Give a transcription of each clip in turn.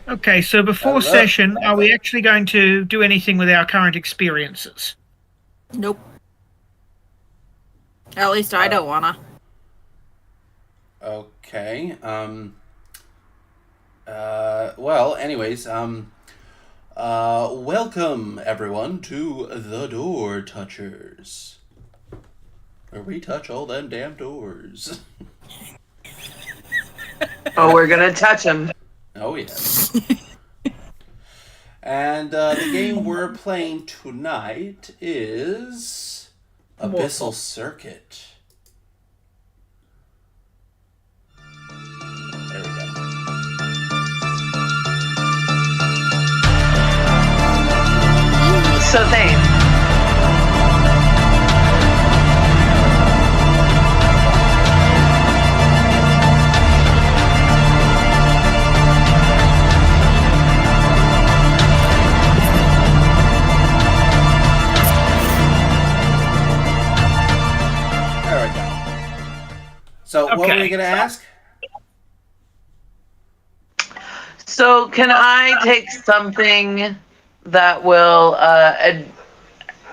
Okay, so before Hello. session, are we actually going to do anything with our current experiences? Nope. At least I don't wanna. Okay. Well, anyways, welcome everyone to the Door Touchers, where we touch all them damn doors. Oh, we're gonna touch him. Oh yes. And the game we're playing tonight is Abyssal Circuit. There we go. So Thane, There we go. So, what were Okay. you going to ask? so can I take something that will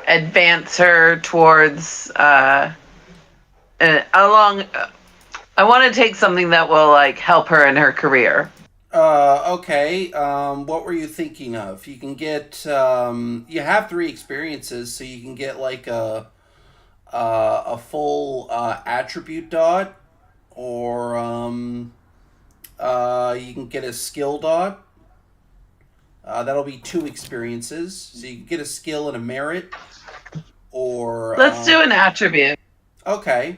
advance her towards along? I want to take something that will like help her in her career. Okay. What were you thinking of? You can get, you have 3 experiences, so you can get like a full attribute dot, or you can get a skill dot. That'll be 2 experiences. So you can get a skill and a merit, or Let's do an attribute. okay.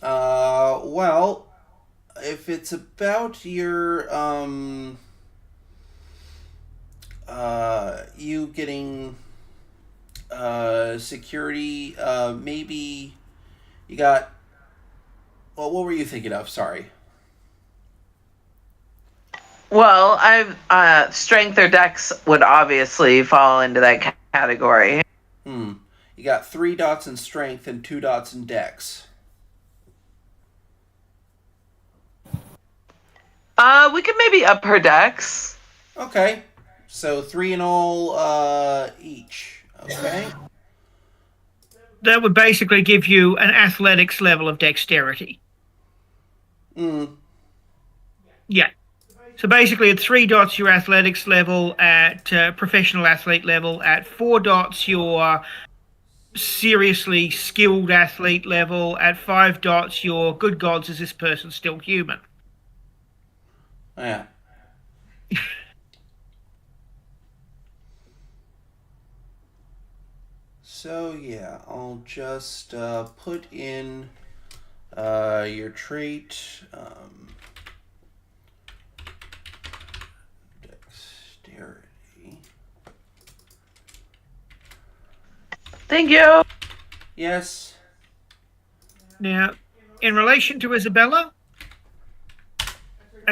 Well, if it's about your you getting security, maybe you got. Well, what were you thinking of? Sorry. Well, I've strength or dex would obviously fall into that category. You got 3 dots in strength and 2 dots in dex. We could maybe up her dex. Okay. So 3 in all each. Okay. That would basically give you an athletics level of dexterity. Yeah. So basically, at 3 dots, your athletics level, at professional athlete level, at 4 dots, your seriously skilled athlete level, at 5 dots, your good gods, is this person still human? Yeah. So yeah, I'll just put in your trait, dexterity. Thank you. Yes. Now, in relation to Isabella,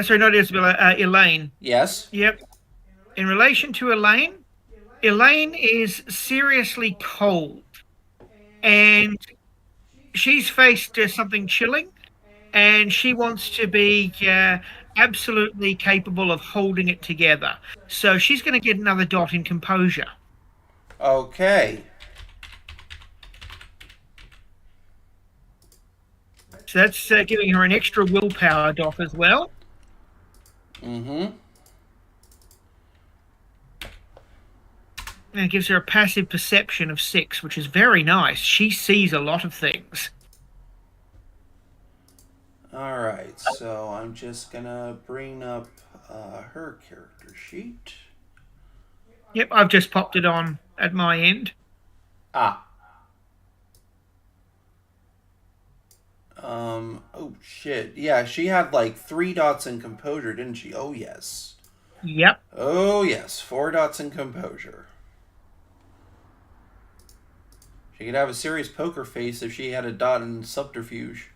sorry, not Isabella, Elaine. Yes. Yep. In relation to Elaine, Elaine is seriously cold, and she's faced something chilling, and she wants to be absolutely capable of holding it together. So she's going to get another dot in composure. Okay. So that's giving her an extra willpower dot as well. Mm-hmm. And it gives her a passive perception of 6, which is very nice. She sees a lot of things. All right. So I'm just gonna bring up her character sheet. Yep, I've just popped it on at my end. Ah. Oh shit. Yeah, she had like 3 dots in composure, didn't she? Oh yes. Yep. Oh yes, 4 dots in composure. She could have a serious poker face if she had a dot in subterfuge.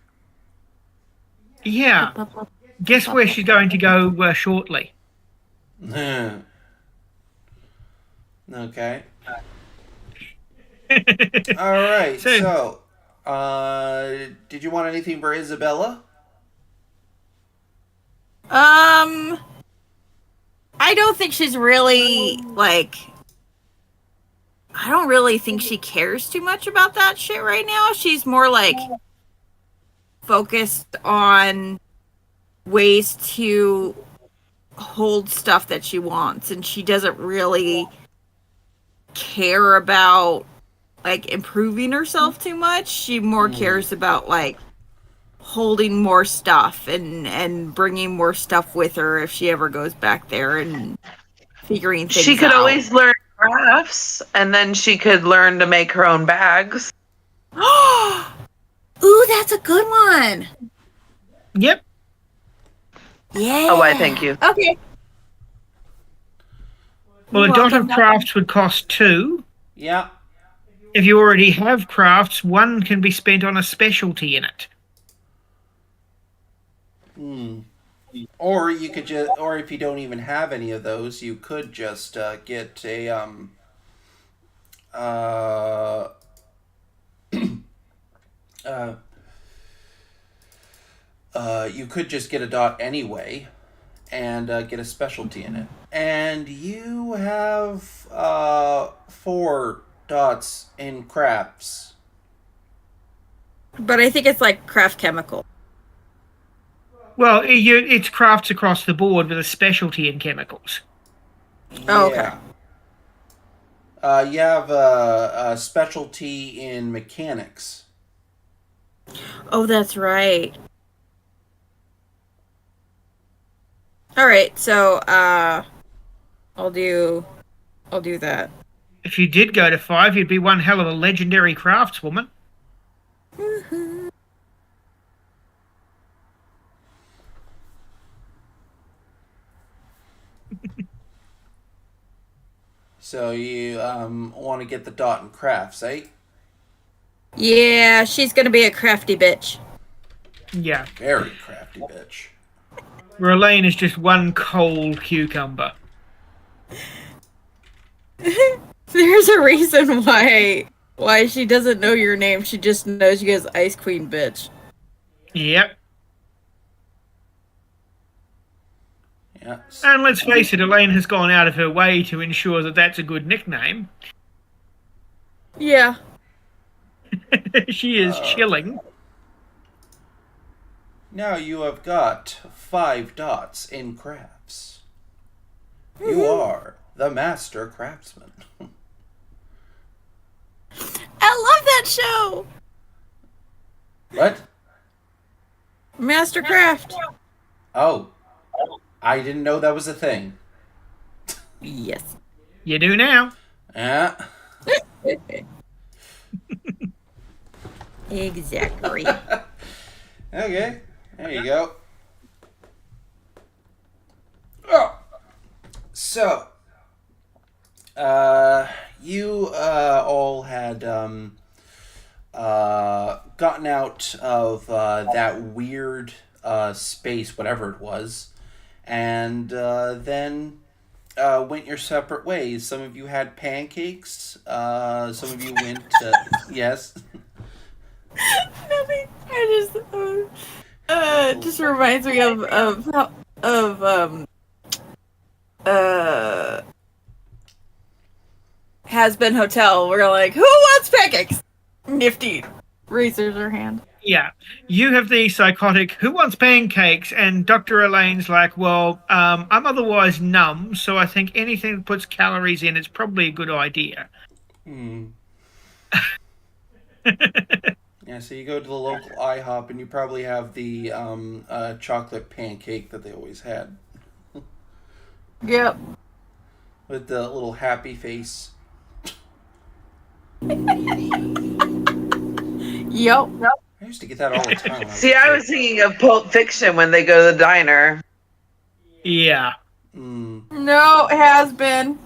Yeah. Guess where she's going to go shortly? Okay. All right. So, did you want anything for Isabella? I don't think she's really, like... I don't really think she cares too much about that shit right now. She's more, like, focused on ways to hold stuff that she wants. And she doesn't really care about, like, improving herself too much. She more cares about, like, holding more stuff and bringing more stuff with her if she ever goes back there and figuring things out. She could always learn crafts, and then she could learn to make her own bags. Ooh, that's a good one. Yep. Yeah. Oh, why, thank you. Okay. Well, a You're dot of welcome. crafts would cost 2. Yeah. If you already have crafts, 1 can be spent on a specialty in it. Or you could just, or if you don't even have any of those, you could just get a you could just get a dot anyway, and get a specialty in it, and you have 4 dots in crafts. But I think it's like craft chemical. Well, it's crafts across the board with a specialty in chemicals. Oh, okay. You have a specialty in mechanics. Oh, that's right. All right, so I'll do that. If you did go to 5, you'd be one hell of a legendary craftswoman. So you want to get the dot in crafts, eh? Yeah, she's gonna be a crafty bitch. Yeah. Very crafty bitch. Relaine is just one cold cucumber. There's a reason why she doesn't know your name. She just knows you as Ice Queen bitch. Yep. Yeah. And let's face it, Elaine has gone out of her way to ensure that that's a good nickname. Yeah. She is chilling. Now you have got 5 dots in crafts. You are the master craftsman. I love that show. What? Mastercraft. Oh. I didn't know that was a thing. Yes. You do now. Yeah. Exactly. Okay. There you go. Oh. So, you all had gotten out of that weird space, whatever it was, and then went your separate ways. Some of you had pancakes. Some of you went to yes. Nothing. I just reminds me of Has Been Hotel. We're like, who wants pancakes? Nifty raises her hand. Yeah. You have the psychotic, who wants pancakes? And Dr. Elaine's like, well, I'm otherwise numb, so I think anything that puts calories in is probably a good idea. Yeah, so you go to the local IHOP and you probably have the chocolate pancake that they always had. Yep. With the little happy face. Yep. I used to get that all the time. See, I was thinking of Pulp Fiction when they go to the diner. Yeah. No, Has Been.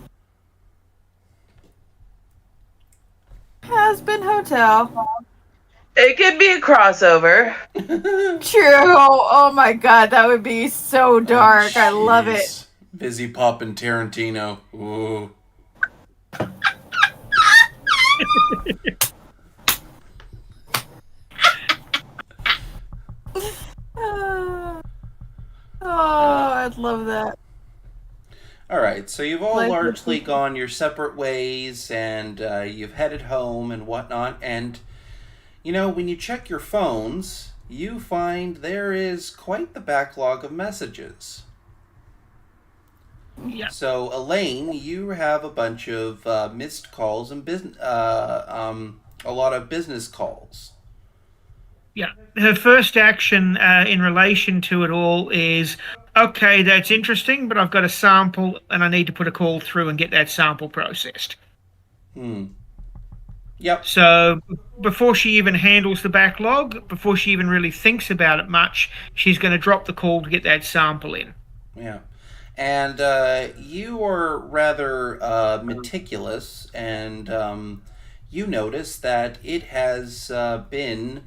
Has Been Hotel. It could be a crossover. True. Oh my god, that would be so dark. I love it. Busy poppin' Tarantino. Ooh. Oh. I'd love that. All right, so you've all Life would largely be- gone your separate ways, and you've headed home and whatnot. And when you check your phones, you find there is quite the backlog of messages. Yeah. So, Elaine, you have a bunch of missed calls and a lot of business calls. Yeah. Her first action in relation to it all is, okay, that's interesting, but I've got a sample and I need to put a call through and get that sample processed. Yep. So before she even handles the backlog, before she even really thinks about it much, she's going to drop the call to get that sample in. Yeah. And you are rather meticulous, and you notice that it has been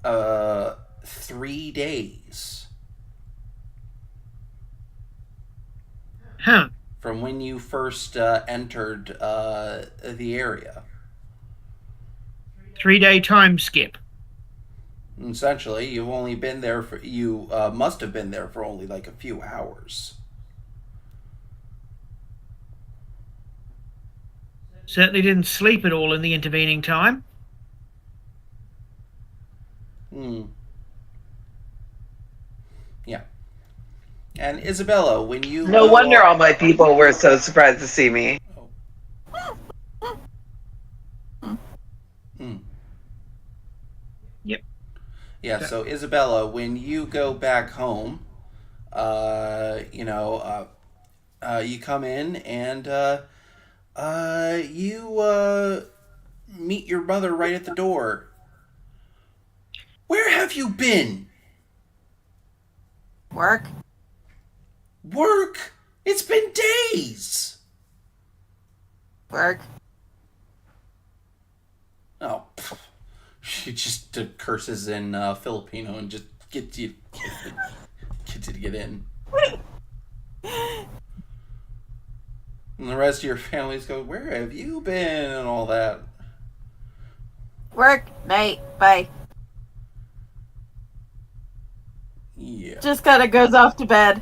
3 days Huh. from when you first entered the area. 3-day time skip. Essentially, you must have been there for only like a few hours. Certainly didn't sleep at all in the intervening time. Yeah. And Isabella, when you No go wonder off- all my people were so surprised to see me. Yep. Yeah, so Isabella, when you go back home, you come in and you meet your mother right at the door. Where have you been? Work. Work? It's been days. Work. Oh, pff. She just curses in Filipino and just gets you to get in. And the rest of your families go, where have you been? And all that. Work. Night. Bye. Yeah. Just kind of goes off to bed.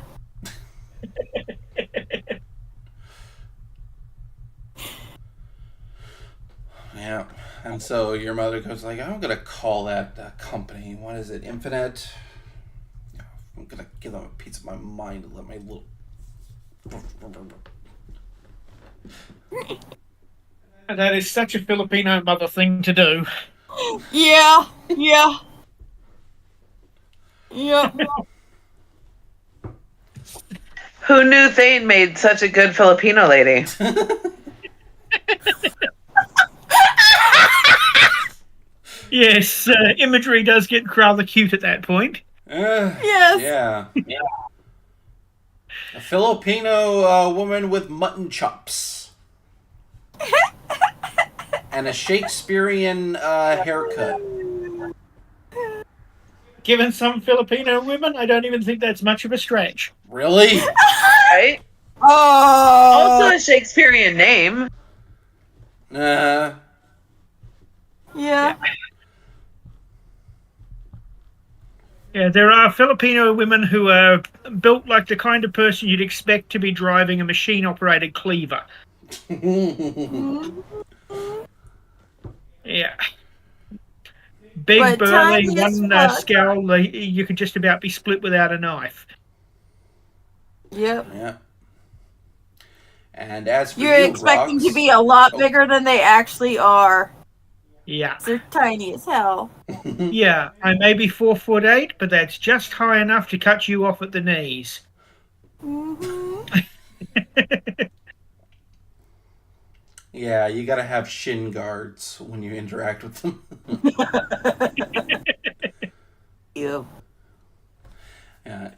Yeah. And so your mother goes like, I'm going to call that company. What is it? Infinite? I'm going to give them a piece of my mind and let my little... That is such a Filipino mother thing to do. Yeah. Yeah. Yep. Who knew Thane made such a good Filipino lady? Yes, imagery does get rather cute at that point. Yes. Yeah. A Filipino woman with mutton chops. And a Shakespearean haircut. Given some Filipino women, I don't even think that's much of a stretch. Really? Right? Oh. Also a Shakespearean name. Uh, Yeah. Yeah, there are Filipino women who are built like the kind of person you'd expect to be driving a machine-operated cleaver. Yeah. Big, But burly, tiny as one fuck. scowl, you could just about be split without a knife. Yep. yeah. And as for You're you, expecting Rox, to be a lot bigger than they actually are. Yeah. They're tiny as hell. Yeah, I may be 4'8", but that's just high enough to cut you off at the knees. Yeah, you gotta have shin guards when you interact with them. Yep.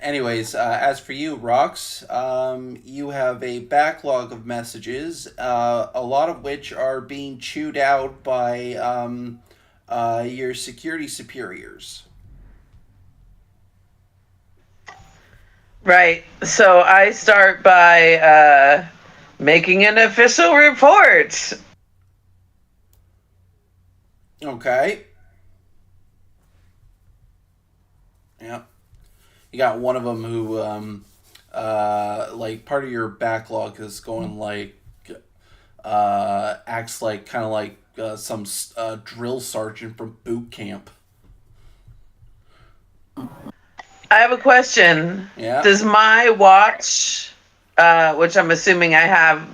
Anyways, as for you, Rox, you have a backlog of messages, a lot of which are being chewed out by your security superiors. Right. So I start by making an official report. Okay. Yeah. You got one of them who like part of your backlog is going like acts like kind of like some drill sergeant from boot camp. I have a question. Yeah. Does my watch, which I'm assuming I have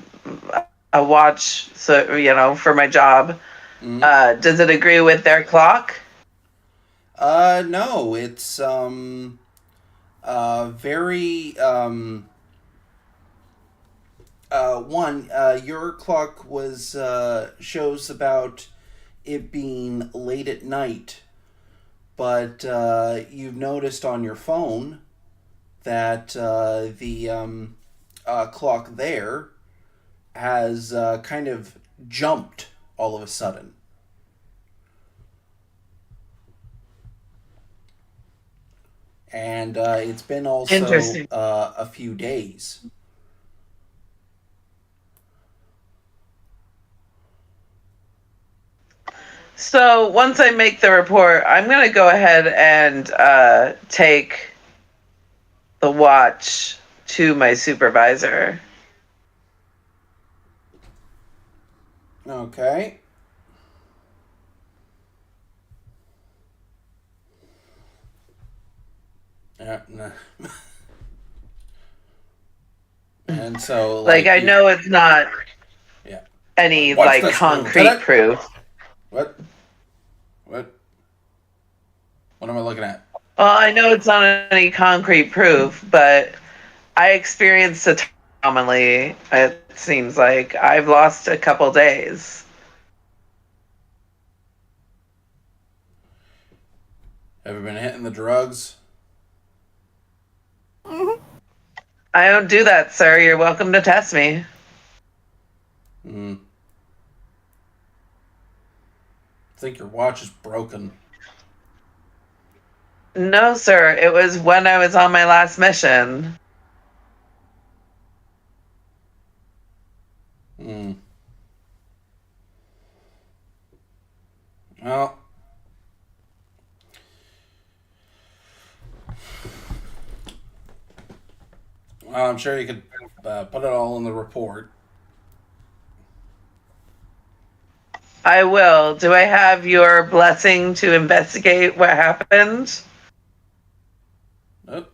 a watch, so for my job, does it agree with their clock? No, it's very your clock was shows about it being late at night, but you've noticed on your phone that the clock there has kind of jumped all of a sudden. And it's been also Interesting. a few days. So once I make the report, I'm going to go ahead and take the watch to my supervisor. Okay. Nah. And so, Like I know it's not yeah. any What's like this, concrete Lieutenant? proof. What? What am I looking at? Well, I know it's not any concrete proof, but I experienced it commonly. It seems like I've lost a couple days. Ever been hitting the drugs? I don't do that, sir. You're welcome to test me. I think your watch is broken. No, sir. It was when I was on my last mission. Well, I'm sure you could put it all in the report. I will. Do I have your blessing to investigate what happened? Nope.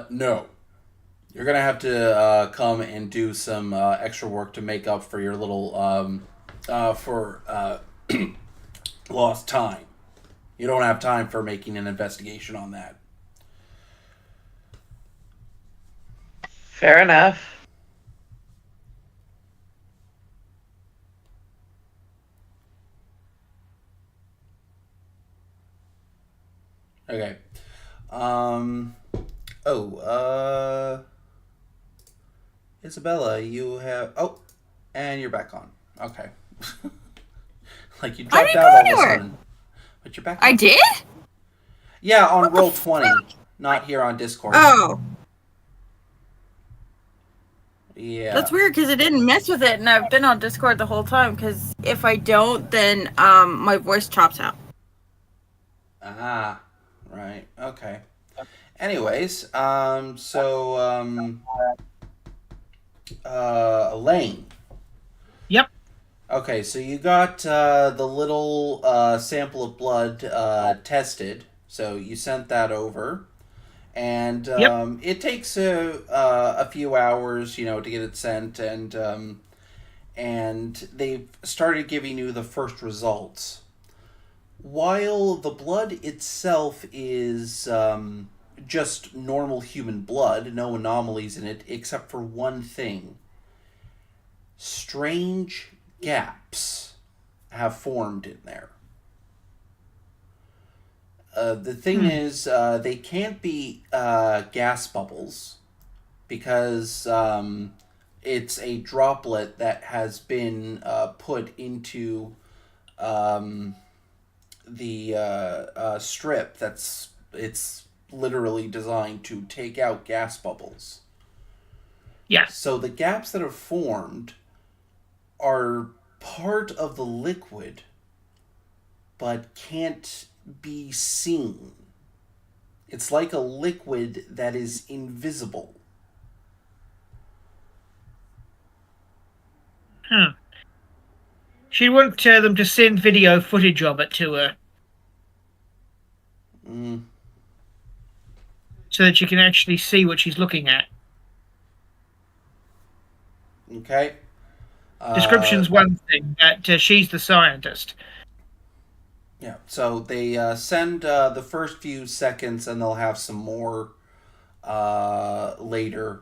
No. You're gonna have to come and do some extra work to make up for your little for lost time. You don't have time for making an investigation on that. Fair enough. Okay. Oh, Isabella, you have. Oh, and you're back on. Okay. Like you dropped didn't out go all of a anywhere. sudden. But you're back I on. did? Yeah, on Roll20, not here on Discord. Oh, Yeah. that's weird because it didn't mess with it, and I've been on Discord the whole time. Because if I don't, then my voice chops out. Ah, right. Okay. Anyways, Elaine. Yep. Okay, so you got the little sample of blood tested, so you sent that over, and Yep. it takes a few hours, to get it sent, and they've started giving you the first results. While the blood itself is just normal human blood, no anomalies in it, except for one thing. Strange gaps have formed in there. The thing is, they can't be gas bubbles because it's a droplet that has been put into the strip it's literally designed to take out gas bubbles. Yeah. So the gaps that have formed are part of the liquid, but can't be seen. It's like a liquid that is invisible. Huh. She'd want them to send video footage of it to her Mm, so that she can actually see what she's looking at. okay. Description's one thing, that she's the scientist. Yeah, so they send the first few seconds and they'll have some more later.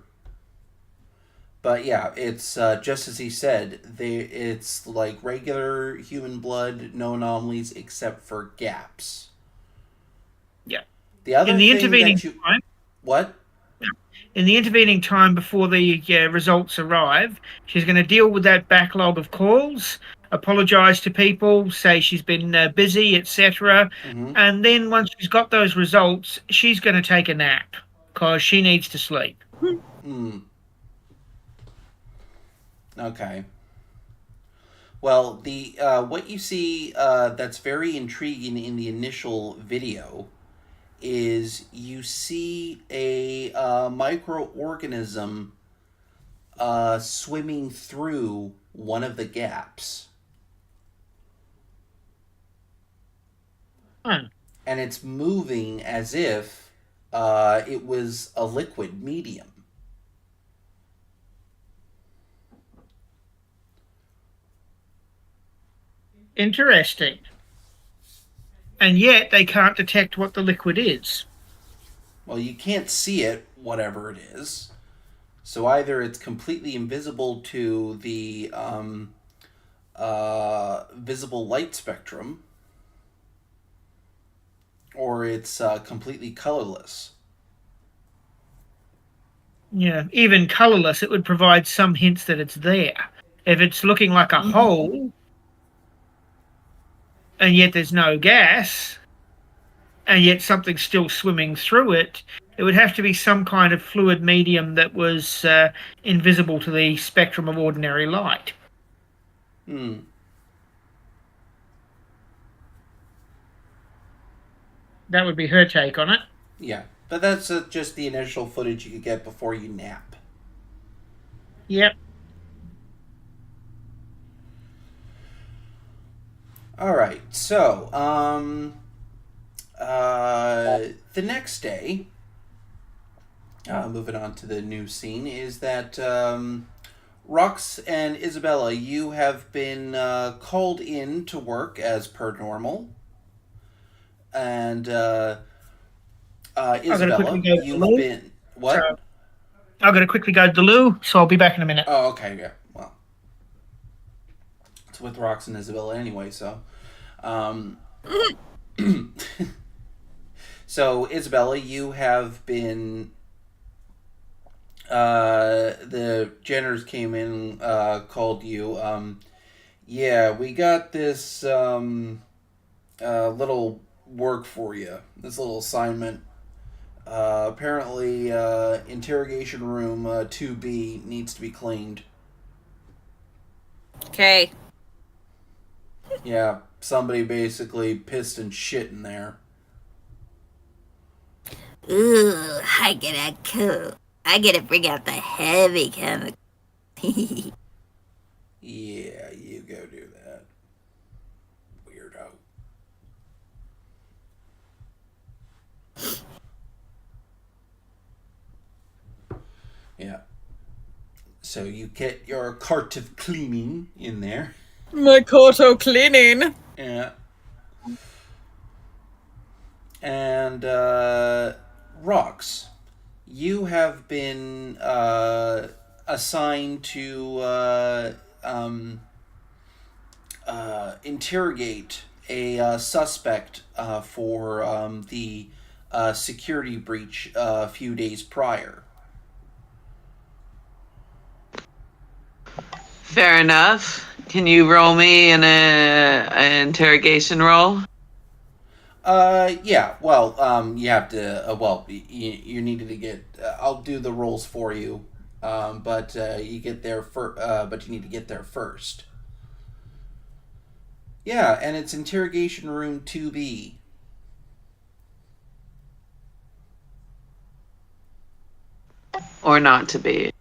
But yeah, it's just as he said. It's like regular human blood, no anomalies except for gaps. Yeah. The other In the thing intervening that you time, what? in the intervening time before the results arrive, she's going to deal with that backlog of calls, apologise to people, say she's been busy, etc. Mm-hmm. And then once she's got those results, she's going to take a nap because she needs to sleep. Hmm. Okay. Well, the what you see that's very intriguing in the initial video is you see a microorganism swimming through one of the gaps. Hmm. And it's moving as if it was a liquid medium. Interesting. And yet they can't detect what the liquid is. Well, you can't see it, whatever it is. So either it's completely invisible to the visible light spectrum, or it's completely colorless. Yeah, even colourless, it would provide some hints that it's there. If it's looking like a hole, and yet there's no gas, and yet something's still swimming through it, it would have to be some kind of fluid medium that was invisible to the spectrum of ordinary light. Hmm. That would be her take on it. Yeah, but that's just the initial footage you could get before you nap. Yep. All right, so the next day, moving on to the new scene, is that Rox and Isabella, you have been called in to work as per normal, and Isabella, quickly go to the you've loo. been what? So, I've got to quickly go to the loo, so I'll be back in a minute. Oh, okay, yeah. Well, it's with Rox and Isabella anyway, so. So, Isabella, you have been. The janitors came in, called you. Yeah, we got this little work for you. This little assignment. Apparently, interrogation room 2B needs to be cleaned. Okay. Yeah, somebody basically pissed and shit in there. Ooh, I gotta bring out the heavy chemical. Yeah, you go do that. Weirdo. Yeah. So you get your cart of cleaning in there. My auto cleaning. Yeah. And Rox, you have been assigned to interrogate a suspect for the security breach a few days prior. Fair enough. Can you roll me in an interrogation roll? Yeah. Well, you have to. You needed to get. I'll do the rolls for you, but you get there but you need to get there first. Yeah, and it's interrogation room 2B. or not to be?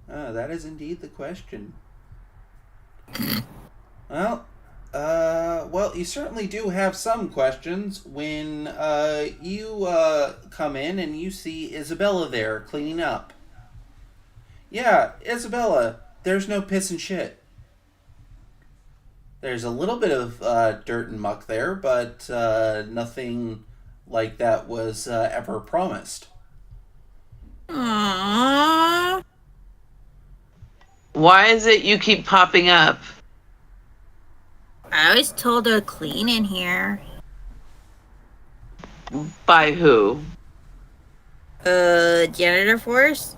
That is indeed the question. Well, well, you certainly do have some questions when you come in and you see Isabella there cleaning up. Yeah, Isabella, there's no piss and shit. There's a little bit of dirt and muck there, but nothing like that was ever promised. Aww. Why is it you keep popping up? I was told to clean in here. By who? Janitor force?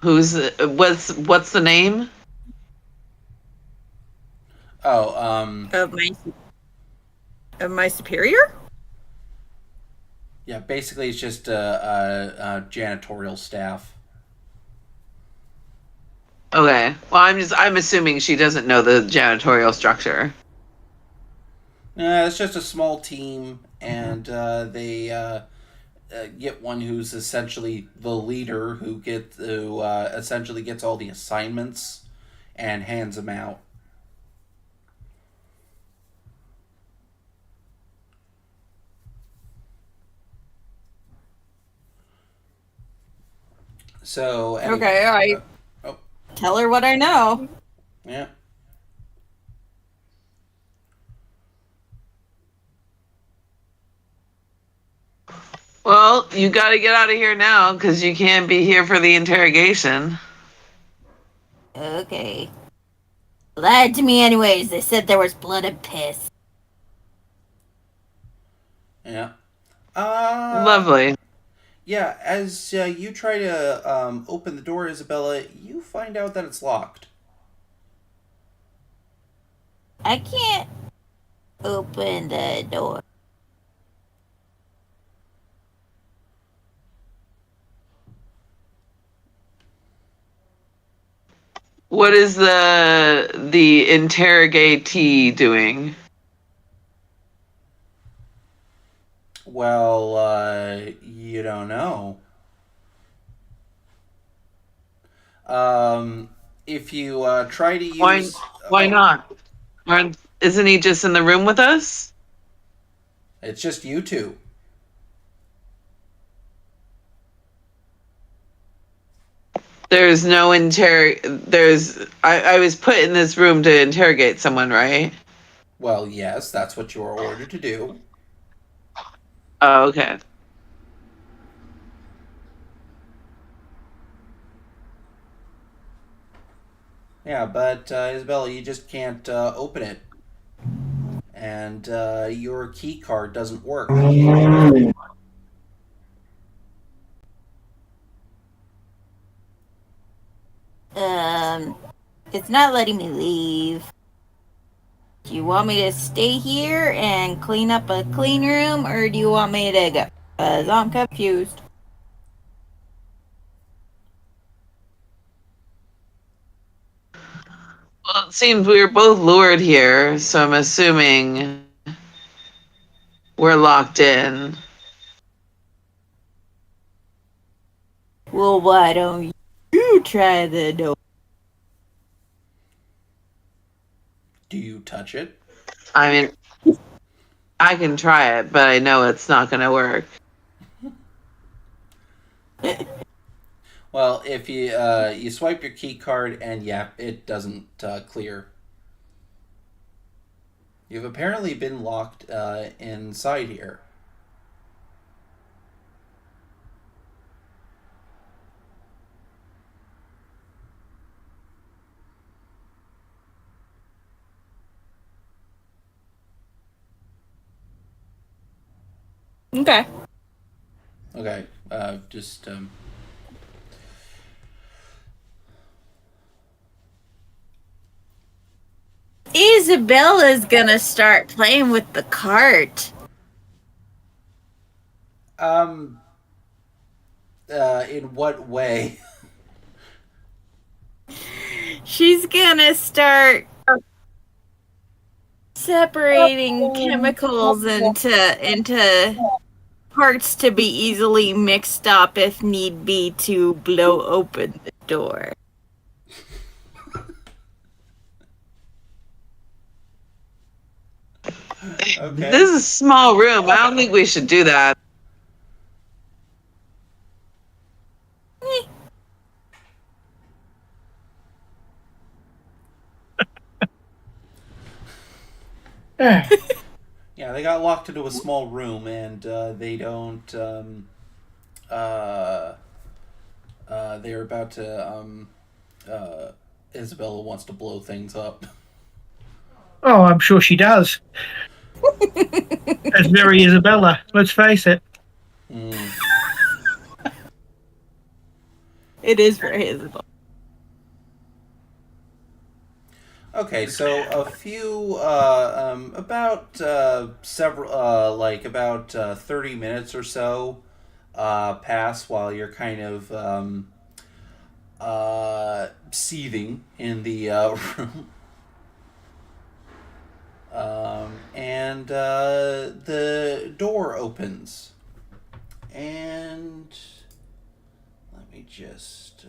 What's the name? Oh, Of my superior? yeah, basically it's just janitorial staff. Okay. Well, I'm assuming she doesn't know the janitorial structure. It's just a small team, and they get one who's essentially the leader, who essentially gets all the assignments and hands them out. So anyway, Okay, alright. oh, Tell her what I know. yeah. Well, you got to get out of here now because you can't be here for the interrogation. Okay. Lied to me anyways. They said there was blood and piss. Yeah. Lovely. Yeah, as you try to open the door, Isabella, you find out that it's locked. I can't open the door. What is the interrogatee doing? Well, you don't know. If you try to use... Why not? Isn't he just in the room with us? It's just you two. There's no I was put in this room to interrogate someone, right? Well, yes, that's what you are ordered to do. Oh, okay. Yeah, but Isabella, you just can't open it. And your key card doesn't work. It's not letting me leave. Do you want me to stay here and clean up a clean room, or do you want me to go? Because I'm confused. Well, it seems we were both lured here, so I'm assuming we're locked in. Well, why don't you try the door? Do you touch it? I mean, I can try it, but I know it's not going to work. Well, if you you swipe your key card and yeah, it doesn't clear. You've apparently been locked inside here. Okay. Okay, just Isabella's gonna start playing with the cart. in what way? She's gonna start separating chemicals into parts to be easily mixed up if need be to blow open the door. Okay. This is a small room. I don't think we should do that. Yeah. Yeah, they got locked into a small room, and they don't. They're about to. Isabella wants to blow things up. Oh, I'm sure she does. That's very Isabella. Let's face it. Mm. It is for Isabel. Okay, so a few, about several, about 30 minutes or so pass while you're kind of seething in the room. And the door opens. And let me just.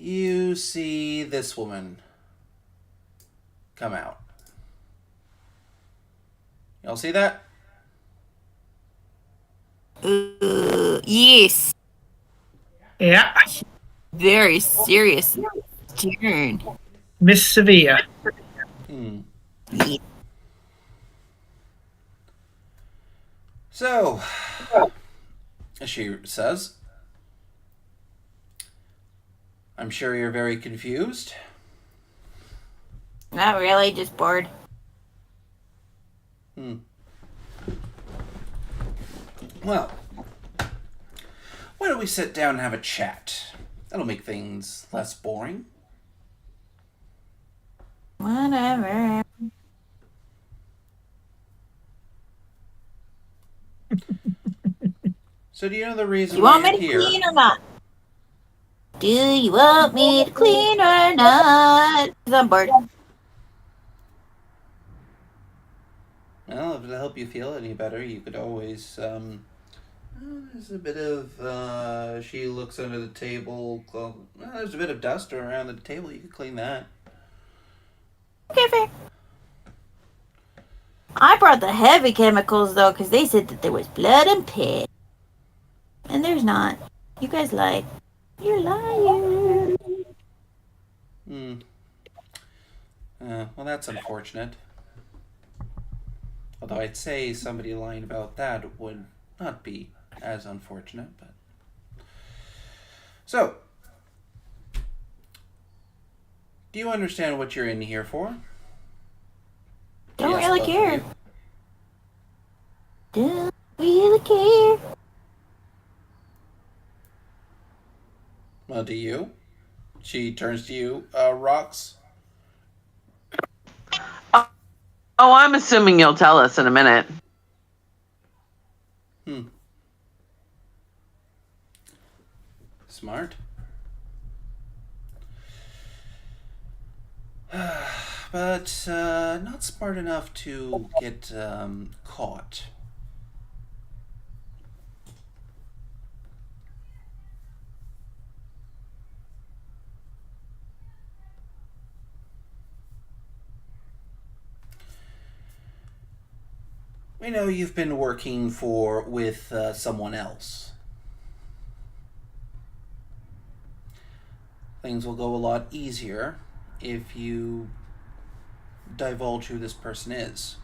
You see this woman come out. Y'all see that? Yes. Yeah. Very serious turn. Miss Sevilla. Hmm. Yeah. So, she says, I'm sure you're very confused. Not really, just bored. Well, why don't we sit down and have a chat? That'll make things less boring. Whatever. So do you know the reason Do you why want me you're to here? clean or not? Do you want me to clean or not? 'Cause I'm bored. Well, if it'll help you feel any better, you could always, there's a bit of, she looks under the table, there's a bit of dust around the table, you could clean that. Okay, fair. I brought the heavy chemicals, though, because they said that there was blood and piss. And there's not. You guys lied. You're lying. Well, that's unfortunate. Although I'd say somebody lying about that would not be as unfortunate, but... So, do you understand what you're in here for? Don't Yes, really both of care. you. Don't really care. Well, do you? She turns to you, Rox. Oh, I'm assuming you'll tell us in a minute. Smart. But not smart enough to get caught. We know you've been working with someone else. Things will go a lot easier if you divulge who this person is.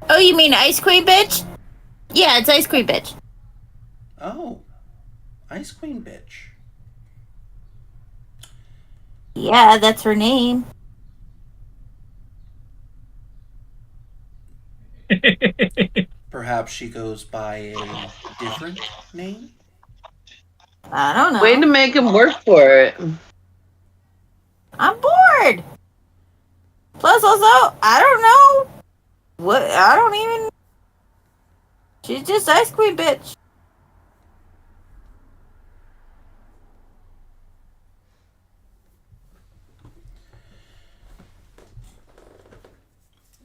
Oh, you mean Ice Queen Bitch? Yeah, it's Ice Queen Bitch. Oh, Ice Queen Bitch. Yeah, that's her name. Perhaps she goes by a different name? I don't know. Way to make him work for it. I'm bored. Plus, also, I don't know. What? I don't even. She's just Ice Queen Bitch.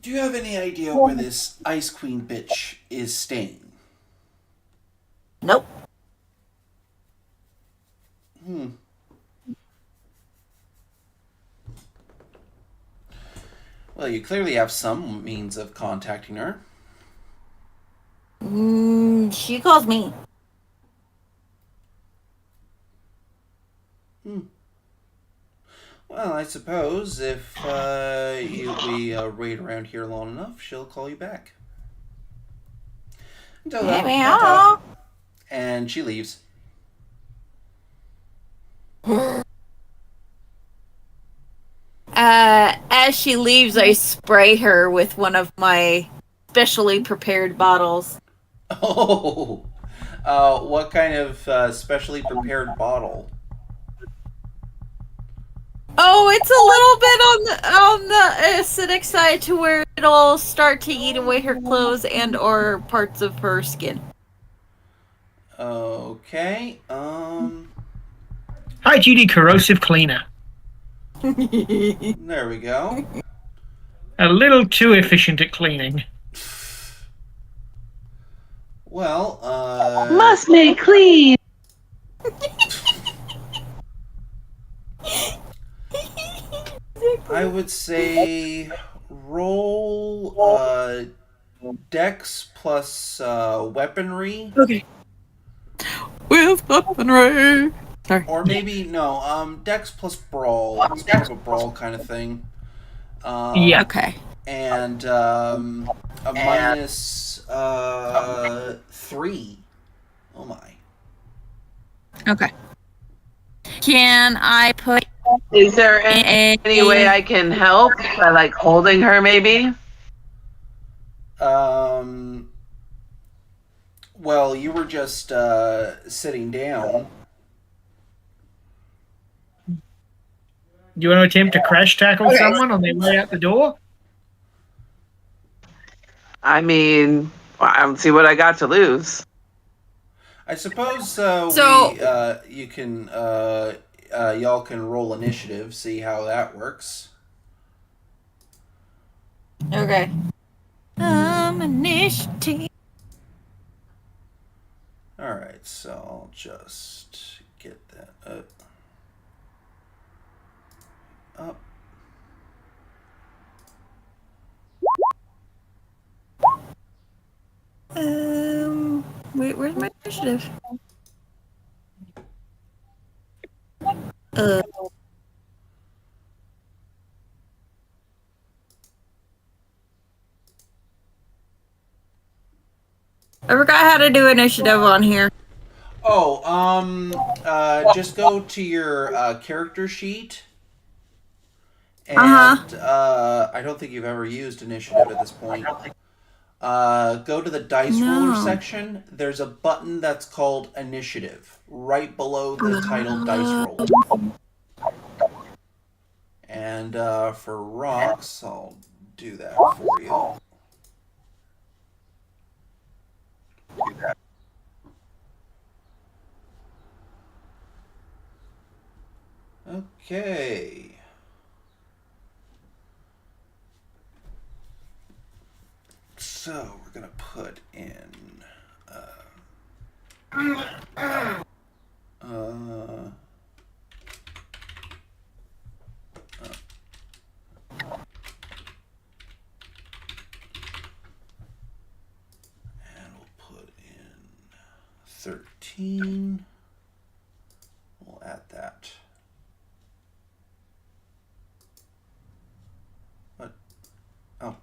Do you have any idea where this Ice Queen bitch is staying? Nope. Well, you clearly have some means of contacting her. She calls me. Well, I suppose if we raid around here long enough, she'll call you back. Until then, ta-ta. And she leaves. As she leaves, I spray her with one of my specially prepared bottles. Oh, what kind of specially prepared bottle? Oh, it's a little bit on the acidic side to where it'll start to eat away her clothes and or parts of her skin. Okay. High duty corrosive cleaner. There we go. A little too efficient at cleaning. Well, Must make clean. I would say roll dex plus weaponry. Okay. With weaponry. Sorry. Or maybe no, dex plus brawl. It's kind of a brawl kind of thing. Yeah. Okay. And a minus 3. Oh my. Okay. Can I put Is there any way I can help by like holding her maybe? Well, you were just sitting down. Do you want to attempt to crash tackle someone on their way out the door? I mean, I don't see what I got to lose. I suppose So- you can y'all can roll initiative, see how that works. Okay. Initiative. All right, so I'll just get that up. Wait, where's my initiative? I forgot how to do initiative on here. Oh, just go to your character sheet. And I don't think you've ever used initiative at this point. Go to the dice roller section. There's a button that's called initiative right below the title dice roll. And for rocks, I'll do that for you. Okay. So we're gonna put in and we'll put in 13. We'll add that. What? Oh.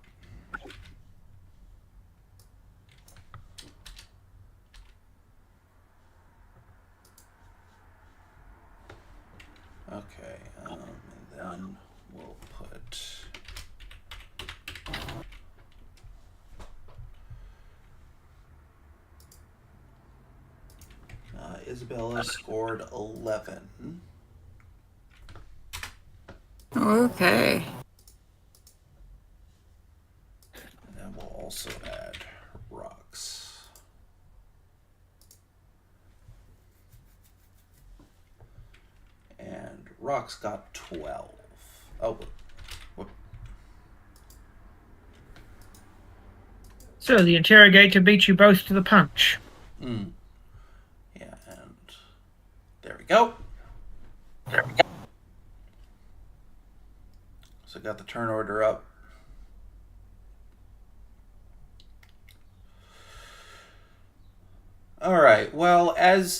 Okay, and then we'll put Isabella scored 11. Okay. And then we'll also add rocks. And rocks got 12. Oh, whoop. So the interrogator beat you both to the punch. Yeah, and there we go. So got the turn order up. All right. Well, as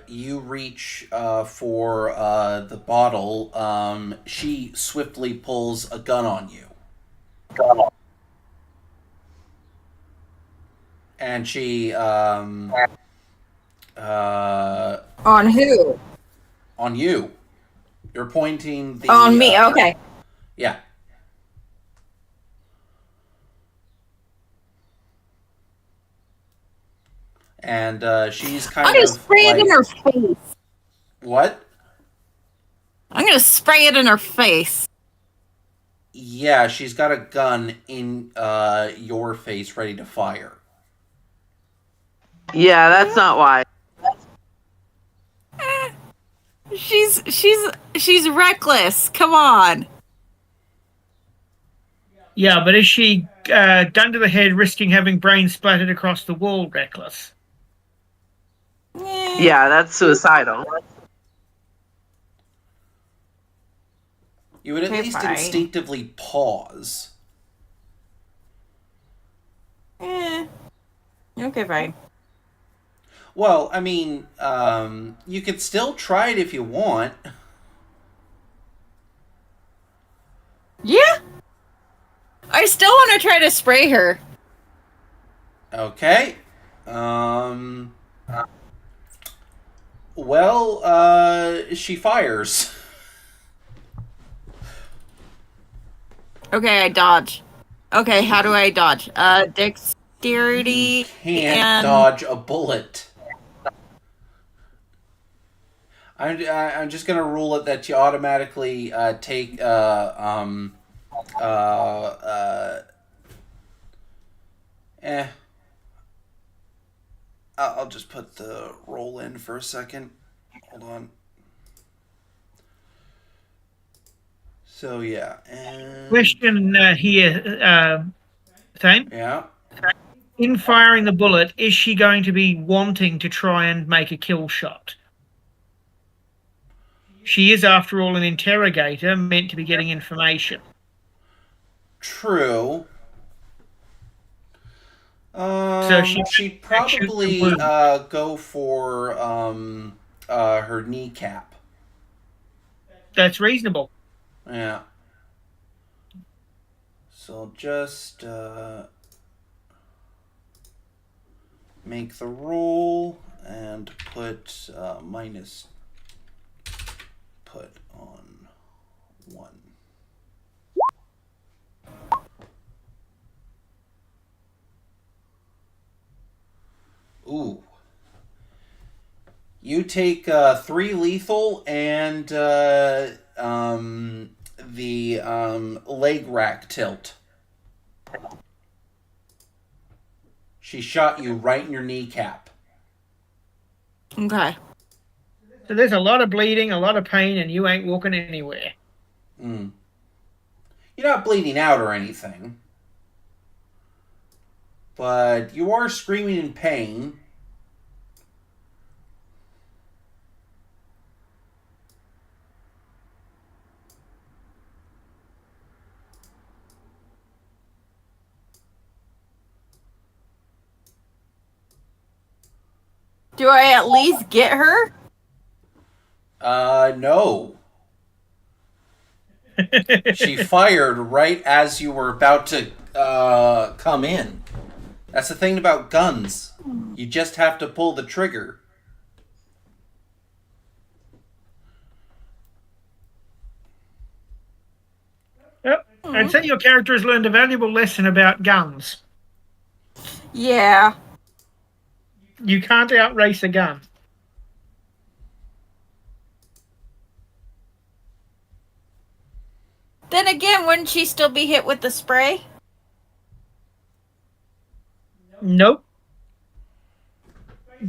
you reach for the bottle, she swiftly pulls a gun on you. And she On who? on you. You're pointing the On me. Okay. Yeah. And she's kind I'm gonna of spray like, it in her face. what? I'm gonna spray it in her face. Yeah, she's got a gun in your face ready to fire. Yeah, that's not why. She's reckless. Come on. Yeah, but is she done to the head, risking having brains splattered across the wall, reckless? Yeah, that's suicidal. You would at Okay, least fine. instinctively pause. Okay, fine. Well, I mean, you could still try it if you want. Yeah. I still want to try to spray her. Okay. Well, she fires. Okay, I dodge. Okay, how do I dodge? Dexterity Can't and dodge a bullet. I'm just gonna rule it that you automatically take I'll just put the roll in for a second. Hold on. So yeah, and Question here, Thane. yeah. In firing the bullet, is she going to be wanting to try and make a kill shot? She is, after all, an interrogator meant to be getting information. True. So she'd probably go for her kneecap. That's reasonable. Yeah. So just make the roll and put minus. Put on 1. Ooh. You take 3 lethal and the leg rack tilt. She shot you right in your kneecap. okay. So there's a lot of bleeding, a lot of pain, and you ain't walking anywhere. You're not bleeding out or anything. But you are screaming in pain. Do I at least get her? No. She fired right as you were about to come in. That's the thing about guns. You just have to pull the trigger. Yep. I'd say your character has learned a valuable lesson about guns. Yeah. You can't outrace a gun. Then again, wouldn't she still be hit with the spray? Nope.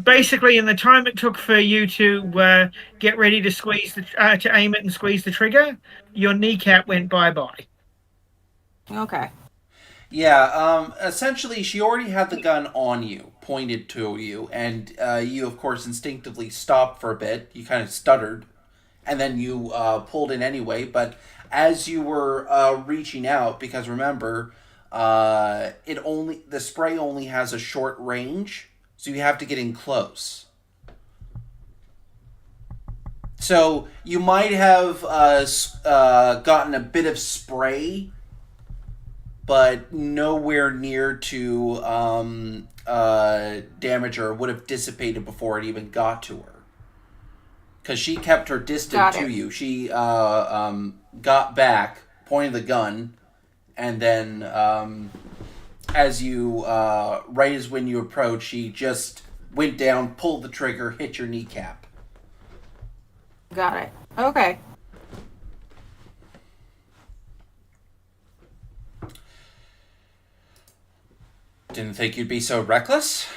Basically, in the time it took for you to get ready to squeeze to aim it and squeeze the trigger, your kneecap went bye-bye. Okay. Yeah, essentially, she already had the gun on you, pointed to you, and you, of course, instinctively stopped for a bit. You kind of stuttered, and then you pulled in anyway. But as you were reaching out, because remember, the spray only has a short range, so you have to get in close. So you might have gotten a bit of spray, but nowhere near to damage her. Would have dissipated before it even got to her. Because she kept her distant Got to it. you. She got back, pointed the gun, and then as you, right as when you approached, she just went down, pulled the trigger, hit your kneecap. Got it. Okay. Didn't think you'd be so reckless.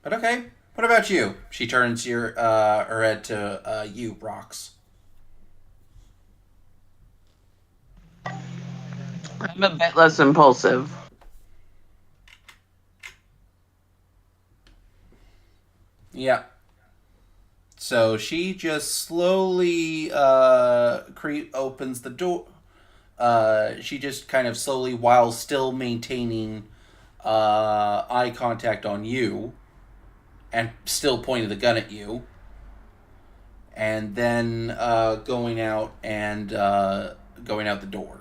But okay. What about you? She turns her head to you, Brox. I'm a bit less impulsive. Yeah. So she just slowly opens the door. She just kind of slowly, while still maintaining eye contact on you, and still pointing the gun at you, and then going out the door.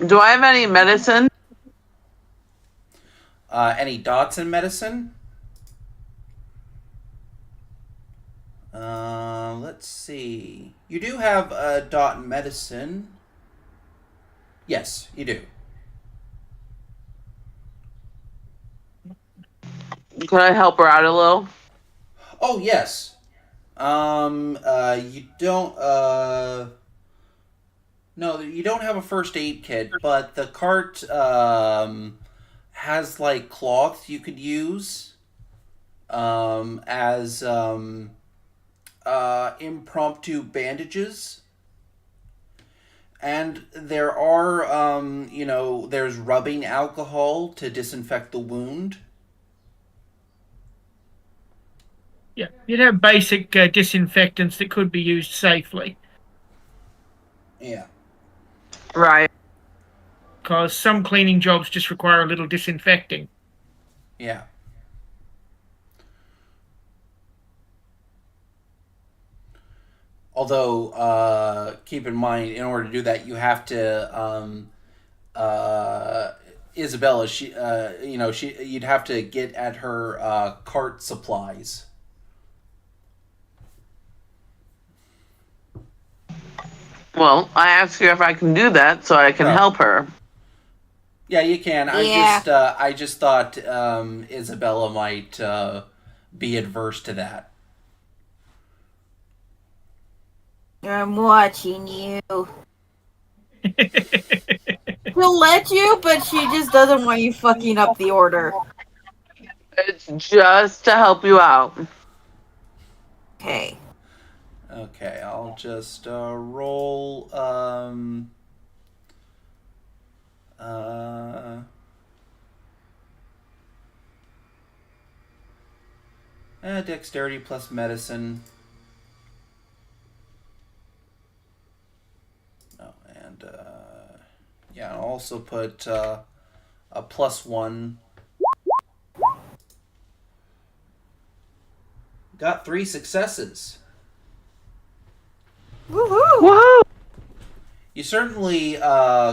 Do I have any medicine? Any dots in medicine? Let's see. You do have a dot in medicine. Yes, you do. Could I help her out a little? Oh, yes. You don't, no, you don't have a first aid kit, but the cart, has, like, cloths you could use, as, impromptu bandages. And there are, there's rubbing alcohol to disinfect the wound. Yeah, you'd have basic disinfectants that could be used safely. Yeah. Right. Because some cleaning jobs just require a little disinfecting. Yeah. Although, keep in mind, in order to do that, you have to, Isabella, you'd have to get at her cart supplies. Well, I asked you if I can do that so I can Oh. help her. Yeah, you can. Yeah. I just thought Isabella might be adverse to that. I'm watching you. She'll let you, but she just doesn't want you fucking up the order. It's just to help you out. Okay. Okay, I'll just roll. Dexterity plus medicine. Oh, and yeah, I'll also put a +1. Got 3 successes. Woohoo! Woohoo! You certainly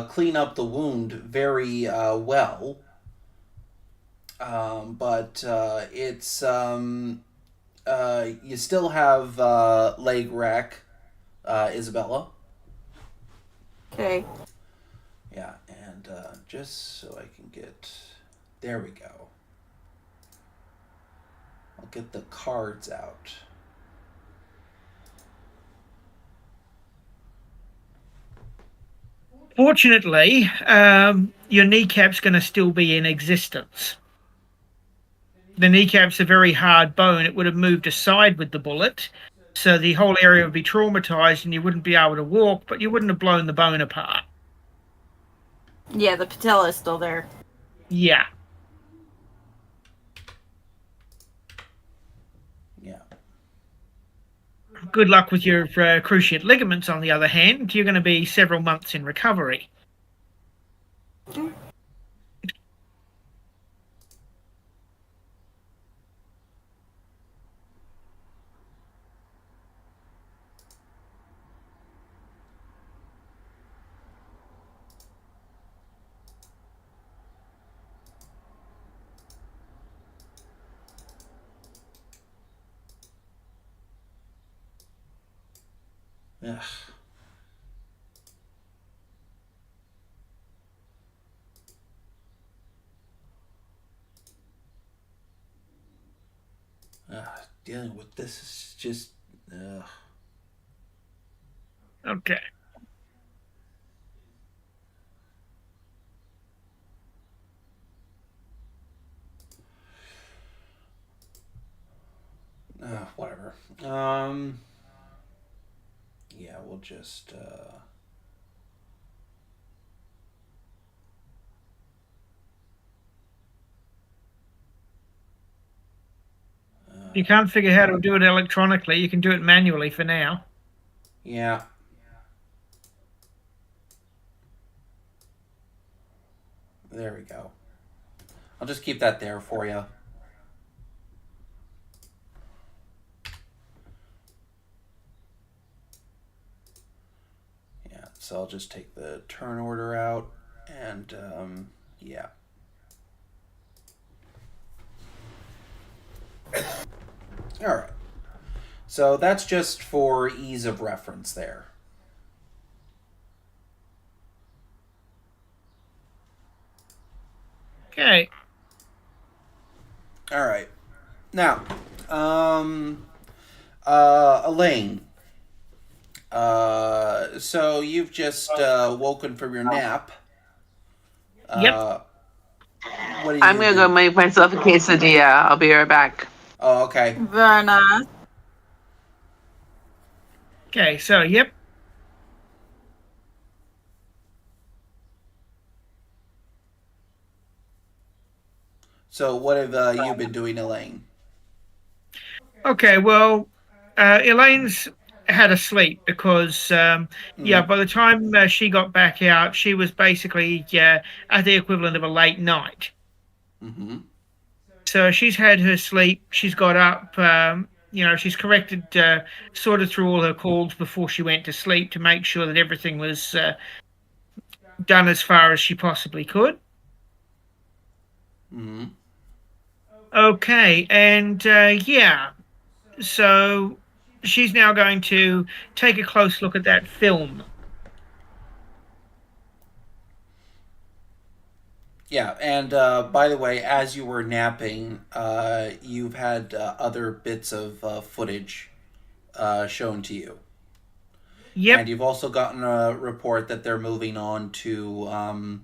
clean up the wound very well. But it's you still have leg rack, Isabella. Okay. Yeah, and just so I can get, there we go. I'll get the cards out. Fortunately, your kneecap's going to still be in existence. the kneecap's a very hard bone. It would have moved aside with the bullet. So the whole area would be traumatized and you wouldn't be able to walk, but you wouldn't have blown the bone apart. Yeah, the patella is still there. Yeah. Yeah. Good luck with your cruciate ligaments, on the other hand. You're going to be several months in recovery. Ugh. Dealing with this is just. Okay. Whatever. Yeah, we'll just. You can't figure how to do it electronically. You can do it manually for now. Yeah. There we go. I'll just keep that there for you. Yeah, so I'll just take the turn order out and, yeah. All right. So that's just for ease of reference there. Okay. All right. Now, Elaine. So you've just woken from your nap. Yep. What do you I'm gonna go make myself a quesadilla. I'll be right back. Oh, okay. Very nice. Okay, so, yep. So what have you been doing, Elaine? Okay, well, Elaine's had a sleep because, yeah, by the time she got back out, she was basically at the equivalent of a late night. Mm-hmm. So she's had her sleep. She's got up. She's corrected, sorted through all her calls before she went to sleep to make sure that everything was done as far as she possibly could. Mm-hmm. Okay, and yeah, so she's now going to take a close look at that film. Yeah, and by the way, as you were napping, you've had other bits of footage shown to you. Yep. And you've also gotten a report that they're moving on to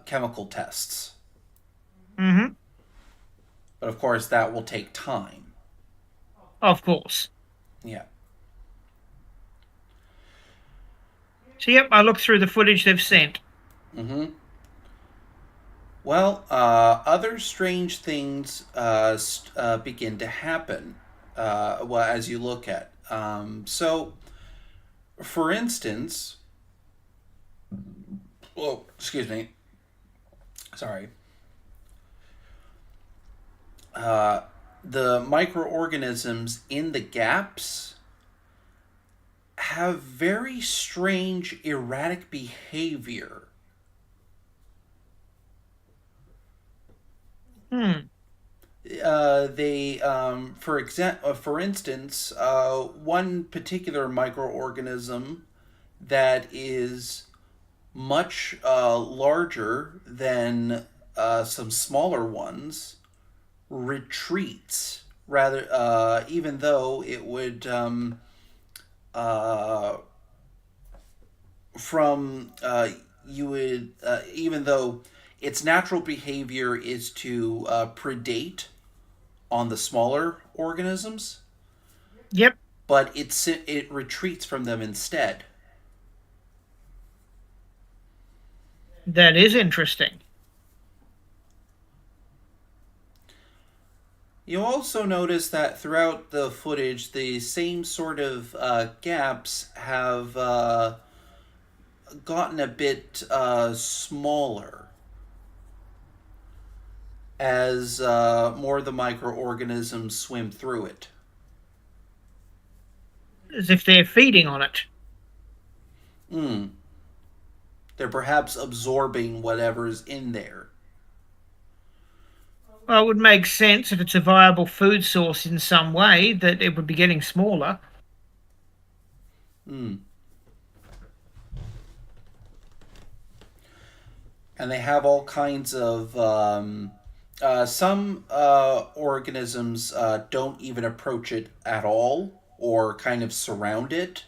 chemical tests. Mm-hmm. But of course, that will take time. Of course. Yeah. So, yep, I looked through the footage they've sent. Mm-hmm. Well, other strange things begin to happen as you look at. So, for instance, oh, excuse me. Sorry. The microorganisms in the gaps have very strange, erratic behavior. For instance, one particular microorganism that is much larger than some smaller ones retreats rather, even though it would from you would even though its natural behavior is to predate on the smaller organisms, Yep, but it retreats from them instead. that is interesting. You'll also notice that throughout the footage, the same sort of gaps have gotten a bit smaller as more of the microorganisms swim through it. As if they're feeding on it. Hmm. They're perhaps absorbing whatever's in there. Well, it would make sense if it's a viable food source in some way that it would be getting smaller. Hmm. And they have all kinds of some organisms don't even approach it at all or kind of surround it.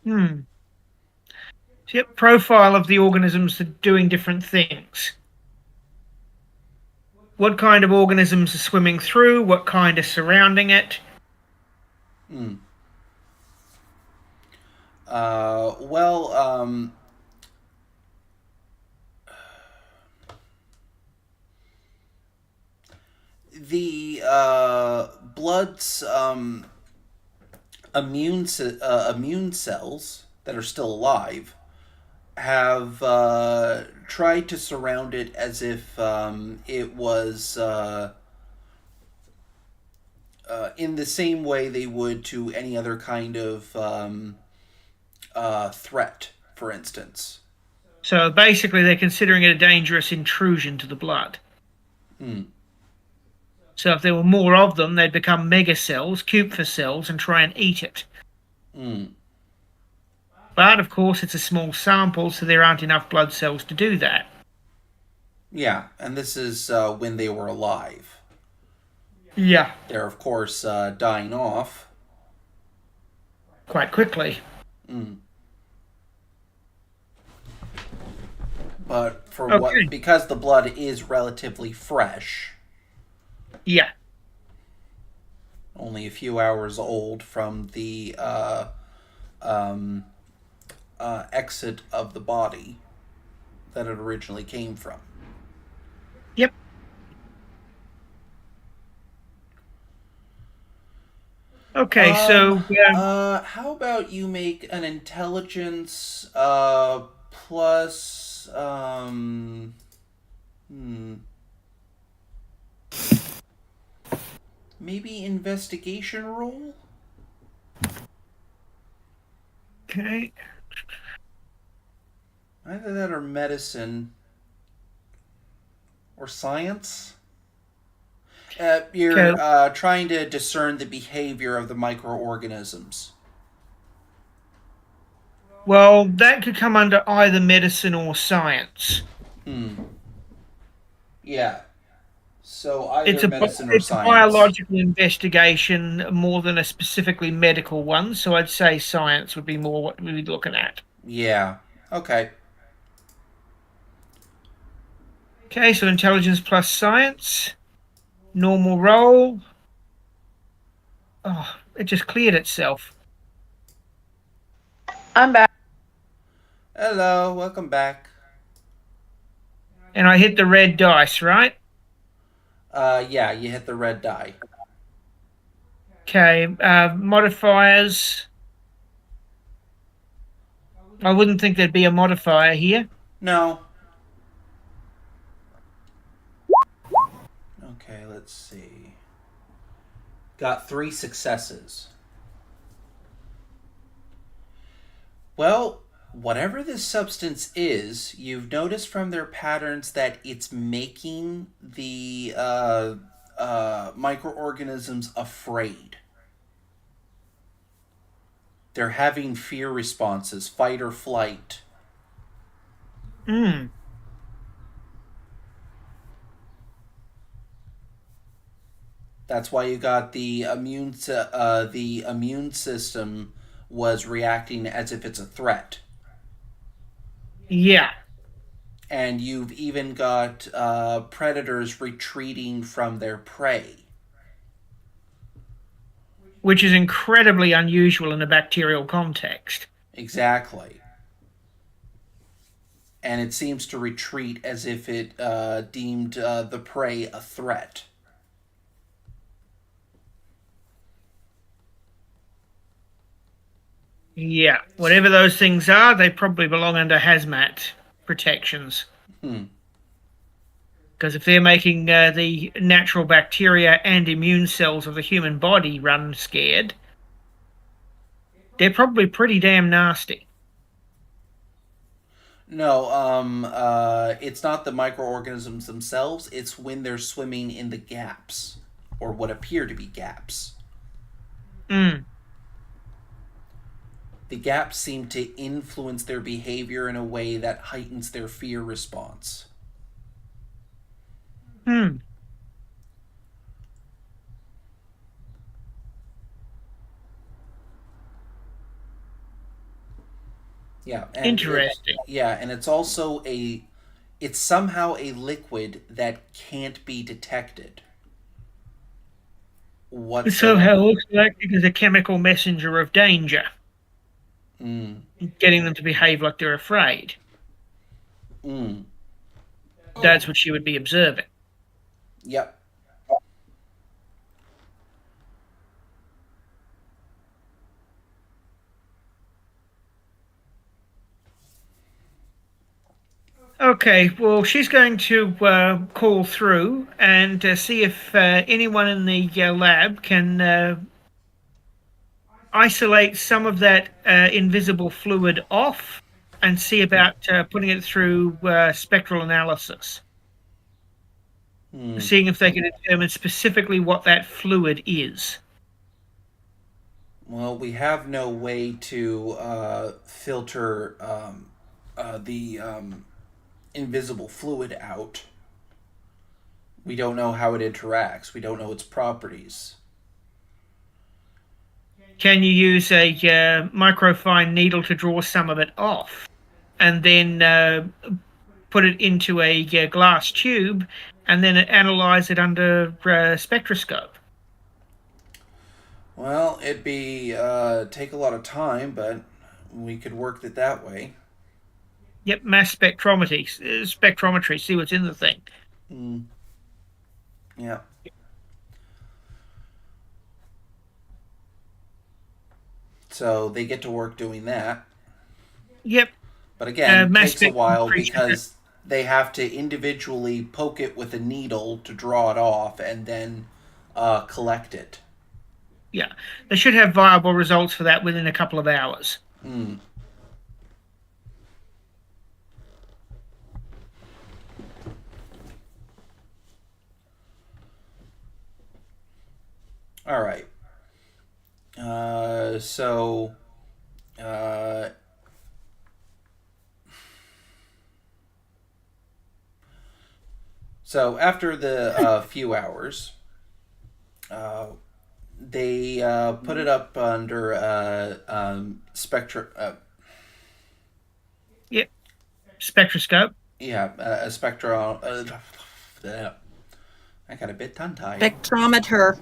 Hmm. Yep, profile of the organisms that are doing different things. What kind of organisms are swimming through? What kind are surrounding it? Hmm. Well, the blood's immune cells that are still alive have tried to surround it as if it was in the same way they would to any other kind of threat, for instance. So basically, they're considering it a dangerous intrusion to the blood. Hmm. So if there were more of them, they'd become megacells, Kupfer cells, and try and eat it. Hmm. But of course, it's a small sample, so there aren't enough blood cells to do that. Yeah, and this is when they were alive. Yeah, They're, of course, dying off. quite quickly. Mm. But for Okay. because the blood is relatively fresh, Yeah. only a few hours old from the exit of the body that it originally came from. Yep. Okay, so How about you make an intelligence plus maybe investigation roll? okay. Either that or medicine or science. You're Okay. trying to discern the behavior of the microorganisms. Well, that could come under either medicine or science. Yeah. So either It's a medicine or it's a science. biological investigation more than a specifically medical one, so I'd say science would be more what we'd be looking at. Yeah. Okay. Okay, so intelligence plus science, normal roll. Oh, it just cleared itself. I'm back. Hello. Welcome back. And I hit the red dice, right? Yeah. You hit the red die. Okay, modifiers. I wouldn't think there'd be a modifier here. No. Okay. Let's see. Got 3 successes. Well, whatever this substance is, you've noticed from their patterns that it's making the microorganisms afraid. They're having fear responses, fight or flight. Hmm. That's why you got the immune system was reacting as if it's a threat. Yeah, And you've even got predators retreating from their prey. which is incredibly unusual in a bacterial context. Exactly. And it seems to retreat as if it deemed the prey a threat. Yeah, whatever those things are, they probably belong under hazmat protections. Hmm. Because if they're making the natural bacteria and immune cells of the human body run scared, they're probably pretty damn nasty. No, it's not the microorganisms themselves, it's when they're swimming in the gaps, or what appear to be gaps. Mm. The gaps seem to influence their behavior in a way that heightens their fear response. Hmm. Yeah, Interesting. and it's also it's somehow a liquid that can't be detected So whatsoever. how also acting as a chemical messenger of danger, Mm, getting them to behave like they're afraid. mm, That's what she would be observing. yep. Okay, well, she's going to call through and see if anyone in the lab can isolate some of that invisible fluid off and see about putting it through spectral analysis, Mm. seeing if they can determine specifically what that fluid is. Well, we have no way to filter the invisible fluid out. We don't know how it interacts. We don't know its properties. Can you use a microfine needle to draw some of it off and then put it into a glass tube and then analyze it under spectroscope? Well, it'd be take a lot of time, but we could work it that way. Yep, mass spectrometry, see what's in the thing. Mm. Yeah. So they get to work doing that. Yep, But again, mass takes a while spectrometry. because they have to individually poke it with a needle to draw it off and then collect it. Yeah, they should have viable results for that within a couple of hours. Mm. All right. So, uh, so after the few hours, uh, they put it up under spectra. Yep, spectroscope. Yeah, a spectral. I got a bit tongue tied. Spectrometer.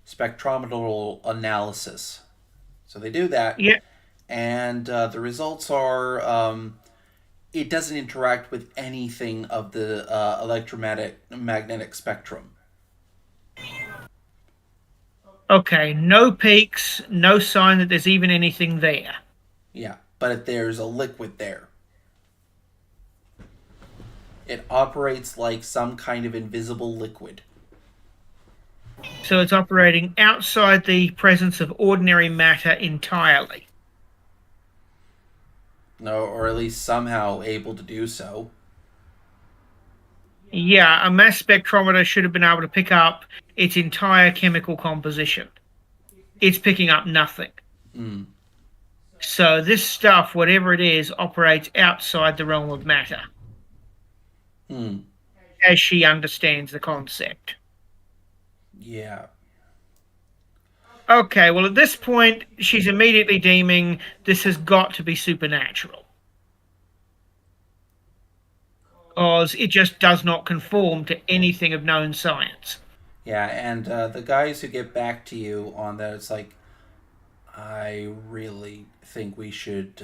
Spectrometer analysis. So they do that, Yep. and the results are it doesn't interact with anything of the magnetic spectrum. Okay, no peaks, no sign that there's even anything there. Yeah, but there's a liquid there. It operates like some kind of invisible liquid. So it's operating outside the presence of ordinary matter entirely. No, or at least somehow able to do so. Yeah, a mass spectrometer should have been able to pick up its entire chemical composition. It's picking up nothing. Mm. So this stuff, whatever it is, operates outside the realm of matter, Mm. as she understands the concept. Yeah. Okay, well, at this point, she's immediately deeming this has got to be supernatural. because it just does not conform to anything of known science. Yeah, and the guys who get back to you on that, it's like, I really think we should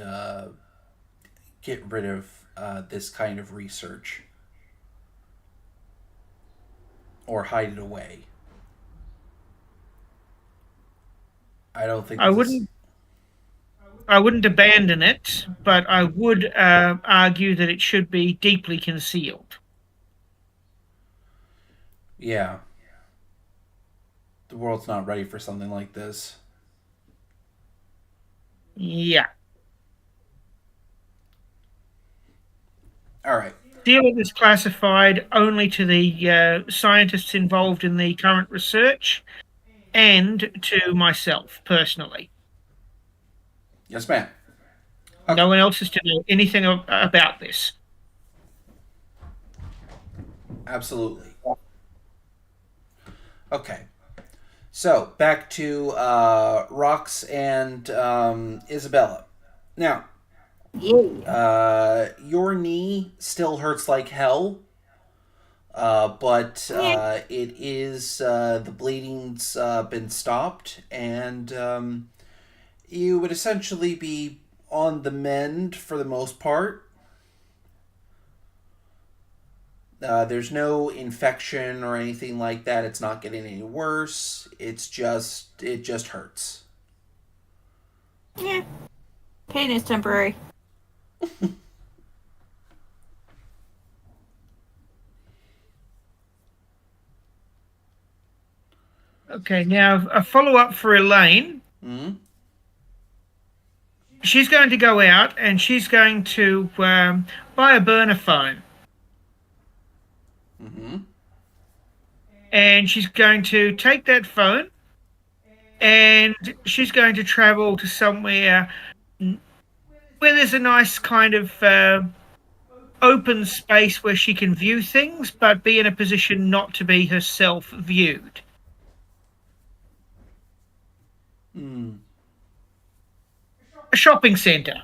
get rid of this kind of research or hide it away. I don't think I this is. wouldn't I wouldn't abandon it, but I would argue that it should be deeply concealed. Yeah. The world's not ready for something like this. Yeah. All right. Deal is classified only to the scientists involved in the current research and to myself personally. Yes, ma'am. Okay. No one else is to know anything about this. Absolutely. Okay. So, back to Rox and Isabella. Now, your knee still hurts like hell, but it is, the bleeding's been stopped, and you would essentially be on the mend for the most part. There's no infection or anything like that. It's not getting any worse. It just hurts. Yeah. Pain is temporary. Okay, now a follow-up for Elaine. Mm-hmm. She's going to go out and she's going to buy a burner phone. Mm-hmm. And she's going to take that phone and she's going to travel to somewhere where there's a nice kind of open space where she can view things, but be in a position not to be herself viewed. Mm. A shopping centre.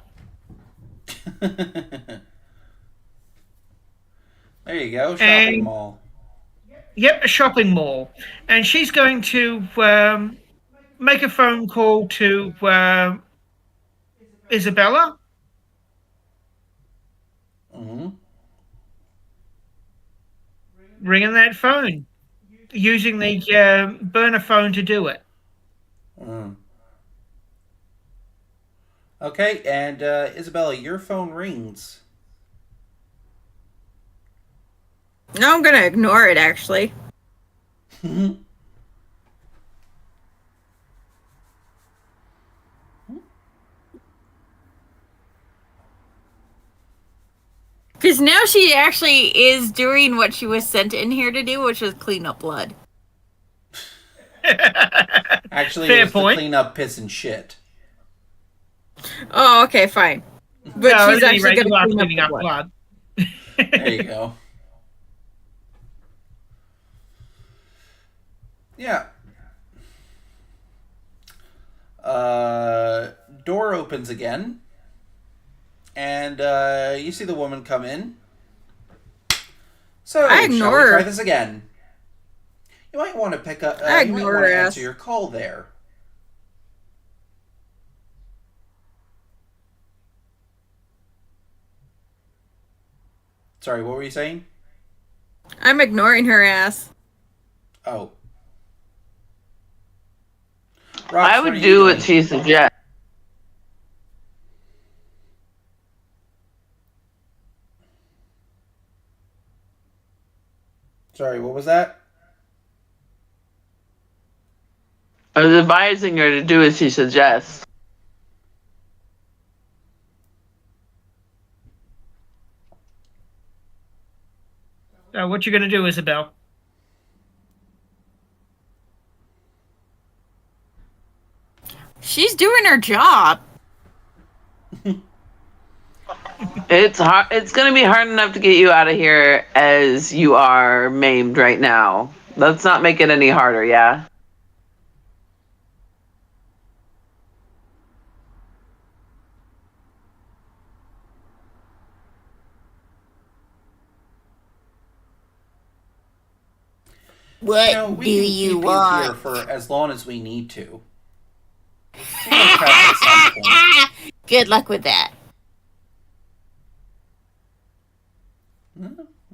There you go, shopping And mall. Yep, a shopping mall. And she's going to make a phone call to Isabella. Mm-hmm. Ringing that phone. Using the burner phone to do it. Mm. Okay, and Isabella, your phone rings. No, I'm gonna ignore it, actually. Because now she actually is doing what she was sent in here to do, which was clean up blood. Actually, Fair it was point. to clean up piss and shit. Oh, okay, fine. But No, she's at any actually rate, going you are to cleaning clean up up the blood. blood. There you go. Yeah. Door opens again, and you see the woman come in. So, I shall we ignore her. try this again? You might want to pick up. I You might ignore want to her answer ass. your call there. Sorry, what were you saying? I'm ignoring her ass. Oh. Rox, I what are would you do doing? what she suggests. Sorry, what was that? I was advising her to do as she suggests. So what you going to do, Isabel? She's doing her job. It's hard. It's going to be hard enough to get you out of here as you are maimed right now. Let's not make it any harder, yeah? What We do can you keep you here want? for as long as we need to. We'll go travel at some point. Good luck with that.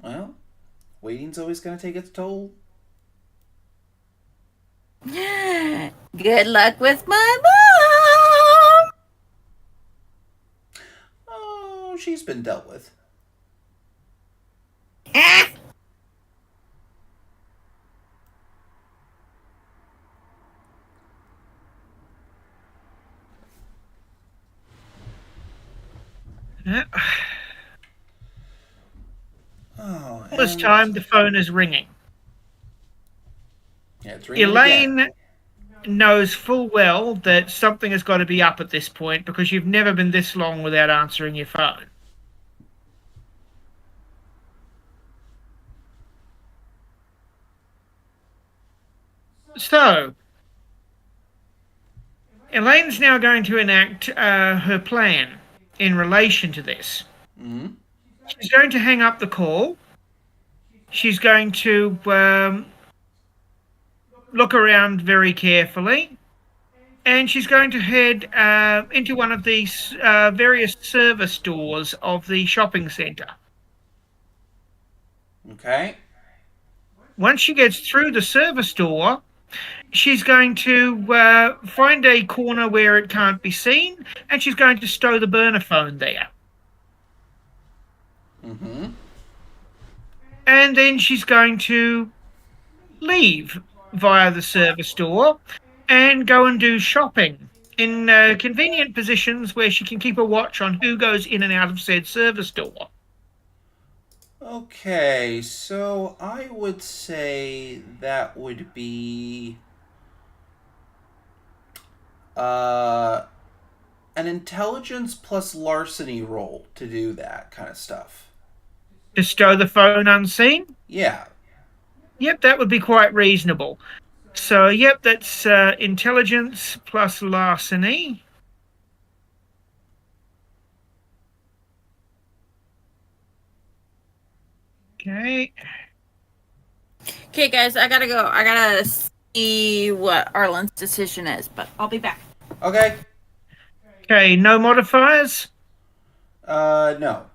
Well, waiting's always going to take its toll. Good luck with my mom. Oh, she's been dealt with. Yeah. Oh, All this time, the phone is ringing. Yeah, it's ringing again. Elaine knows full well that something has got to be up at this point because you've never been this long without answering your phone. So, Elaine's now going to enact her plan in relation to this. Mm-hmm. She's going to hang up the call. She's going to look around very carefully. And she's going to head into one of these various service doors of the shopping centre. Okay. Once she gets through the service door, she's going to find a corner where it can't be seen, and she's going to stow the burner phone there. Mm-hmm. And then she's going to leave via the service door and go and do shopping in convenient positions where she can keep a watch on who goes in and out of said service door. Okay, so I would say that would be an intelligence plus larceny roll to do that kind of stuff. To stow the phone unseen? Yeah. Yep, that would be quite reasonable. So, yep, that's intelligence plus larceny. Okay. Okay, guys, I gotta go. I gotta see what Arlen's decision is, but I'll be back. Okay. Okay, no modifiers? No.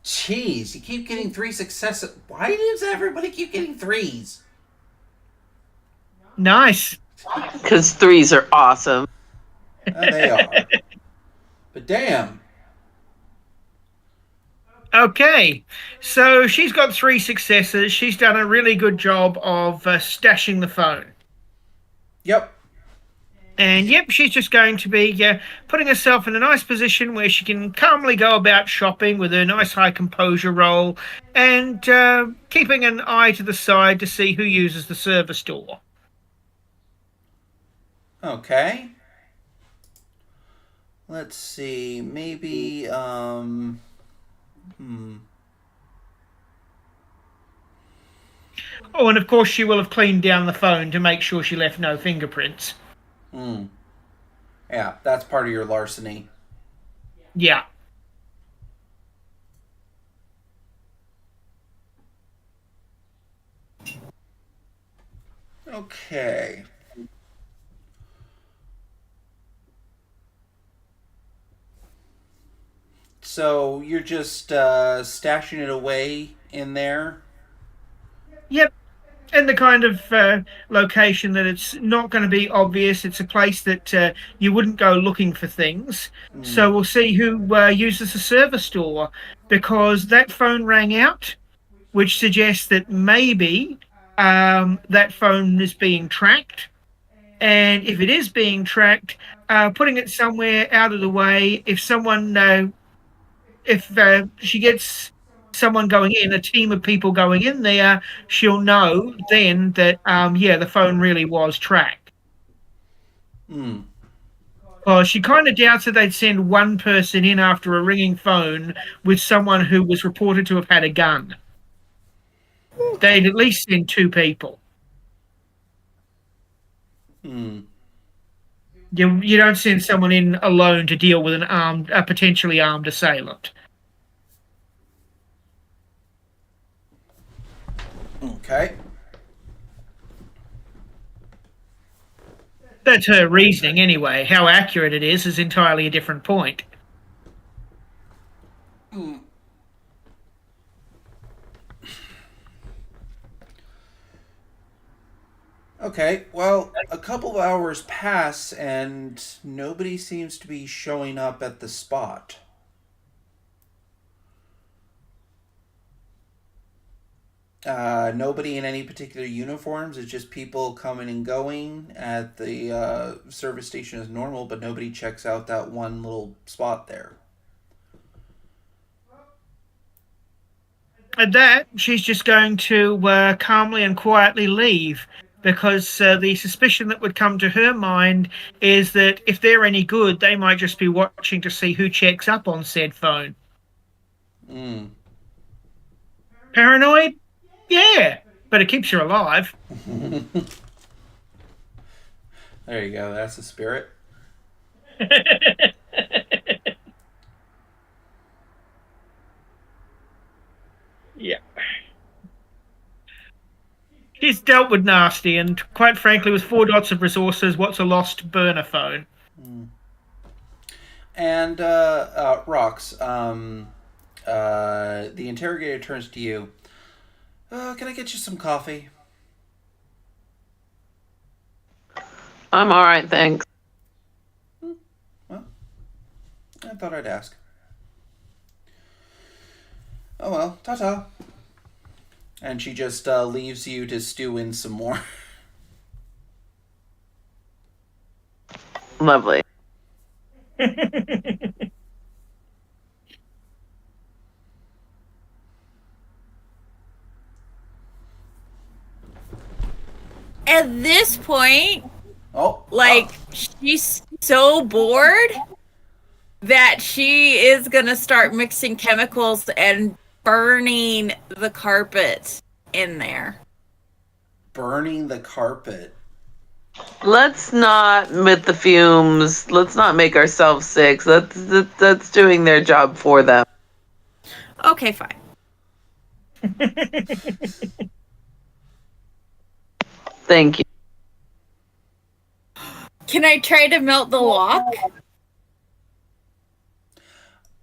Jeez, you keep getting 3 successes. Why does everybody keep getting 3s? Nice. Because 3s are awesome. They are. But damn. Okay, so she's got 3 successes. She's done a really good job of stashing the phone. Yep. And yep, she's just going to be putting herself in a nice position where she can calmly go about shopping with her nice high composure roll and keeping an eye to the side to see who uses the service door. Okay. Let's see. Maybe, Oh, and of course she will have cleaned down the phone to make sure she left no fingerprints. Yeah, that's part of your larceny. Yeah. Okay. So you're just stashing it away in there? Yep. And the kind of location that it's not going to be obvious. It's a place that you wouldn't go looking for things. So we'll see who uses the service door, because that phone rang out, which suggests that maybe that phone is being tracked. And if it is being tracked, putting it somewhere out of the way, if someone, if she gets someone going in, a team of people going in there, she'll know then that, the phone really was tracked. Well, she kind of doubts that they'd send one person in after a ringing phone with someone who was reported to have had a gun. They'd at least send 2 people. You don't send someone in alone to deal with a potentially armed assailant. Okay. That's her reasoning anyway. How accurate it is entirely a different point. Okay, well, a couple of hours pass and nobody seems to be showing up at the spot. Nobody in any particular uniforms. It's just people coming and going at the service station as normal, but nobody checks out that one little spot there. At that, she's just going to calmly and quietly leave, because the suspicion that would come to her mind is that if they're any good, they might just be watching to see who checks up on said phone. Paranoid? Yeah, but it keeps you alive. There you go. That's the spirit. Yeah. She's dealt with nasty, and quite frankly, with 4 dots of resources, what's a lost burner phone? And Rox, the interrogator turns to you. Can I get you some coffee? I'm all right, thanks. Well, I thought I'd ask. Oh well, ta-ta. And she just leaves you to stew in some more. Lovely. At this point, Oh. she's so bored that she is gonna start mixing chemicals and burning the carpet in there. Burning the carpet. Let's not, with the fumes, let's not make ourselves sick. That's doing their job for them. Okay, fine. Thank you. Can I try to melt the lock?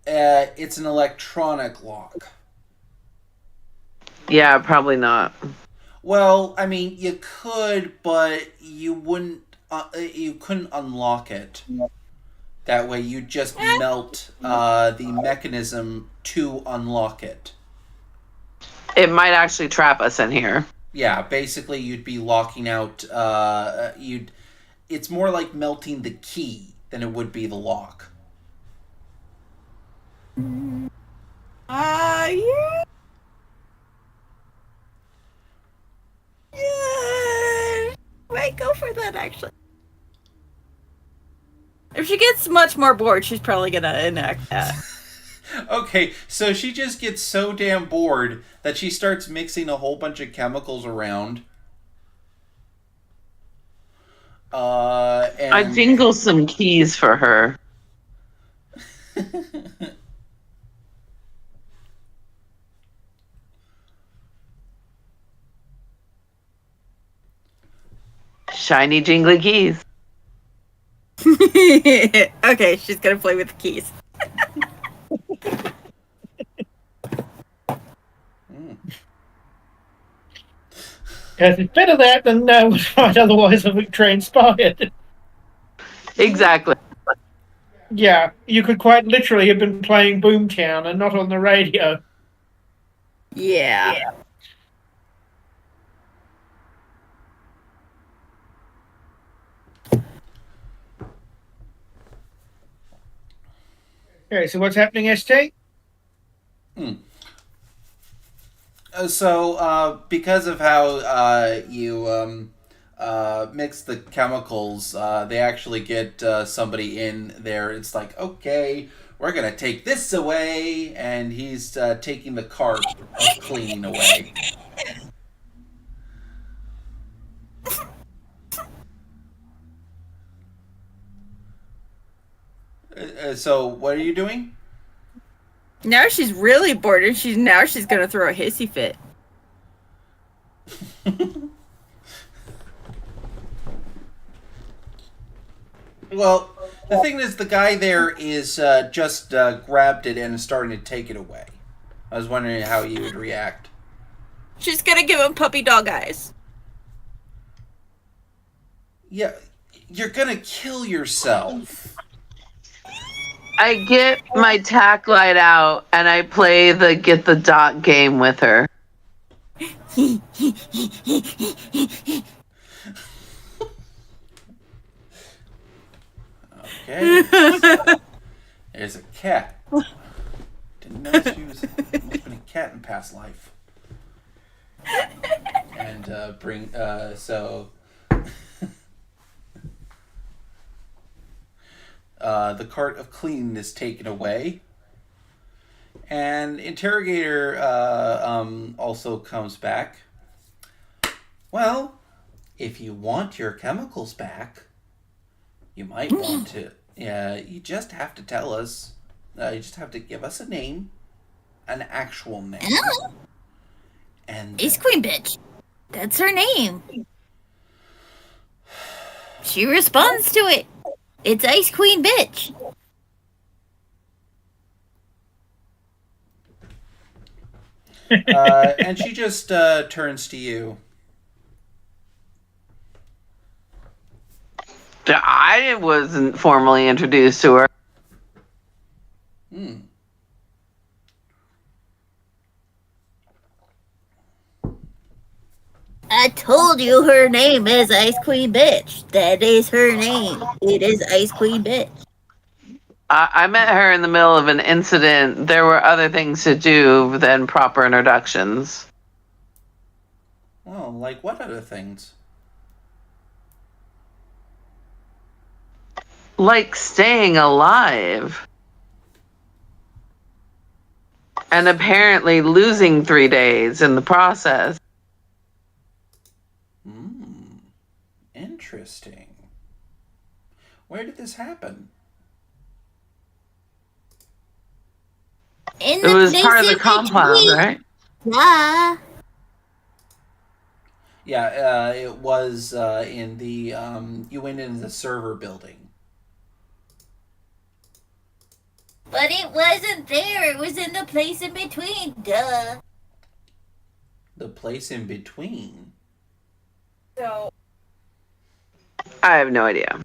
It's an electronic lock. Yeah, probably not. Well, I mean, you could, but you wouldn't. You couldn't unlock it. That way, you just melt the mechanism to unlock it. It might actually trap us in here. Yeah, basically, you'd be locking out. It's more like melting the key than it would be the lock. Yeah. Yeah. Might go for that, actually. If she gets much more bored, she's probably gonna enact that. Okay, so she just gets so damn bored that she starts mixing a whole bunch of chemicals around. And I jingle some keys for her. Shiny jingly keys. Okay, she's gonna play with the keys. Because it's better that than what might otherwise have transpired. Exactly. Yeah, you could quite literally have been playing Boomtown and not on the radio. Yeah. Okay, so what's happening, ST? So, because of how you mix the chemicals, they actually get somebody in there. It's like, okay, we're going to take this away, and he's taking the cart of cleaning away. So, what are you doing? Now she's really bored, and she's gonna throw a hissy fit. Well, the thing is, the guy there is just grabbed it and is starting to take it away. I was wondering how you would react. She's gonna give him puppy dog eyes. Yeah, you're gonna kill yourself. I get my tack light out and I play the get the dot game with her. Okay. There's a cat. Didn't know she was must been a cat in past life. And the cart of clean is taken away. And interrogator also comes back. Well, if you want your chemicals back, you might want to. Yeah, you just have to tell us. You just have to give us a name, an actual name, and Ice Queen bitch. That's her name. She responds to it. It's Ice Queen bitch. and she just turns to you. I wasn't formally introduced to her. I told you her name is Ice Queen bitch. That is her name. It is Ice Queen bitch. I met her in the middle of an incident. There were other things to do than proper introductions. Well, like what other things? Like staying alive. And apparently losing 3 days in the process. Interesting. Where did this happen? It was part of the compound, right? Yeah. Yeah, it was in the you went into the server building. But it wasn't there. It was in the place in between. Duh. The place in between. So I have no idea.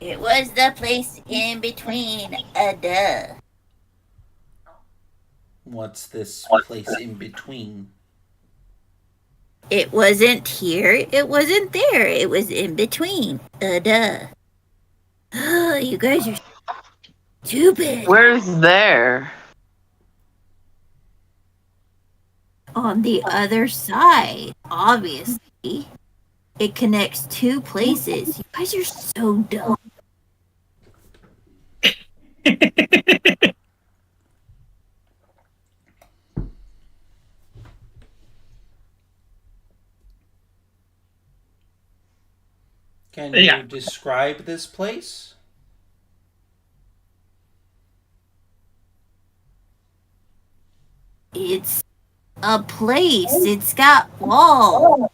it was the place in between. Duh. What's this place in between? It wasn't here. It wasn't there. It was in between. Duh. You guys are stupid. Where's there? On the other side, obviously. It connects two places. You guys are so dumb. Can you describe this place? It's a place. It's got walls.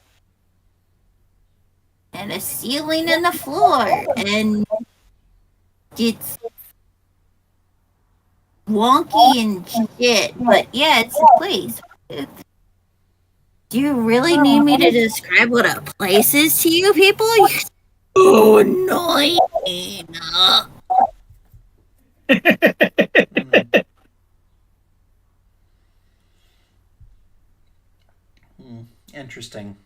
And a ceiling and the floor. And it's wonky and shit. But yeah, it's a place. Do you really need me to describe what a place is to you people? You're so annoying. Interesting.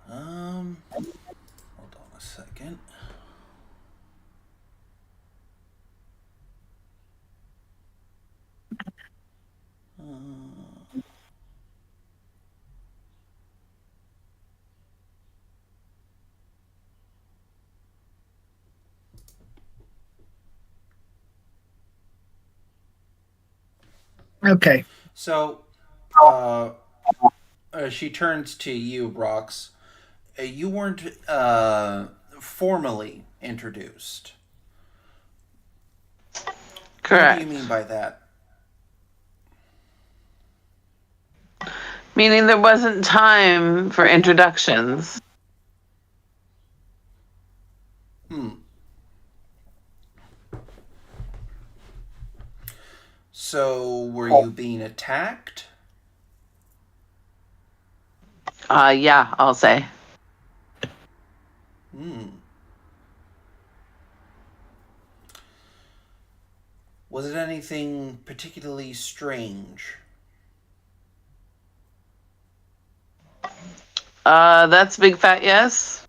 Hold on a second. Okay. So, she turns to you, Rox. You weren't formally introduced. What do you Correct. mean by that? Meaning there wasn't time for introductions. Hmm. So, were you being attacked? Yeah, I'll say. Hmm. Was it anything particularly strange? That's a big fat yes.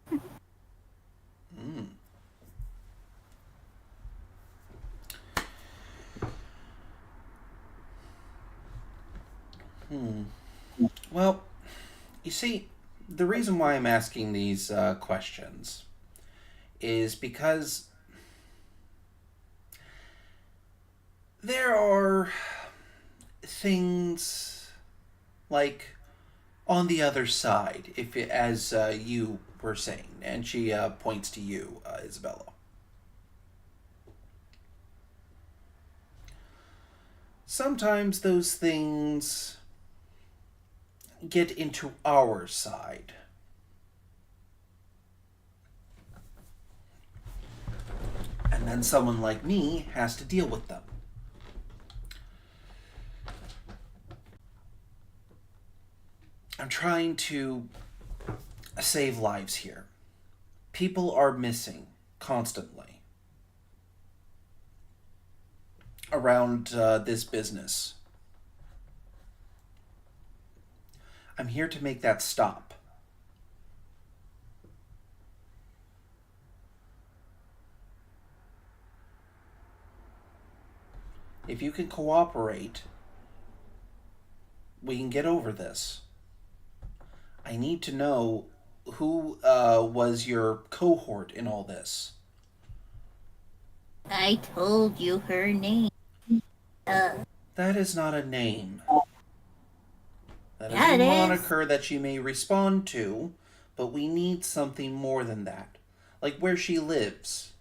Hmm. Hmm. Well, you see, the reason why I'm asking these questions is because there are things like on the other side, if it, as you were saying, and she points to you, Isabella. Sometimes those things get into our side. And then someone like me has to deal with them. I'm trying to save lives here. People are missing constantly around this business. I'm here to make that stop. If you can cooperate, we can get over this. I need to know who was your cohort in all this. I told you her name. That is not a name. That is Yeah, a it is. moniker that you may respond to, but we need something more than that. Like where she lives,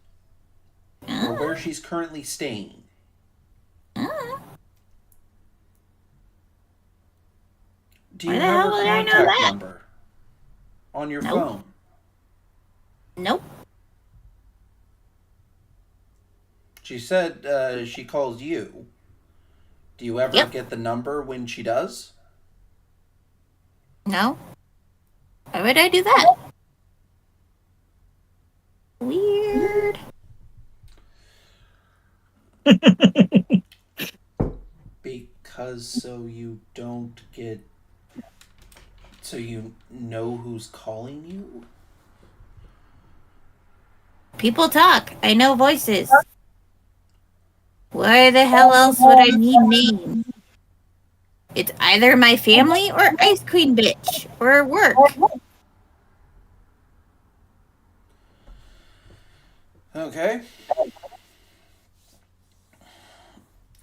or where she's currently staying. Do Why you the have hell her would I know contact that? number on your Nope. phone? Nope. She said she calls you. Do you ever Yep. get the number when she does? No. Why would I do that? Weird. Because so you know who's calling you? People talk. I know voices. Why the hell else would I need names? It's either my family or Ice Queen Bitch or work. Okay.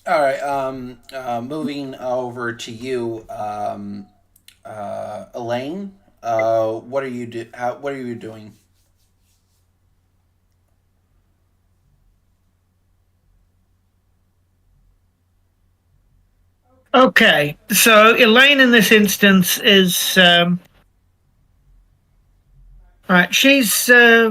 All right. Moving over to you, Elaine. What are you what are you doing? Okay, so Elaine in this instance is right. She's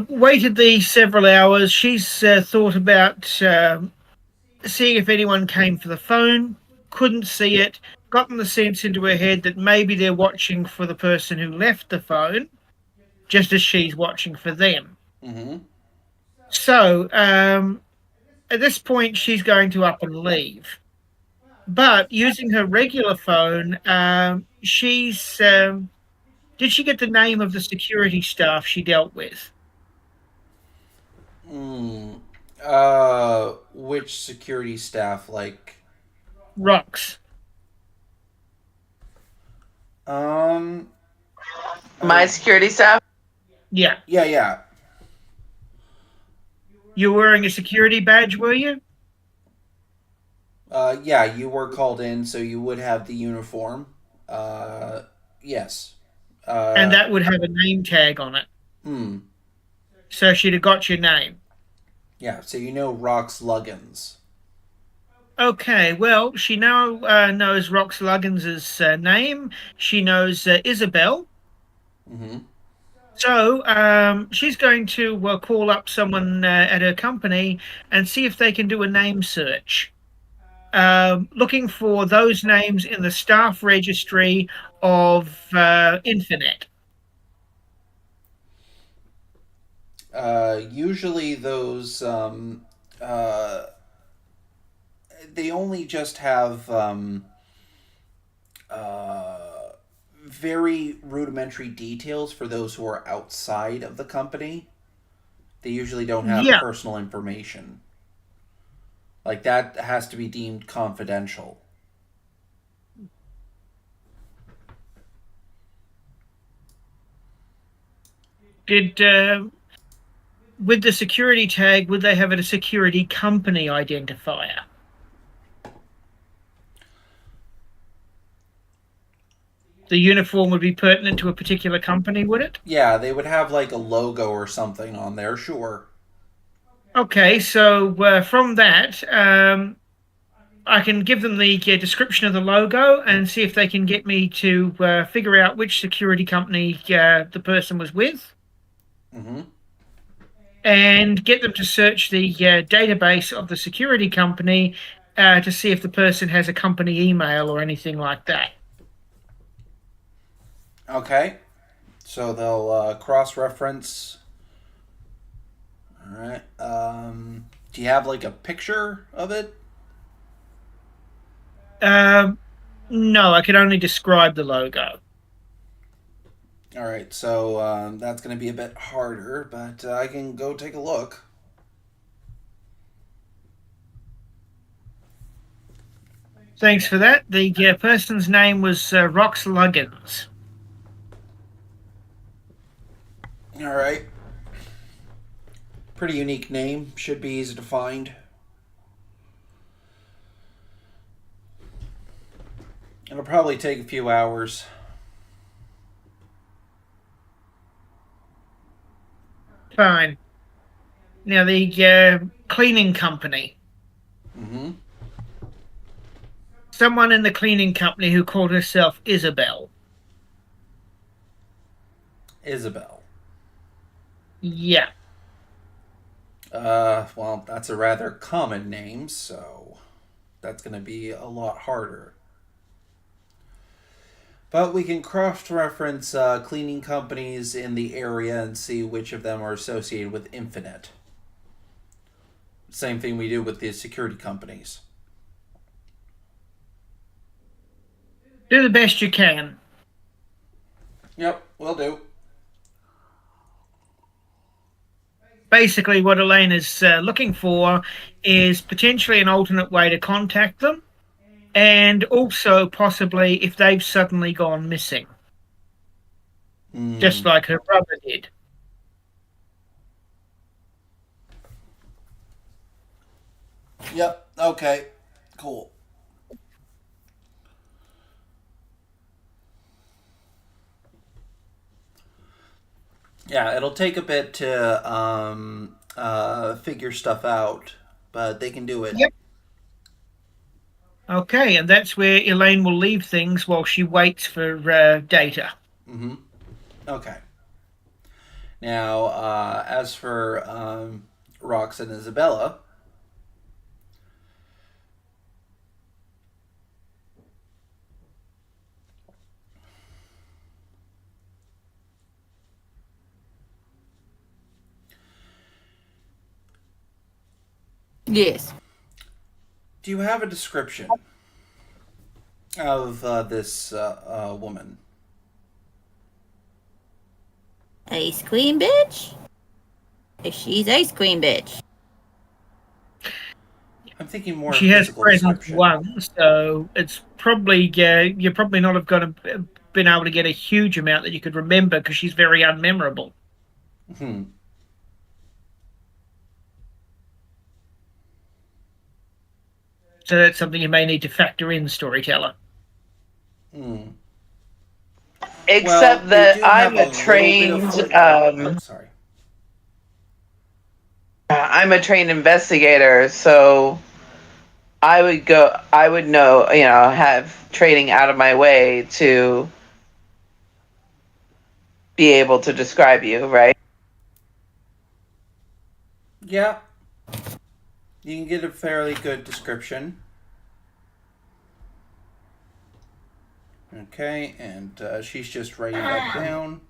waited these several hours. She's thought about seeing if anyone came for the phone. Couldn't see it. Gotten the sense into her head that maybe they're watching for the person who left the phone, just as she's watching for them. Mm-hmm. So at this point, she's going to up and leave. But using her regular phone, she's did she get the name of the security staff she dealt with? Mm. Which security staff? Like, Rocks. um, My security staff. Yeah. yeah. You were wearing a security badge, were you? Yeah, you were called in, so you would have the uniform. Uh, yes. And Uh, that would have a name tag on it. Hmm. So she'd have got your name. Yeah, so you know Rox Luggins. Okay, well, she now knows Rox Luggins' name. She knows Isabel. Mm-hmm. So she's going to call up someone at her company and see if they can do a name search, looking for those names in the staff registry of Infinite. Usually those they only just have uh, very rudimentary details for those who are outside of the company. They usually don't have Yeah. personal information. Like that has to be deemed confidential. Did with the security tag, would they have a security company identifier? The uniform would be pertinent to a particular company, would it? Yeah, they would have like a logo or something on there, sure. Okay, so from that, I can give them the description of the logo and see if they can get me to figure out which security company the person was with, Mm-hmm. and get them to search the database of the security company to see if the person has a company email or anything like that. Okay. So they'll cross reference. All right. Do you have like a picture of it? Um, no, I can only describe the logo. All right. So that's going to be a bit harder, but I can go take a look. Thanks for that. The person's name was Rox Luggins. All right. Pretty unique name. Should be easy to find. It'll probably take a few hours. Fine. Now, the cleaning company. Mm-hmm. Someone in the cleaning company who called herself Isabel. Isabel. Yeah. Well, that's a rather common name, so that's going to be a lot harder. But we can cross reference cleaning companies in the area and see which of them are associated with Infinite. Same thing we do with the security companies. Do the best you can. Yep, will do. Basically, what Elaine is looking for is potentially an alternate way to contact them, and also possibly if they've suddenly gone missing, just Mm. like her brother did. Yep, okay. Cool. Yeah, it'll take a bit to figure stuff out, but they can do it. Yep. Okay, and that's where Elaine will leave things while she waits for data. Mm-hmm. Okay. Now, as for Rox and Isabella, Yes. do you have a description of this woman? Ice Queen bitch? She's Ice Queen bitch. I'm thinking more She of has physical present description. one, so it's probably you're probably not have got a, been able to get a huge amount that you could remember because she's very unmemorable. Hmm. So that's something you may need to factor in, storyteller. Hmm. Except they that do I'm have a a little bit of trained, sorry. I'm a trained investigator, so I would know, have training out of my way to be able to describe you, right? Yeah, you can get a fairly good description. Okay, and she's just writing that down.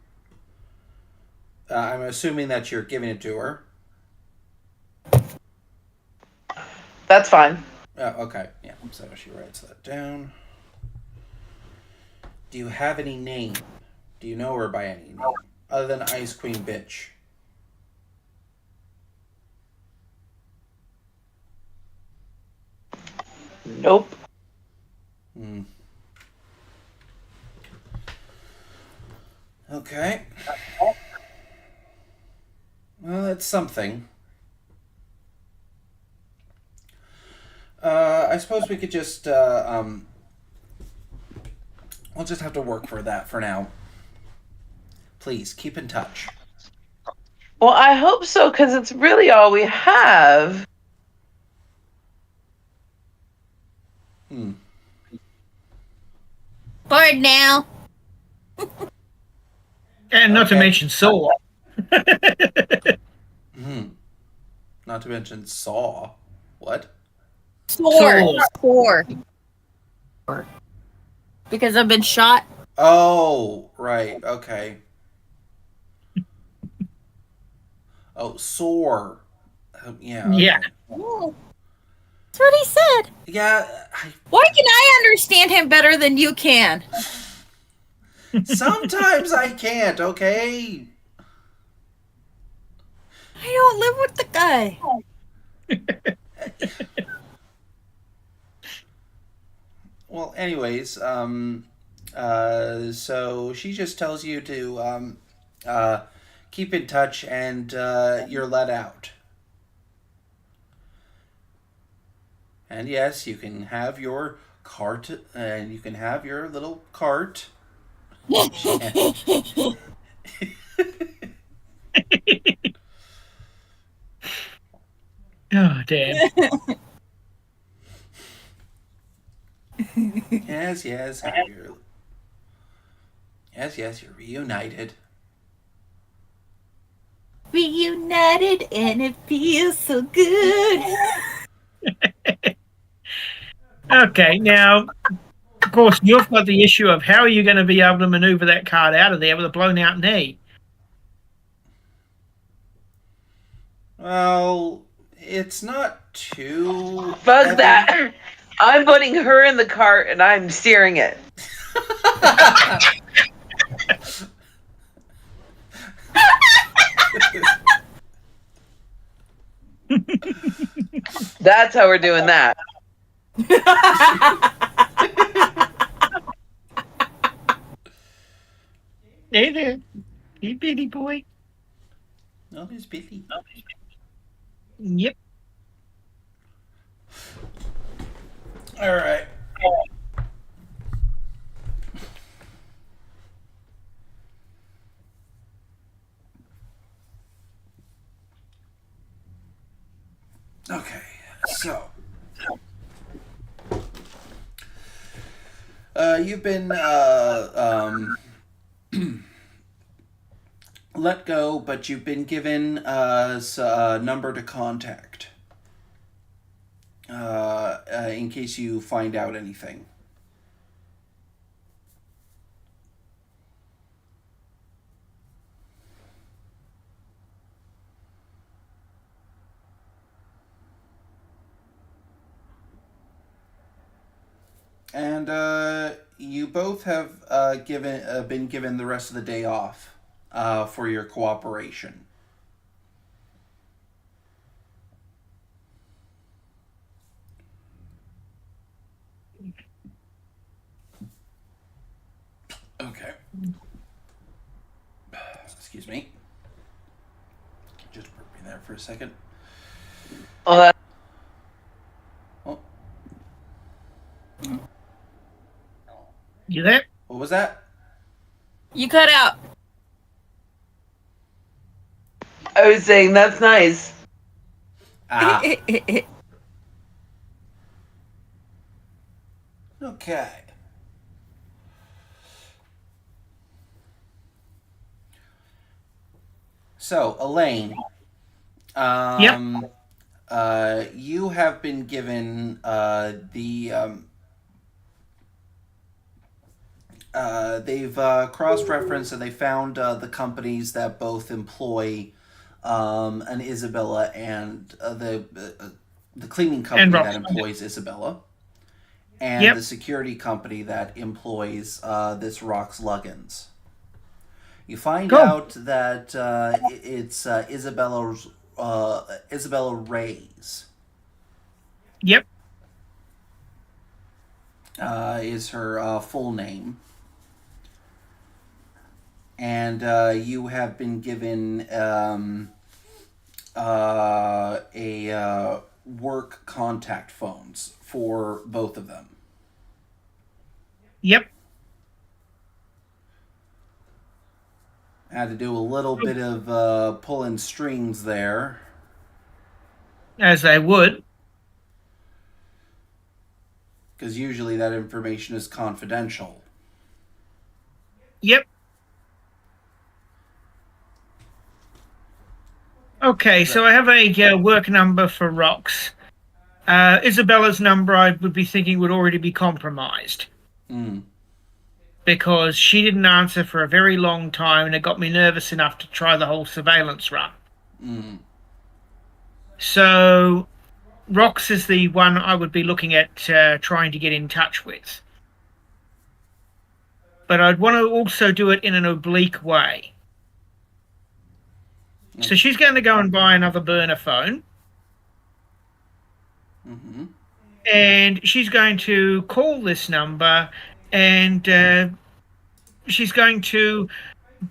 I'm assuming that you're giving it to her. That's fine. Okay, yeah, so she writes that down. Do you have any name? Do you know her by any name? Other than Ice Queen Bitch. Nope. Hmm. Okay. Well, that's something. I suppose we could just, we'll just have to work for that for now. Please, keep in touch. Well, I hope so, because it's really all we have. Hmm. Bored now. And not to Okay. mention Saw. Hmm. Not to mention Saw. What? Sore. Sore. Because I've been shot. Oh, right. Okay. Oh, sore. Yeah. Yeah. Okay. That's what he said. Yeah. Why can I understand him better than you can? Sometimes I can't. Okay. I don't live with the guy. Well, anyways, so she just tells you to keep in touch, and you're let out. And yes, you can have your cart, and you can have your little cart. Oh, damn. Yes, yes, yes, you're reunited. Reunited and it feels so good. Okay, now, of course, you've got the issue of how are you going to be able to maneuver that card out of there with a blown out knee? Well, it's not too Fuck heavy. that. I'm putting her in the cart and I'm steering it. That's how we're doing that. Hey there, you bitty boy. No, there's Billy. Yep. All right. Okay, so you've been let go, but you've been given a number to contact in case you find out anything. And you both have been given the rest of the day off for your cooperation. Okay. Excuse me. Just put me there for a second. Well, Oh, You there? what was that? You cut out. I was saying that's nice. Ah. Okay. So, Elaine, you have been given they've cross-referenced and they found the companies that both employ an Isabella and the cleaning company that employs Isabella, and the security company that employs this Rox Luggins. You find out that it's Isabella Reyes. Yep. Is her full name. And you have been given a work contact phones for both of them. Yep. I had to do a little bit of pulling strings there. As they would. Because usually that information is confidential. Yep. Okay, so I have a work number for Rox. Isabella's number, I would be thinking, would already be compromised. Because she didn't answer for a very long time, and it got me nervous enough to try the whole surveillance run. So, Rox is the one I would be looking at trying to get in touch with. But I'd want to also do it in an oblique way. So she's going to go and buy another burner phone. And she's going to call this number, and she's going to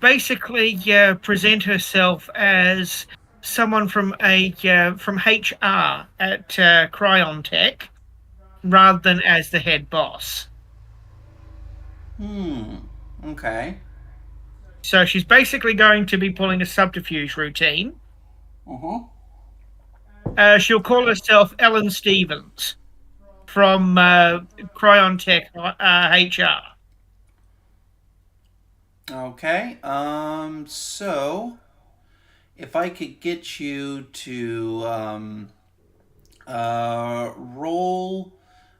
basically present herself as someone from from HR at Cryontech, rather than as the head boss. Okay. So she's basically going to be pulling a subterfuge routine. She'll call herself Ellen Stevens from Cryontech HR. Okay. So if I could get you to roll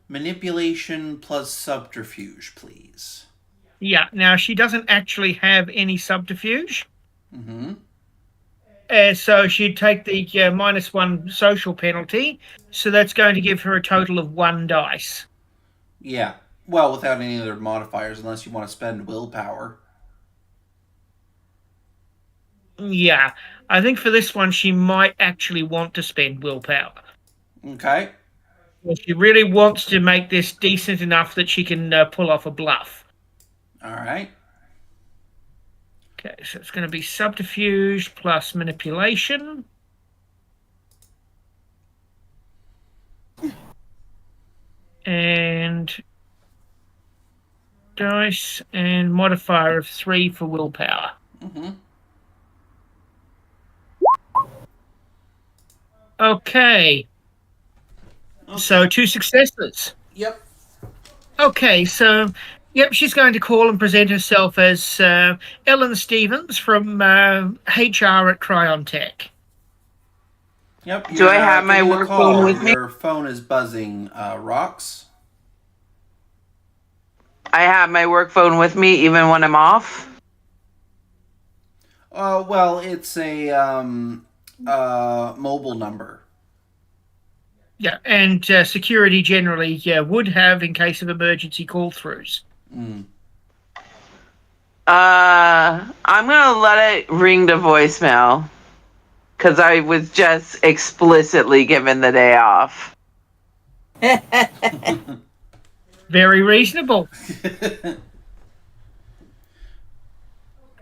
manipulation plus subterfuge, please. Yeah. Now she doesn't actually have any subterfuge. So she'd take the -1 social penalty. So that's going to give her a total of 1 dice. Yeah. Well, without any other modifiers, unless you want to spend willpower. Yeah. I think for this one, she might actually want to spend willpower. Okay. She really wants to make this decent enough that she can pull off a bluff. All right. Okay, so it's going to be subterfuge plus manipulation. And dice and modifier of 3 for willpower. Okay. So 2 successes. Yep. Okay, so she's going to call and present herself as Ellen Stevens from HR at Cryontech. Yep. Do I have my work phone with me? Your phone is buzzing, Rox. I have my work phone with me even when I'm off. Well, it's a mobile number. Yeah, and security generally would have in case of emergency call-throughs. I'm gonna let it ring to voicemail because I was just explicitly given the day off. Very reasonable.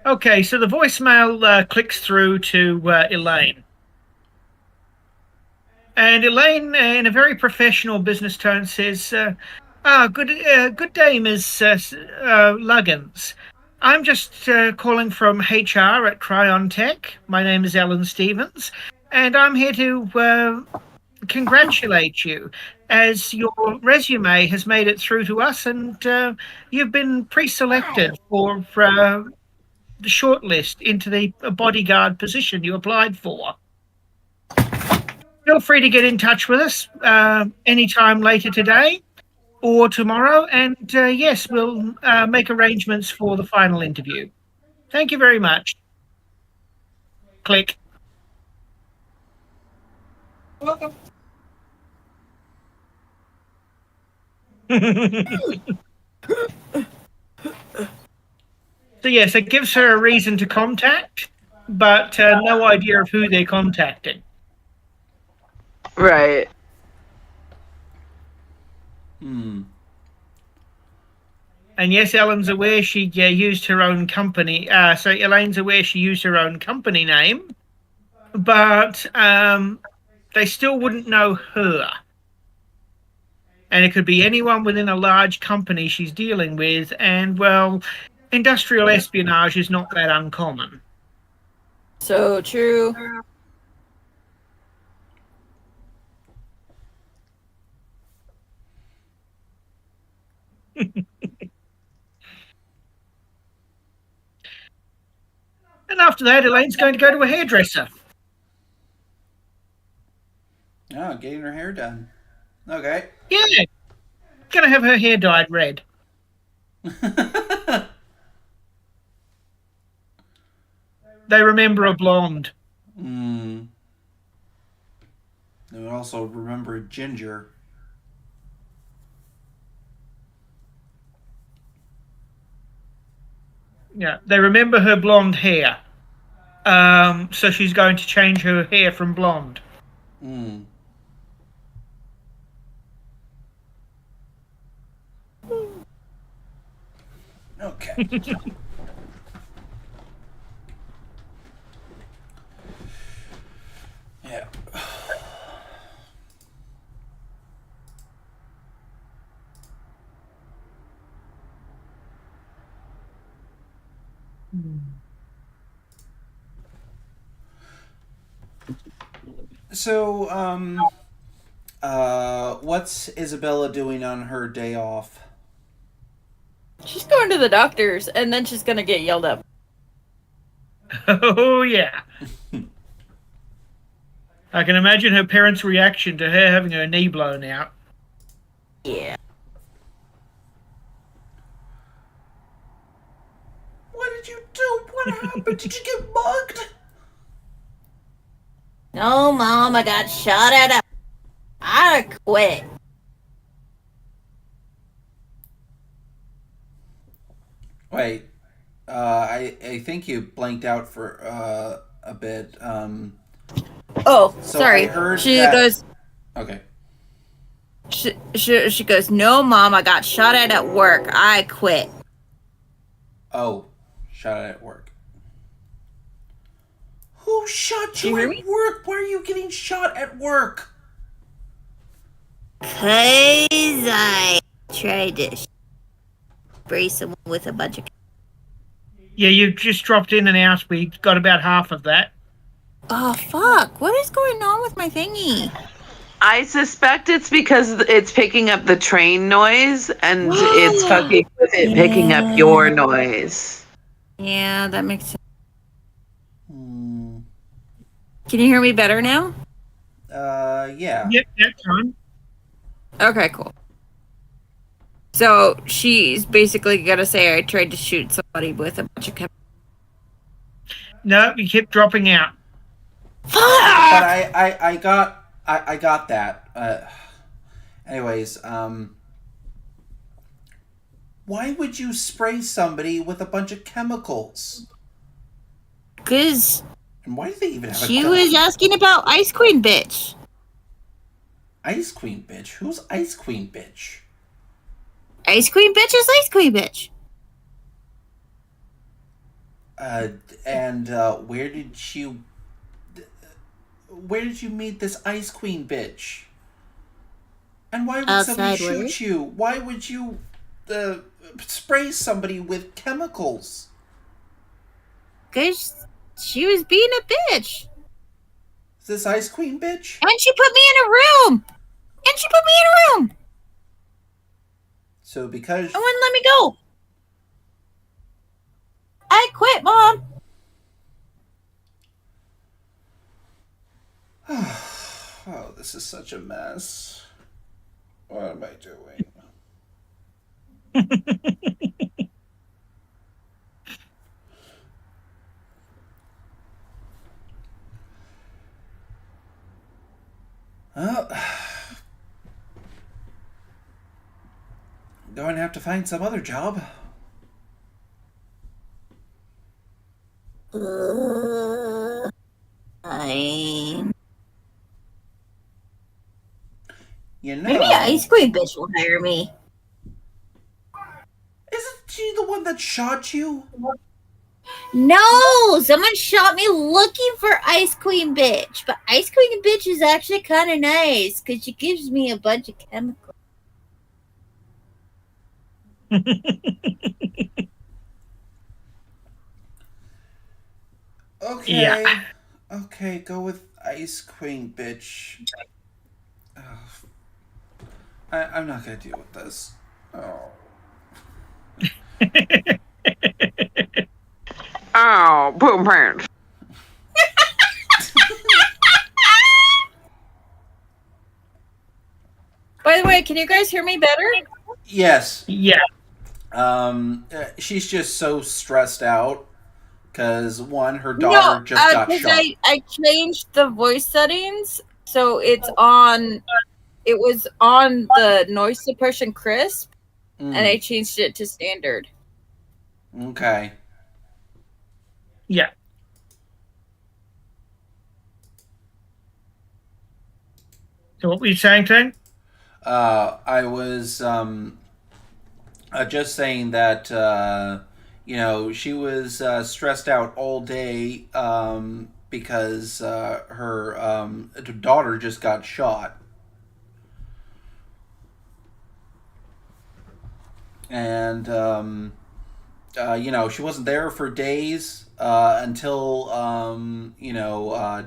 Okay, so the voicemail clicks through to Elaine. And Elaine, in a very professional business tone, says, good day, Ms. Luggins. I'm just calling from HR at Cryon Tech. My name is Alan Stevens, and I'm here to congratulate you as your resume has made it through to us, and you've been pre-selected for the shortlist into the bodyguard position you applied for. Feel free to get in touch with us anytime later today or tomorrow, and yes, we'll make arrangements for the final interview. Thank you very much. Click. Welcome. So yes, it gives her a reason to contact, but no idea of who they're contacting. Right. Hmm. And yes, Ellen's aware she used her own company. So Elaine's aware she used her own company name, but they still wouldn't know her. And it could be anyone within a large company she's dealing with. And, well, industrial espionage is not that uncommon. So true. And after that, Elaine's going to go to a hairdresser. Oh, getting her hair done. Okay. Yeah. Going to have her hair dyed red. They remember a blonde. Hmm. They would also remember Ginger. Yeah, they remember her blonde hair. So she's going to change her hair from blonde. Hmm. Okay. Yeah. So, what's Isabella doing on her day off? She's going to the doctor's, and then she's gonna get yelled at. Oh, yeah. I can imagine her parents' reaction to her having her knee blown out. Yeah. What did you do? What happened? Did you get mugged? No, Mom, I got shot at. I quit. Wait. I think you blanked out for a bit. Oh, So sorry. I heard She that- goes. Okay. She goes. No, Mom, I got shot at work. I quit. Oh, shot at work. Who shot you You hear at me? work? Why are you getting shot at work? 'Cause I tried to spray someone with a bunch of. Yeah, you just dropped in and out. We got about half of that. Oh fuck! What is going on with my thingy? I suspect it's because it's picking up the train noise and it's fucking with it picking up your noise. Yeah, that makes sense. Hmm. Can you hear me better now? Yeah. Yep, that's fine. Okay, cool. So she's basically gonna say I tried to shoot somebody with a bunch of chemicals. No, you kept dropping out. But I got that. Anyways, why would you spray somebody with a bunch of chemicals? 'Cause And why do they even have a she gun? was asking about Ice Queen bitch. Ice Queen bitch? Who's Ice Queen bitch? Ice Queen bitch is Ice Queen bitch. And where did you meet this Ice Queen bitch? And why would somebody Outside work. shoot you? Why would you spray somebody with chemicals? Because she was being a bitch. Is this Ice Queen bitch? And she put me in a room. So because And wouldn't let me go. I quit, Mom. oh, this is such a mess. What am I doing? Well, I'm going to have to find some other job. Fine. You know, Maybe Ice Queen bitch will hire me. isn't she the one that shot you? No, someone shot me looking for Ice Queen bitch. But Ice Queen bitch is actually kind of nice because she gives me a bunch of chemicals. Okay. Yeah. Okay, go with Ice Queen bitch. Ugh. I'm not gonna deal with this. Oh. Oh, boom pants. By the way, can you guys hear me better? Yes. Yeah. She's just so stressed out because one, her daughter just got because shot. I changed the voice settings, so it's on. It was on the noise suppression crisp, and I changed it to standard. Okay. Yeah. So what were you saying, Tim? I was just saying that she was stressed out all day because her daughter just got shot, and she wasn't there for days until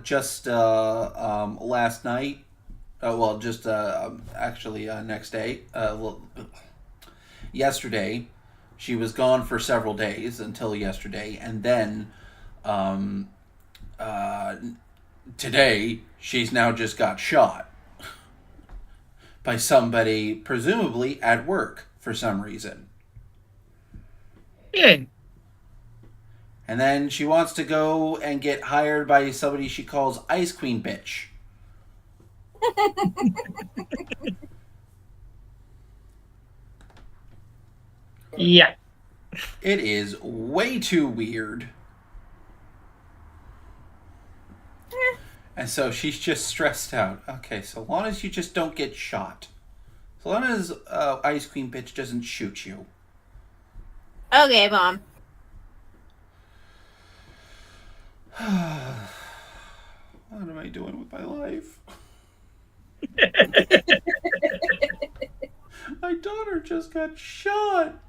just last night. Just actually next day. Yesterday, she was gone for several days until yesterday, and then today she's now just got shot by somebody, presumably at work for some reason. Yeah. And then she wants to go and get hired by somebody she calls Ice Queen bitch. Yeah. It is way too weird. And so she's just stressed out. Okay, so long as you just don't get shot. So long as Ice Queen bitch doesn't shoot you. Okay, Mom. What am I doing with my life? My daughter just got shot.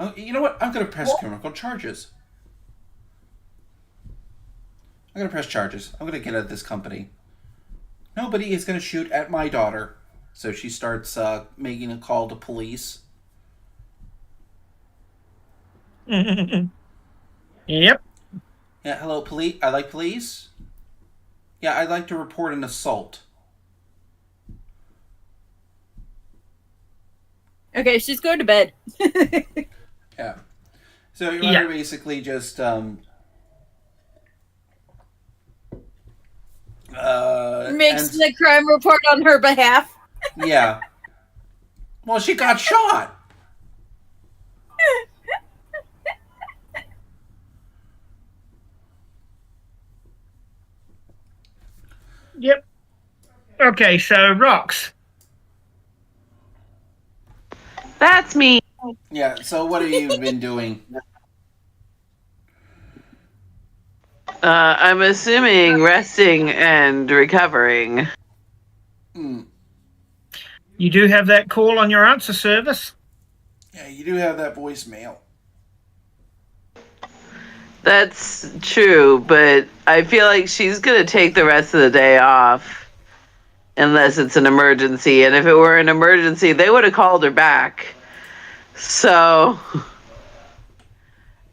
Oh, you know what? I'm going to press criminal charges. I'm going to press charges. I'm going to get at this company. Nobody is going to shoot at my daughter. So she starts making a call to police. Yep. Yeah, hello, police. I like police. Yeah, I'd like to report an assault. Okay, she's going to bed. Yeah. So you want to basically just makes the crime report on her behalf. Yeah. Well, she got shot. Yep. Okay, so Rox. That's me. Yeah, so what have you been doing? I'm assuming resting and recovering. You do have that call on your answer service. Yeah, you do have that voicemail. That's true, but I feel like she's gonna take the rest of the day off unless it's an emergency. And if it were an emergency, they would have called her back. So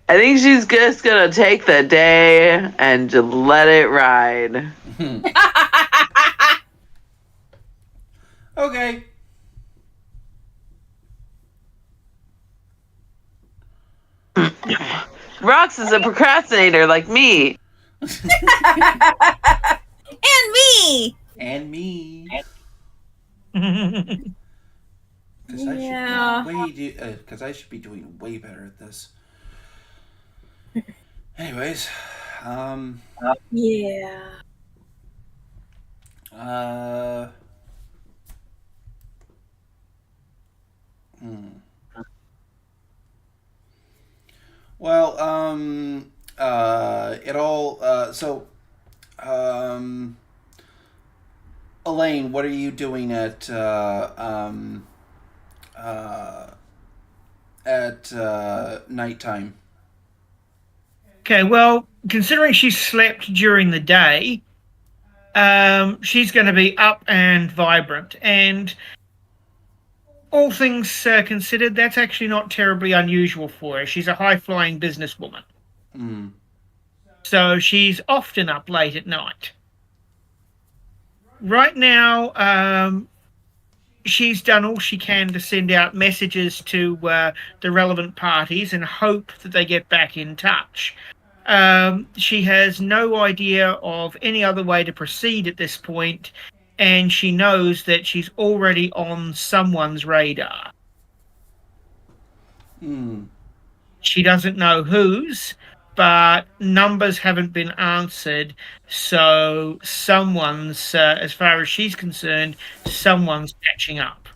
I think she's just gonna take the day and just let it ride. Okay. Rox is a procrastinator like me. And me. And me. Because Yeah. I should be doing way better at this. Anyways, Yeah. Well, it all, Elaine, what are you doing at nighttime? Okay, well, considering she slept during the day, she's going to be up and vibrant. And all things considered, that's actually not terribly unusual for her. She's a high-flying businesswoman. Mm. So she's often up late at night. Right now, she's done all she can to send out messages to the relevant parties and hope that they get back in touch. She has no idea of any other way to proceed at this point, and she knows that she's already on someone's radar. Mm. She doesn't know whose, but numbers haven't been answered, so someone's, as far as she's concerned, someone's catching up.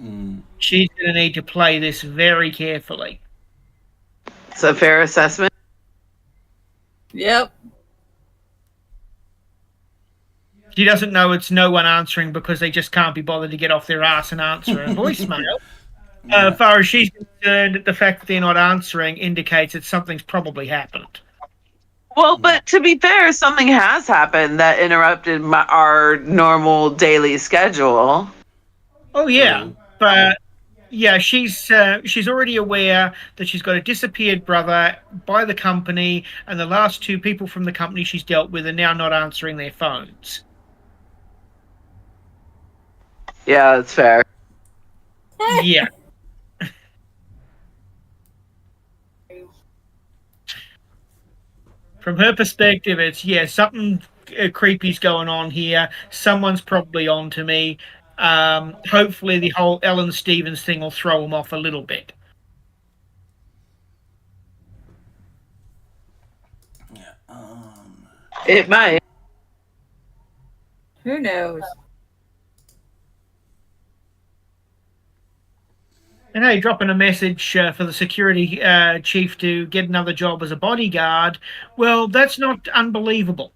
Mm. She's going to need to play this very carefully. It's a fair assessment. Yep. She doesn't know it's no one answering because they just can't be bothered to get off their ass and answer a voicemail. As far as she's concerned, the fact that they're not answering indicates that something's probably happened. Well, but to be fair, something has happened that interrupted our normal daily schedule. Oh yeah, but yeah, she's already aware that she's got a disappeared brother by the company, and the last two people from the company she's dealt with are now not answering their phones. Yeah, that's fair. Yeah. From her perspective, it's, something creepy's going on here. Someone's probably on to me. Hopefully the whole Ellen Stevens thing will throw them off a little bit. Yeah. It might. Who knows? And hey, dropping a message for the security chief to get another job as a bodyguard, well, that's not unbelievable.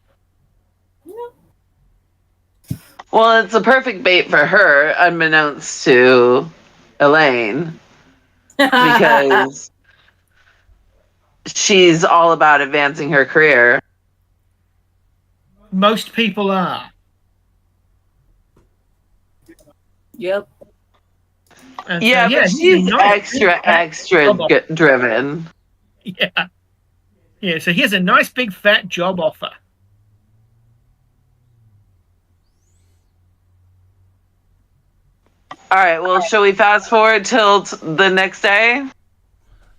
Well, it's a perfect bait for her, unbeknownst to Elaine, because she's all about advancing her career. Most people are. Yep. And Yeah, so, but she's extra driven. Yeah. Yeah, so here's a nice big fat job offer. All right, well, shall we fast forward till the next day?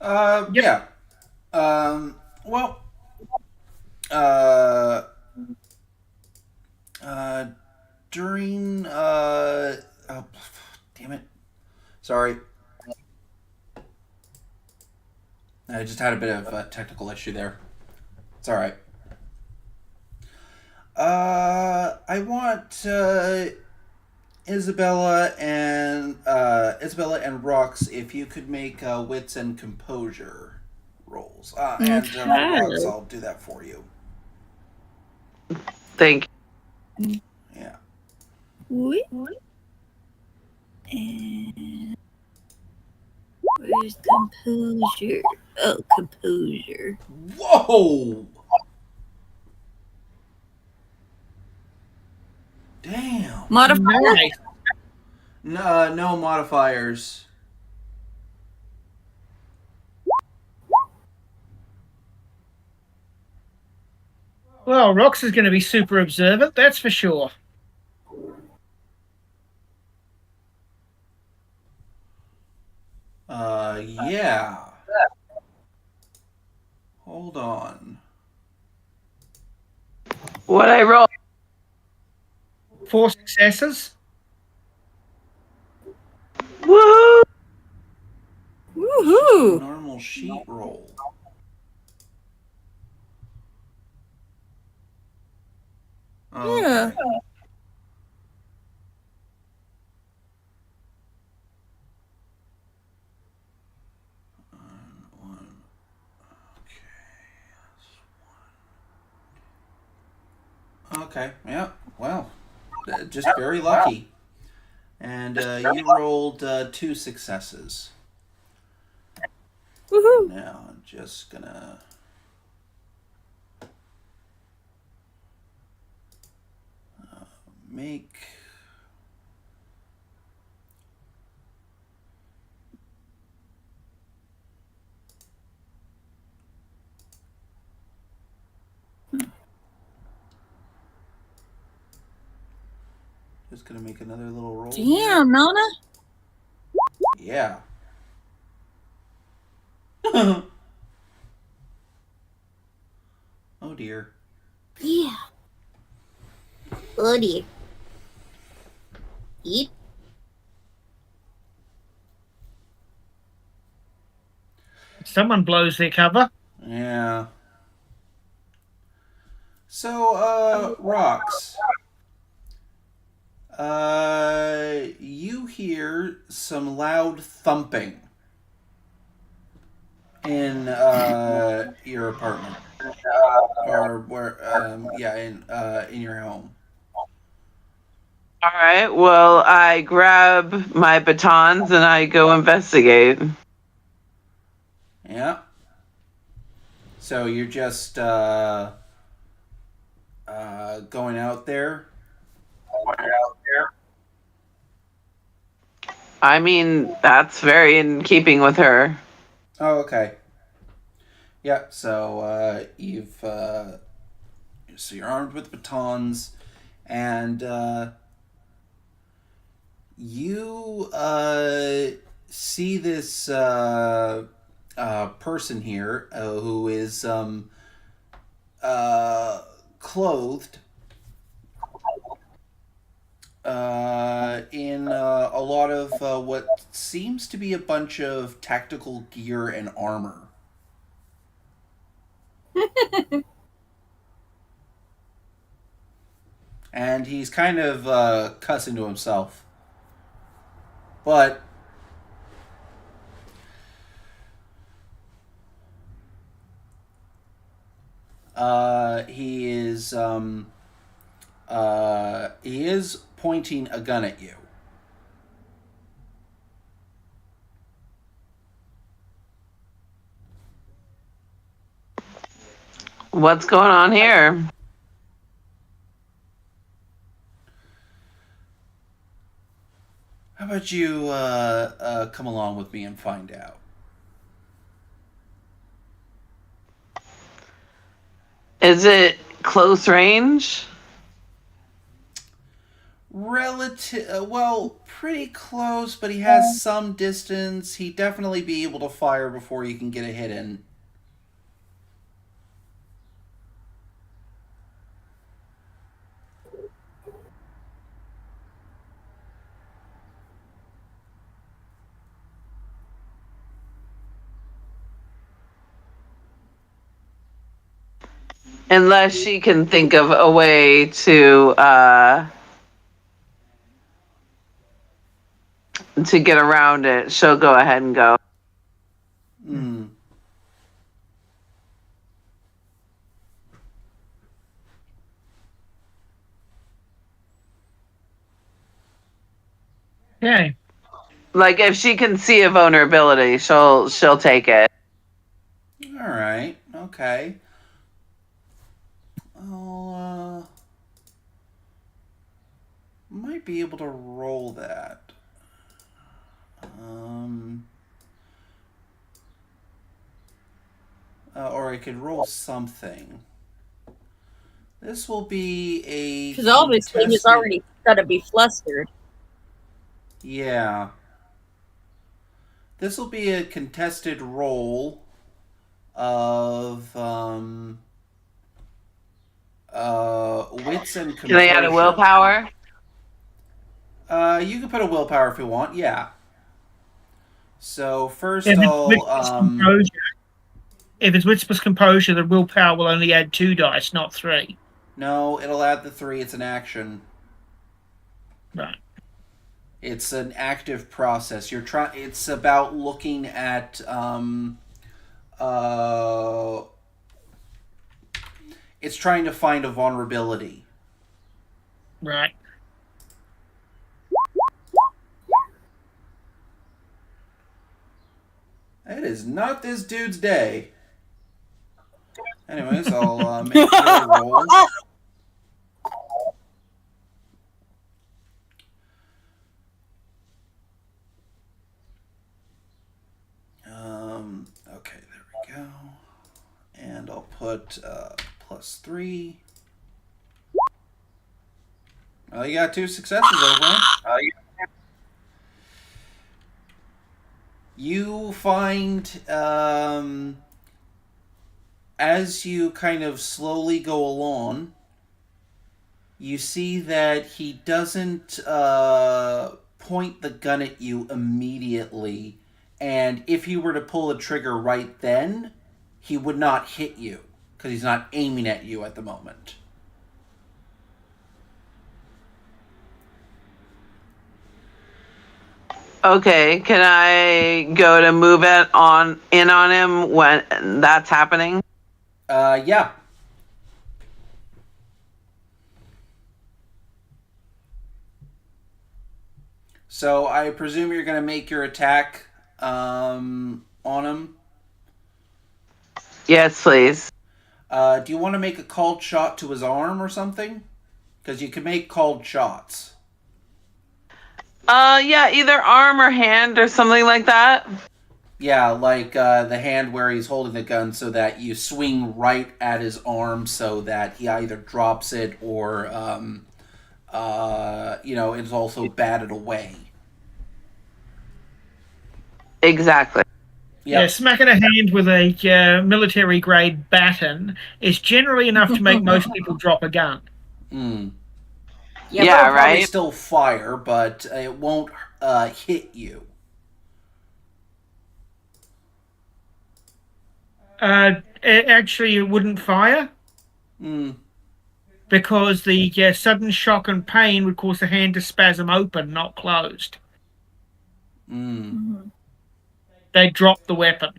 Yeah. Well, during, oh, damn it. Sorry. I just had a bit of a technical issue there. It's all right. I want Isabella and Rox, if you could make wits and composure rolls. And Rox, I'll do that for you. Thank you. Wait. And where's composure? Oh, composure. Whoa! Damn. Modifier? Nice. No modifiers. Well, Rox is going to be super observant, that's for sure. Yeah. Hold on. What I roll? 4 successes. Woohoo! Woohoo! Normal sheet roll. Okay. Yeah. Okay. Yeah. Well, just very lucky. And you rolled 2 successes. Woohoo! Now I'm just gonna. Make. Just gonna make another little roll. Damn, Nana. Yeah. Oh dear. Yeah. Oh dear. Eat. Someone blows their cover. Yeah. So, Rox. You hear some loud thumping in your apartment, or where? Yeah, in your home. All right. Well, I grab my batons and I go investigate. Yeah. So you're just going out there. I mean, that's very in keeping with her. Oh, okay. Yeah. So so you're armed with batons, and you see this person here who is clothed in a lot of what seems to be a bunch of tactical gear and armor. And he's kind of cussing to himself. But he is pointing a gun at you. What's going on here? How about you come along with me and find out? Is it close range? Well, pretty close, but he has some distance. He'd definitely be able to fire before you can get a hit in. Unless she can think of a way to get around it, she'll go ahead and go. Hmm. Okay. Like if she can see a vulnerability, she'll take it. All right. Okay. I'll might be able to roll that. Or I could roll something. This will be a Because obviously he's contested- already got to be flustered. Yeah. This will be a contested roll of wits and composure. Can I add a willpower? You can put a willpower if you want. Yeah. So first If it's I'll wits plus composure, if it's wits plus composure, the willpower will only add 2 dice, not 3. no, it'll add the 3. It's an action. Right. It's an active process. It's about looking at it's trying to find a vulnerability. Right. It is not this dude's day. Anyways, I'll make your roll. Okay, there we go. And I'll put +3. Well, you got 2 successes over. You find, as you kind of slowly go along, you see that he doesn't point the gun at you immediately, and if he were to pull the trigger right then, he would not hit you, because he's not aiming at you at the moment. Okay, can I go to move it in on him when that's happening? Yeah. So I presume you're going to make your attack on him. Yes, please. Do you want to make a called shot to his arm or something? Because you can make called shots. Yeah, either arm or hand or something like that. Yeah, like the hand where he's holding the gun so that you swing right at his arm so that he either drops it or, it's also batted away. Exactly. Yeah, smacking a hand with a military-grade baton is generally enough to make most people drop a gun. Mm. Yeah, Yeah, It'll probably right? still fire, but it won't hit you. It wouldn't fire because the sudden shock and pain would cause the hand to spasm open, not closed. They drop the weapon.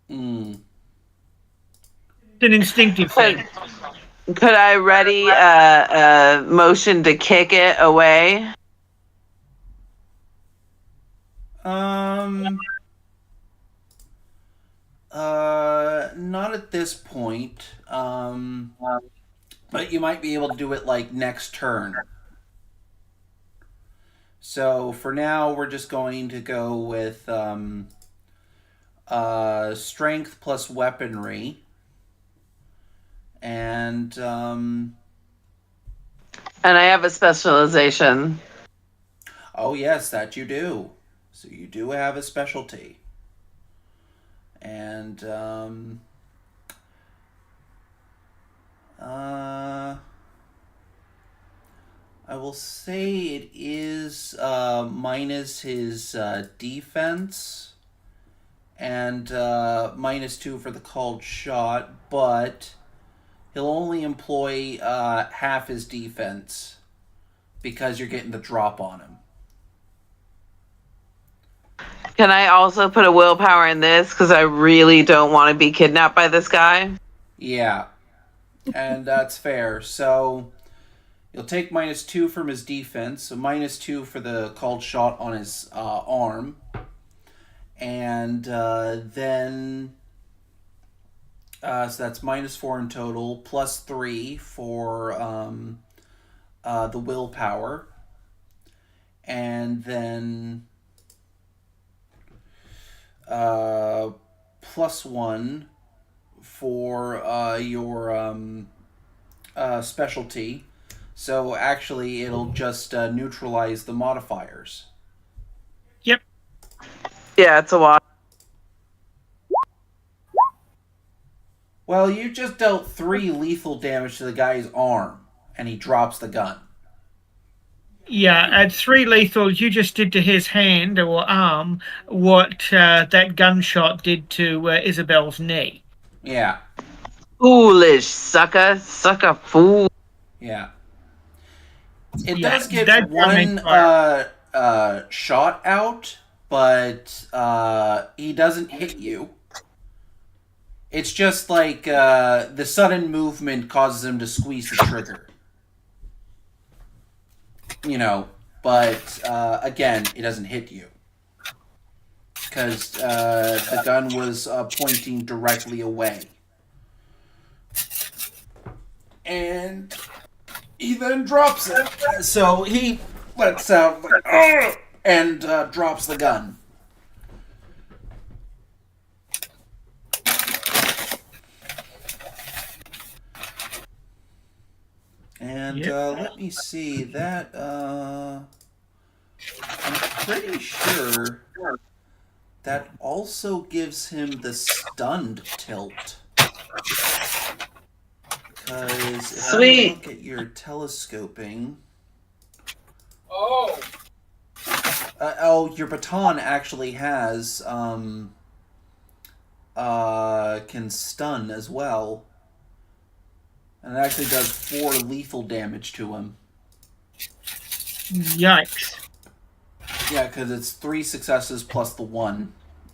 It's an instinctive thing. Could I ready a motion to kick it away? Not at this point. But you might be able to do it like next turn. So for now, we're just going to go with strength plus weaponry. And I have a specialization. oh yes, that you do. So you do have a specialty. And I will say it is minus his defense and -2 for the called shot, but he'll only employ half his defense because you're getting the drop on him. Can I also put a willpower in this? Because I really don't want to be kidnapped by this guy. Yeah, and that's fair. So He'll take -2 from his defense, so -2 for the called shot on his arm. And then... so that's -4 in total, +3 for the willpower. And then +1 for your specialty. So actually, it'll just neutralize the modifiers. Yep. Yeah, it's a lot. Well, you just dealt 3 lethal damage to the guy's arm, and he drops the gun. Yeah, at 3 lethals, you just did to his hand or arm what that gunshot did to Isabel's knee. Yeah. Foolish sucker. Sucker fool. Yeah. It Yeah, does get that one shot out, but he doesn't hit you. It's just like the sudden movement causes him to squeeze the trigger. You know, but again, it doesn't hit you. Because the gun was pointing directly away. And he then drops it. So he lets out, and drops the gun. And let me see, that, I'm pretty sure that also gives him the stunned tilt. Because if Sweet. I look at your telescoping... Oh. Your baton actually has, can stun as well. And it actually does 4 lethal damage to him. Yikes. Yeah, because it's 3 successes plus the 1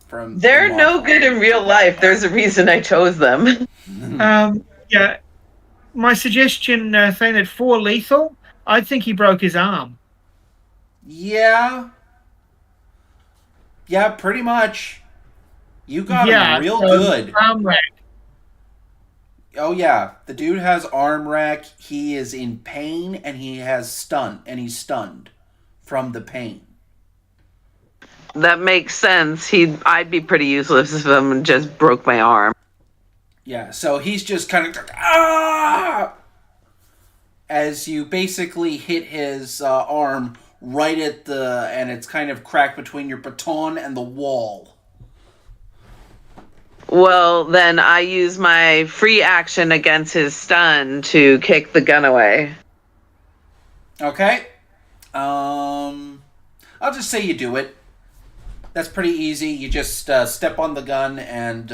from... They're no good in real life. There's a reason I chose them. Yeah. My suggestion, saying at 4 lethal, I think he broke his arm. Yeah. Yeah, pretty much. You got him real good. Arm rack. Oh yeah, the dude has arm rack. He is in pain, and he has stun, and he's stunned from the pain. That makes sense. I'd be pretty useless if someone just broke my arm. Yeah, so he's just kind of as you basically hit his arm right at and it's kind of cracked between your baton and the wall. Well, then I use my free action against his stun to kick the gun away. Okay. I'll just say you do it. That's pretty easy. You just step on the gun and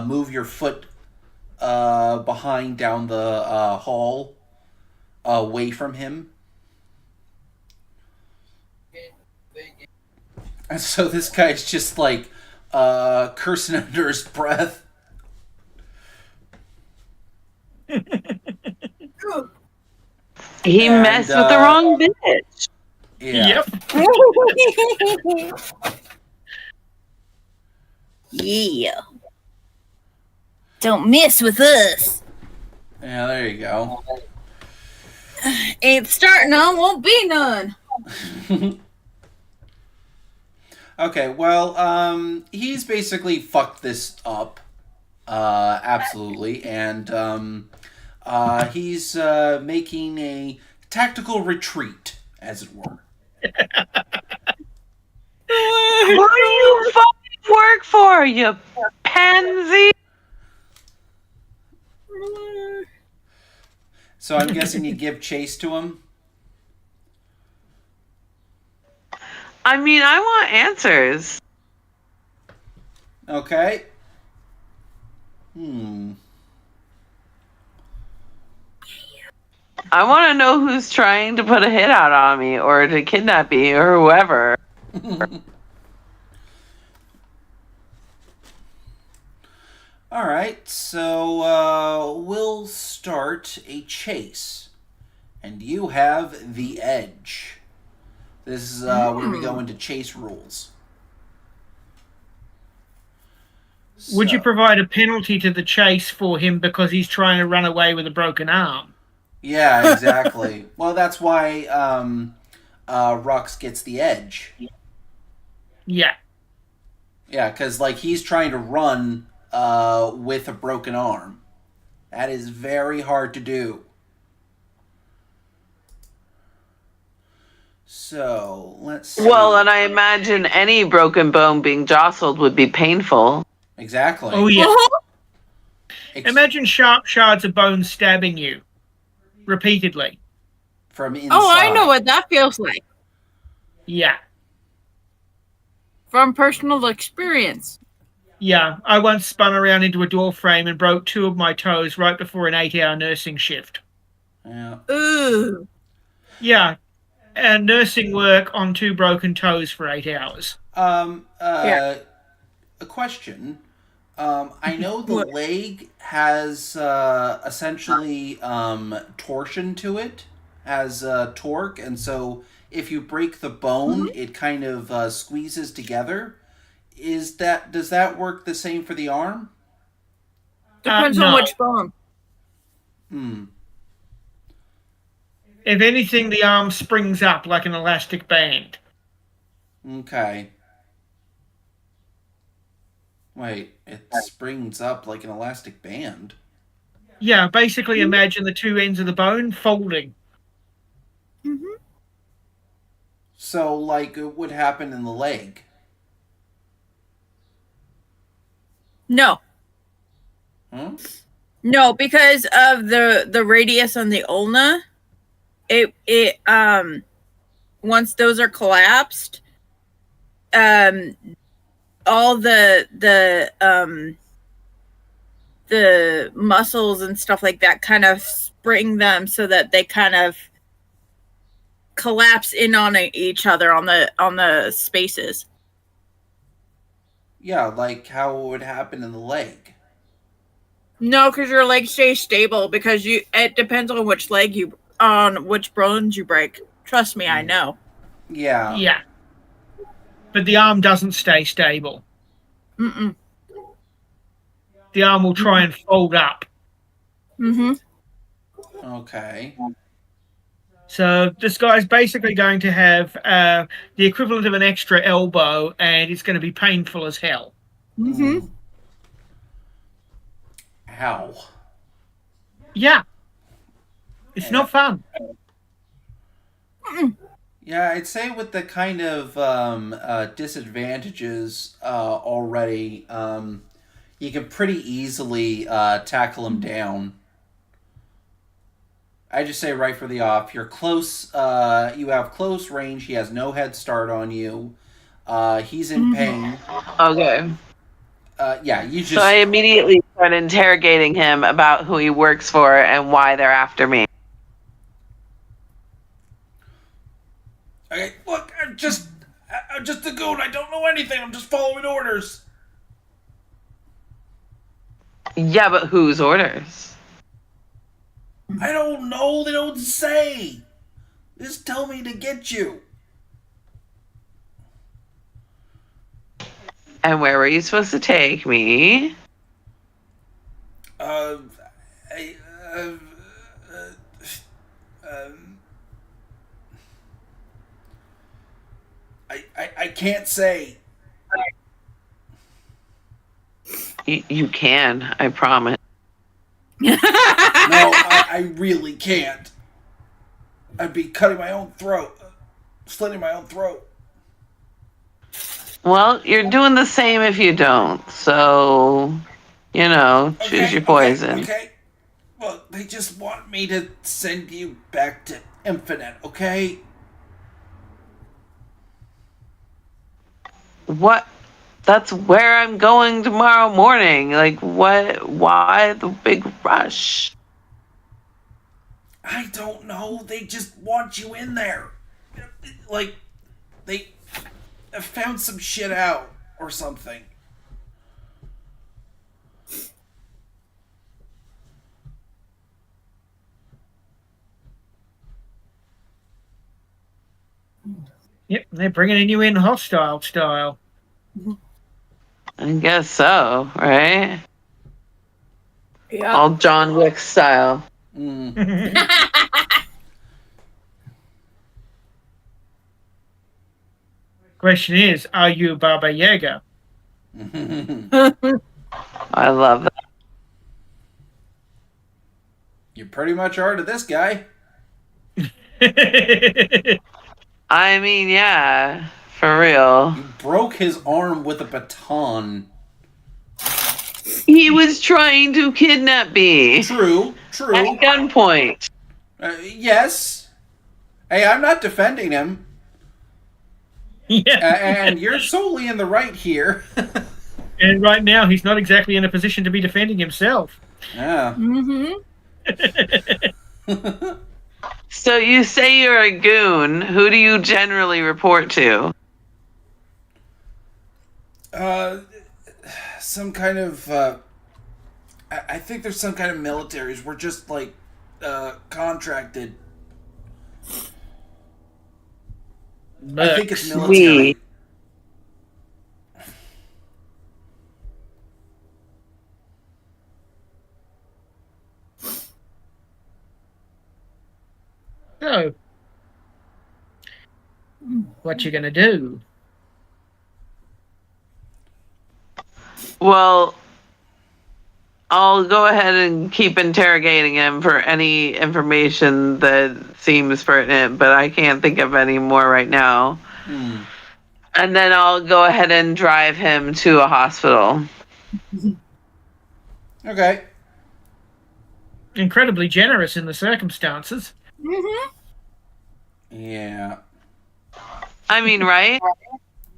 move your foot behind down the hall away from him. And so this guy's just like cursing under his breath. He messed with the wrong bitch. Yeah. Yep. Yeah. Don't mess with us. Yeah, there you go. Ain't starting on, won't be none. Okay, well, he's basically fucked this up. Absolutely. And he's making a tactical retreat, as it were. What do you fucking work for, you pansy? So I'm guessing you give chase to him? I mean, I want answers. Okay. I want to know who's trying to put a hit out on me or to kidnap me or whoever. Alright, so we'll start a chase. And you have the edge. This is where we go into chase rules. Would you So- provide a penalty to the chase for him because he's trying to run away with a broken arm? Yeah, exactly. Well, that's why Rux gets the edge. Yeah. Yeah, because like he's trying to run with a broken arm. That is very hard to do. So let's see. Well, and I imagine any broken bone being jostled would be painful. Exactly. Oh, yeah. Ex- Imagine sharp shards of bone stabbing you repeatedly. from inside. Oh, I know what that feels like Yeah. from personal experience. Yeah. I once spun around into a door frame and broke 2 of my toes right before an 8-hour nursing shift. Yeah. Ooh. Yeah. And nursing work on 2 broken toes for 8 hours. Yeah. A question. I know the What? leg has essentially torsion to it, has torque, and so if you break the bone, it kind of squeezes together. Does that work the same for the arm? Depends no. on which bone. If anything, the arm springs up like an elastic band. Okay. Wait, it springs up like an elastic band. Yeah, basically imagine the 2 ends of the bone folding. So, like, it would happen in the leg. No. Huh? No, because of the radius on the ulna, it once those are collapsed, all the muscles and stuff like that kind of spring them so that they kind of collapse in on each other on the spaces. Yeah, like how it would happen in the leg. No, because your leg stays stable because it depends on which which bones you break. Trust me, I know. Yeah. Yeah. But the arm doesn't stay stable. Mm-mm. The arm will try and fold up. Mm-hmm. Okay. So this guy's basically going to have the equivalent of an extra elbow, and it's going to be painful as hell. Mm-hmm. Ow. Yeah. It's not fun. Yeah, I'd say with the kind of disadvantages already, you can pretty easily tackle him down. I just say right for the off, you're close. You have close range. He has no head start on you. He's in pain. Okay. Yeah, you just. So I immediately start interrogating him about who he works for and why they're after me. Okay, look, I'm just a goon. I don't know anything. I'm just following orders. Yeah, but whose orders? I don't know. They don't say. Just tell me to get you. And where were you supposed to take me? I, I can't say. You can, I promise. No, I really can't. I'd be cutting my own throat. Slitting my own throat. Well, you're doing the same if you don't. So, choose your poison. Okay. Well, they just want me to send you back to Infinite, okay? What? That's where I'm going tomorrow morning. Like, what? Why the big rush? I don't know. They just want you in there. Like, they found some shit out or something. Yep, they're bringing you in hostile style. I guess so, right? Yeah. All John Wick style. Question is, are you Baba Yaga? I love that. You pretty much are to this guy. I mean, yeah, for real. You broke his arm with a baton. He was trying to kidnap me True, at true. gunpoint. Yes. Hey, I'm not defending him. Yeah. And you're solely in the right here. And right now, he's not exactly in a position to be defending himself. Yeah. So you say you're a goon. Who do you generally report to? Some kind of. I think there's some kind of militaries. We're just like contracted. I think it's Mercs. military. So, what you gonna do? Well, I'll go ahead and keep interrogating him for any information that seems pertinent, but I can't think of any more right now. And then I'll go ahead and drive him to a hospital. Okay. Incredibly generous in the circumstances. Yeah. I mean, right?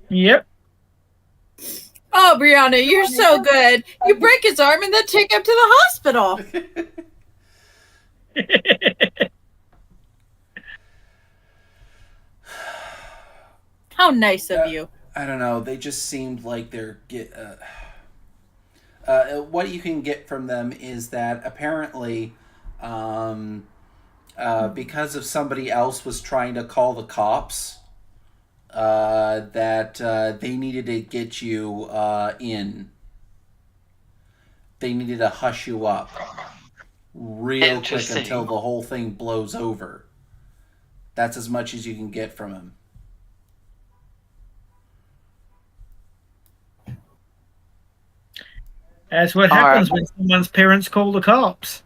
Yep. Oh, Brianna, you're so good. You break his arm and then take him to the hospital. How nice of you. I don't know. They just seemed like they're what you can get from them is that apparently, because of somebody else was trying to call the cops, that they needed to get you in. They needed to hush you up real quick until the whole thing blows over. That's as much as you can get from him. That's what happens when someone's parents call the cops.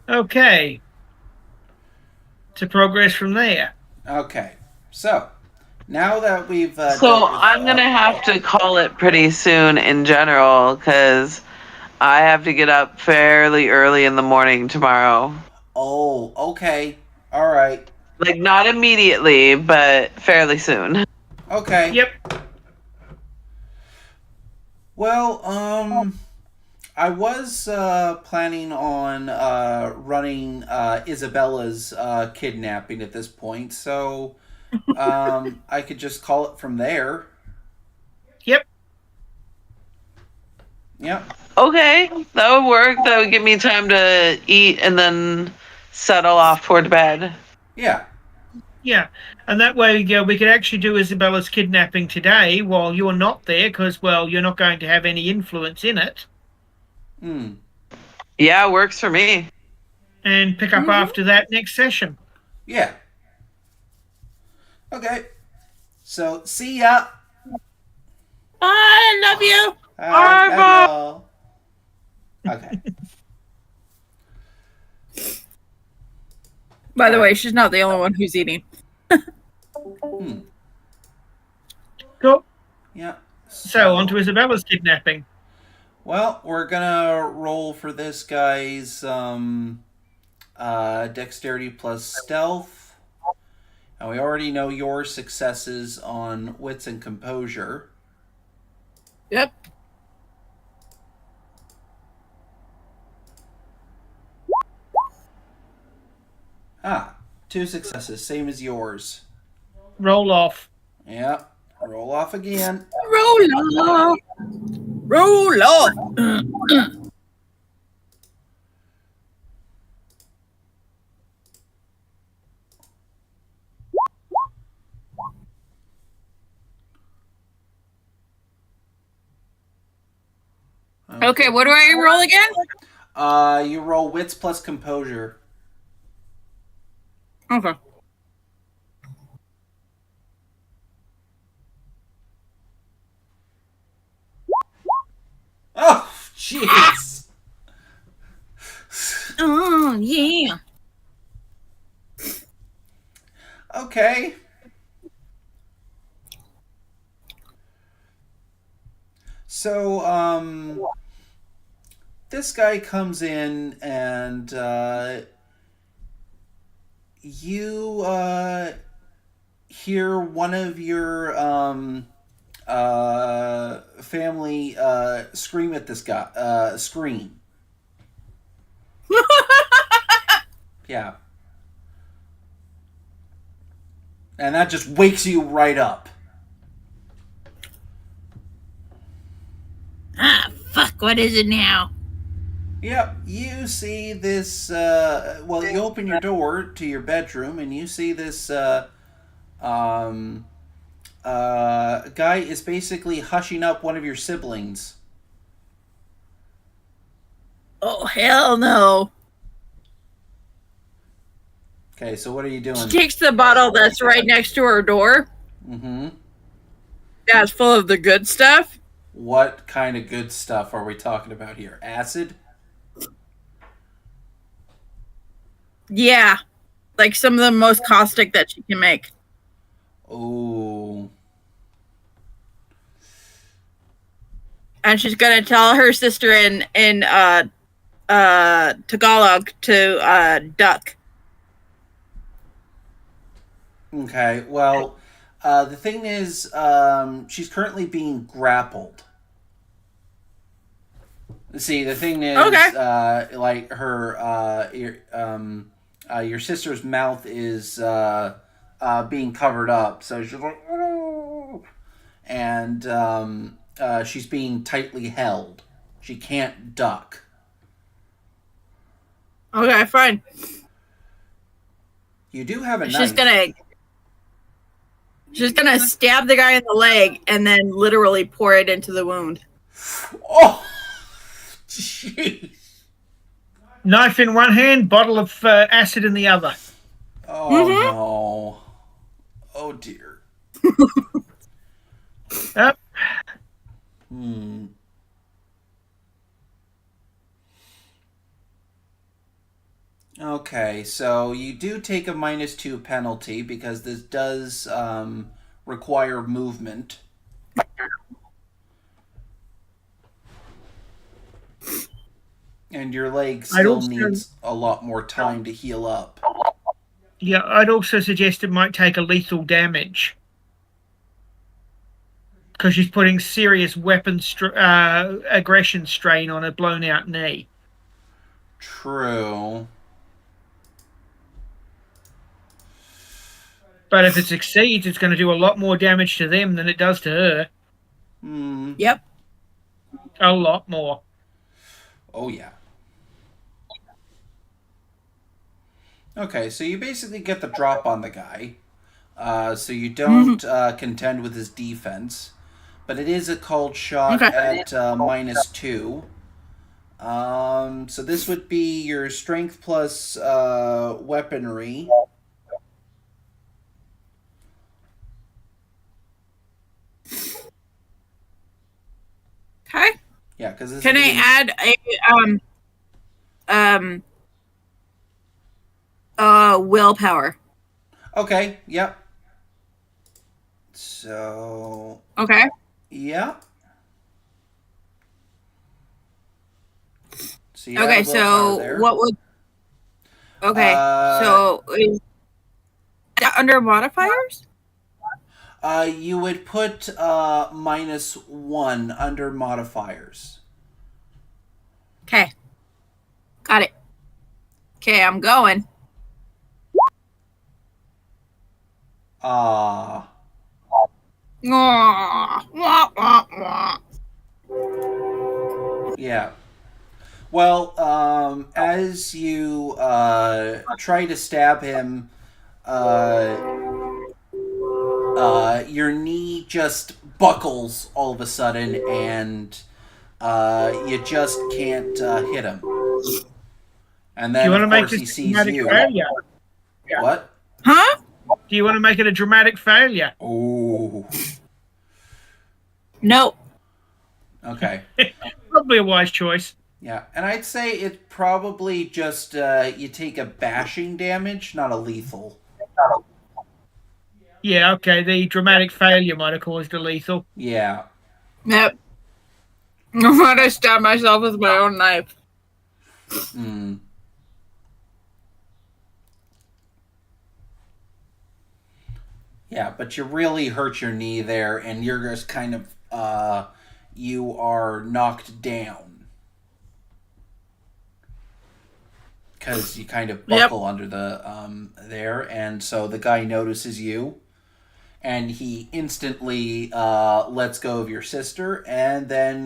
Okay. To progress from there. Okay. So, now that we've... So I'm going to have to call it pretty soon in general, because I have to get up fairly early in the morning tomorrow. Oh, okay. All right. Like, not immediately, but fairly soon. Okay. Yep. Well, I was planning on running Isabella's kidnapping at this point, so I could just call it from there. Yep. Yep. Okay, that would work. That would give me time to eat and then settle off toward bed. Yeah. Yeah. And that way we could actually do Isabella's kidnapping today while you're not there because, well, you're not going to have any influence in it. Yeah, it works for me. And pick up after that next session. Yeah. Okay. So, see ya. I love you. Bye. Love y'all. Okay. By the way, she's not the only one who's eating. Cool. Yeah. So on to Isabella's kidnapping. Well, we're gonna roll for this guy's dexterity plus stealth. And we already know your successes on wits and composure. Yep. Ah, 2 successes, same as yours. Roll off. Yeah. Roll off again. Roll off. Roll off. Okay, what do I roll again? You roll wits plus composure. Okay. Oh, jeez. Oh, yeah. Okay. So, this guy comes in and you hear one of your family scream at this guy. Scream. Yeah. And that just wakes you right up. Ah, fuck, what is it now? Yep, you see this. Well, you open your door to your bedroom and you see this guy is basically hushing up one of your siblings. Oh, hell no. Okay, so what are you doing? She takes the bottle that's right next to her door. Mm-hmm. That's full of the good stuff. What kind of good stuff are we talking about here? Acid? Yeah. Like some of the most caustic that she can make. Oh. And she's gonna tell her sister in Tagalog to duck. Okay, well, the thing is, she's currently being grappled. See, the thing is, Okay. like her, your sister's mouth is being covered up, so she's like, "Oh," and she's being tightly held. She can't duck. Okay, fine. You do have a She's knife. gonna stab the guy in the leg and then literally pour it into the wound. Oh, jeez. Knife in one hand, bottle of acid in the other. Oh no. Oh dear. Yep. Hmm. Okay, so you do take a -2 penalty because this does require movement. And your leg still needs a lot more time to heal up. Yeah, I'd also suggest it might take a lethal damage. Because she's putting serious weapon aggression strain on a blown out knee. True. But if it succeeds, it's going to do a lot more damage to them than it does to her. Hmm. Yep. A lot more. Oh, yeah. Okay, so you basically get the drop on the guy. So you don't contend with his defense. But it is a cold shot at -2. So this would be your strength plus weaponry. Okay. Yeah, because can I add a willpower? Okay. Yep. So. Okay. Yeah. So okay. So what would? Okay. So is that under modifiers? You would put -1 under modifiers. Okay. Got it. Okay, I'm going. Aw, wah, wah, wah. Yeah. Well, as you try to stab him, uh, your knee just buckles all of a sudden, and you just can't hit him. And Do you then, want of to make course, this he a sees dramatic you. failure? What? Huh? Do you want to make it a dramatic failure? Ooh. No. Okay. Probably a wise choice. Yeah, and I'd say it's probably just you take a bashing damage, not a lethal. Yeah, okay. The dramatic failure might have caused a lethal. Yeah. Nope. I'm gonna stab myself with my own knife. Mm. Yeah, but you really hurt your knee there, and you're just kind of you are knocked down because you kind of buckle under the there, and so the guy notices you, and he instantly lets go of your sister, and then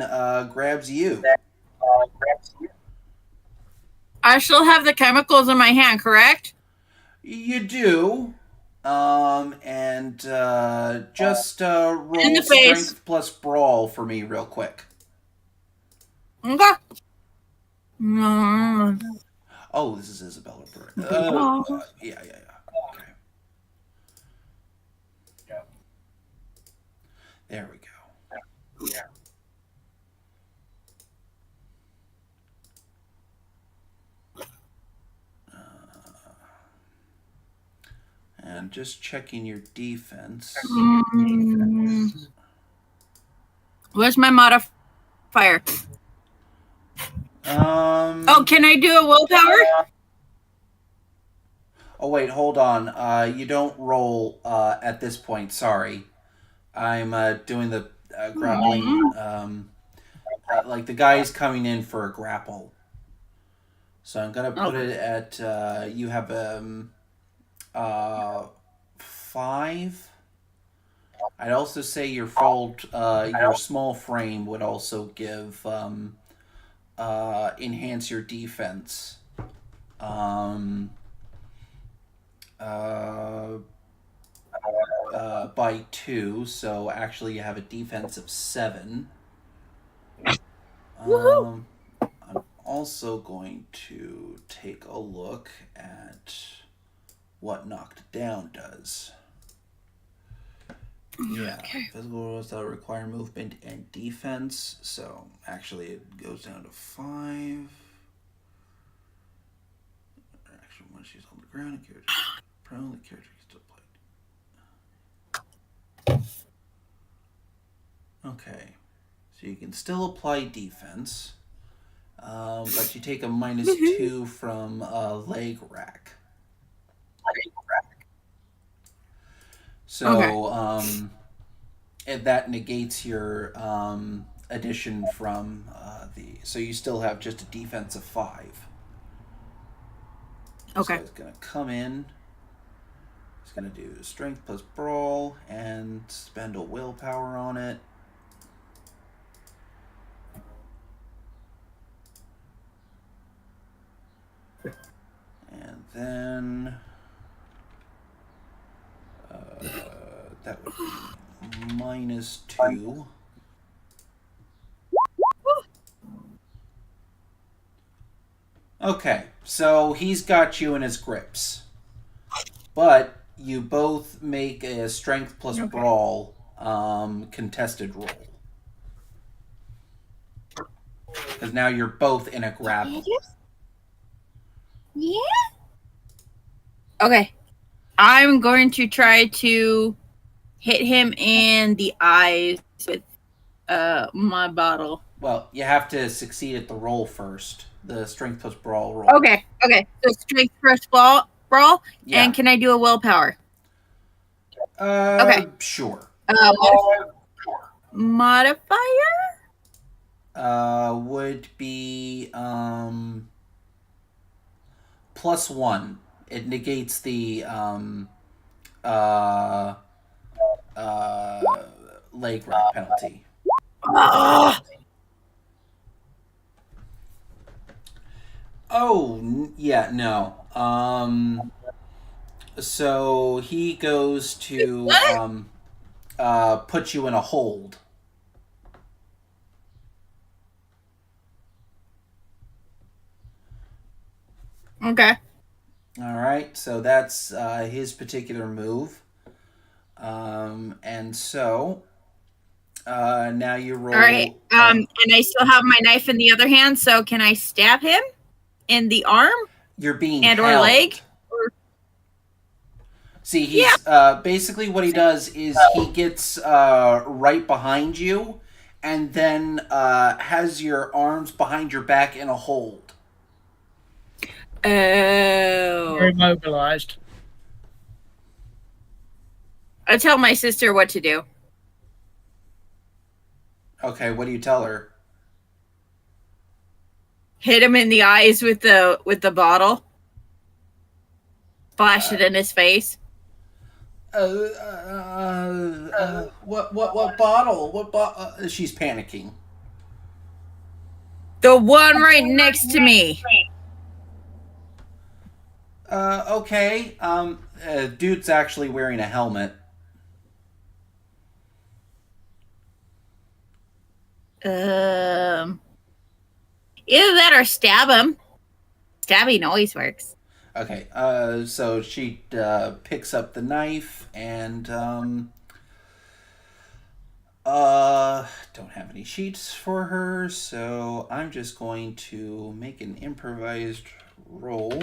grabs you. I still have the chemicals in my hand, correct? You do. And just In roll the face. strength plus brawl for me, real quick. Okay. Mm. Oh, this is Isabella Bird. Yeah. Okay. There we go. And just checking your defense. Mm. Where's my modifier? Oh, can I do a willpower? Oh wait, hold on. You don't roll at this point. Sorry, I'm doing the grappling. Like the guy's coming in for a grapple. So I'm gonna put it at you have 5. I'd also say your your small frame would also give enhance your defense. By 2, so actually you have a defense of 7. I'm also going to take a look at what knocked down does. Yeah, physical rules that require movement and defense. So actually, it goes down to 5. Actually, when she's on the ground, the character prone, the character can still play. Okay, so you can still apply defense, but you take a -2 from leg rack. So and that negates your addition from the. So you still have just a defense of 5. Okay. So it's gonna come in. It's gonna do strength plus brawl and spend a willpower on it. And then that would be -2. Okay, so he's got you in his grips. But you both make a strength plus brawl contested roll. Because now you're both in a grapple. Yeah. Okay. I'm going to try to hit him in the eyes with my bottle. Well, you have to succeed at the roll first. The strength plus brawl roll. Okay. So strength first brawl. Yeah. And can I do a willpower? Okay. Sure. Modifier? Would be +1. It negates the leg rack penalty. Oh, Oh, yeah, no. So he goes to what? put you in a hold. Okay. All right, so that's his particular move. And so now you All right. roll. And I still have my knife in the other hand, so can I stab him in the arm You're being and or held. leg? Or, See, yeah. he's basically what he does is he gets right behind you, and then has your arms behind your back in a hold. Very Oh. mobilized. I tell my sister what to do. Okay, what do you tell her? Hit him in the eyes with the bottle. Flash it in his face. What bottle? What bottle? She's panicking. The one right next to me. Okay. Dude's actually wearing a helmet. Either that or stab him. Stabbing always works. Okay. So she picks up the knife and don't have any sheets for her, so I'm just going to make an improvised roll.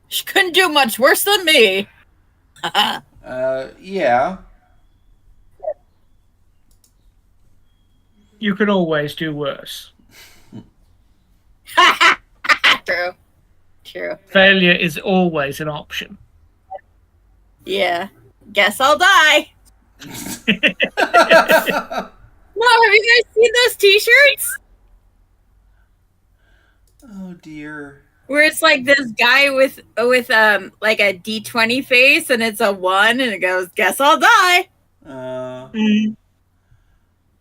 She couldn't do much worse than me. Yeah. You can always do worse. True. True. Failure is always an option. Yeah. Guess I'll die. No, have you guys seen those t-shirts? Oh dear. Where it's like this guy with like a D20 face and it's a 1 and it goes, guess I'll die.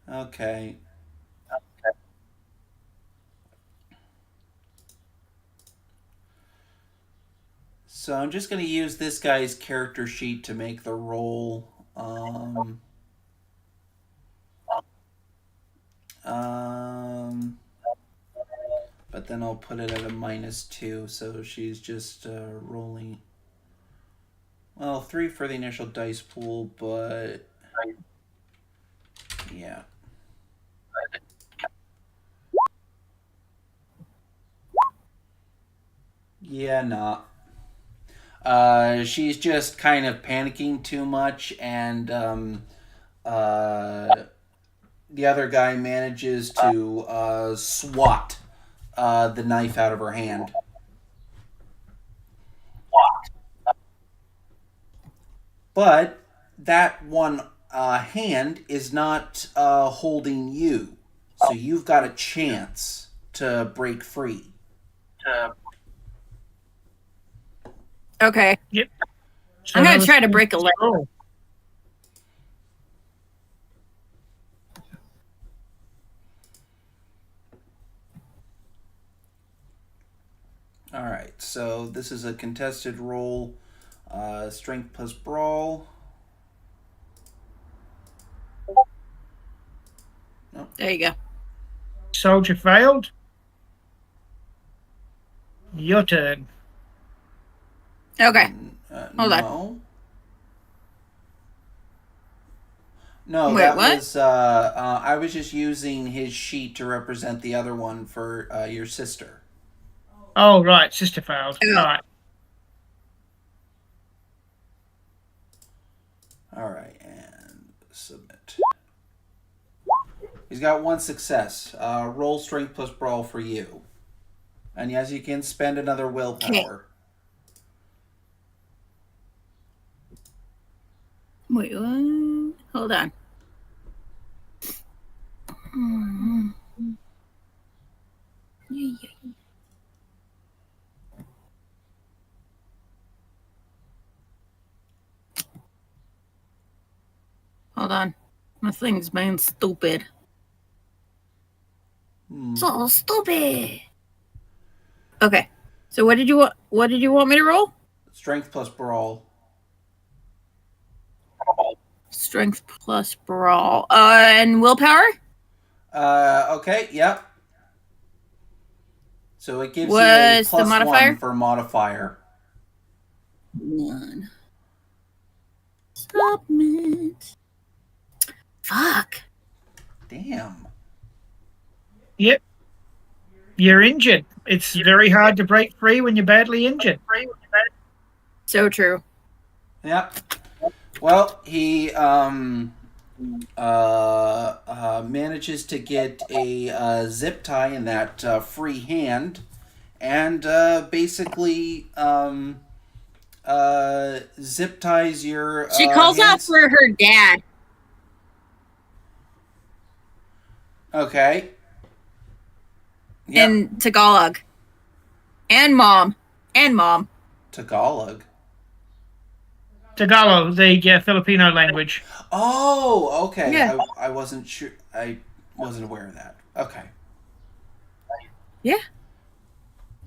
Okay. So I'm just going to use this guy's character sheet to make the roll. But then I'll put it at a -2, so she's just rolling. Well, 3 for the initial dice pool, but yeah. Yeah, nah. She's just kind of panicking too much, and the other guy manages to swat the knife out of her hand. But that one hand is not holding you, so you've got a chance to break free. Okay. Yep. So I'm that gonna was try to break a leg. roll. All right, so this is a contested roll, strength plus brawl. There you go. Soldier failed. Your turn. Okay. Hold on. No. No, Wait, that what? was I was just using his sheet to represent the other one for your sister. Oh, right. Sister failed. Yeah. All right. All right, and submit. He's got 1 success. Roll strength plus brawl for you. And yes, you can spend another willpower. Wait, what? Hold on. Hold on. My thing's being stupid. So stupid. Okay. So what did you want me to roll? Strength plus brawl. Strength plus brawl. And willpower? Okay, yep. So it gives you a What's the plus modifier? 1 for modifier. 1. Submit. Fuck. Damn. Yep. You're injured. It's very hard to break free when you're badly injured. So true. Yep. Well, he manages to get a zip tie in that free hand, and basically zip ties your. She calls out hands. for her dad. Okay. Yep. In Tagalog. And mom. Tagalog. Tagalog, the Filipino language. Oh, okay. Yeah. I wasn't sure. I wasn't aware of that. Okay. Yeah.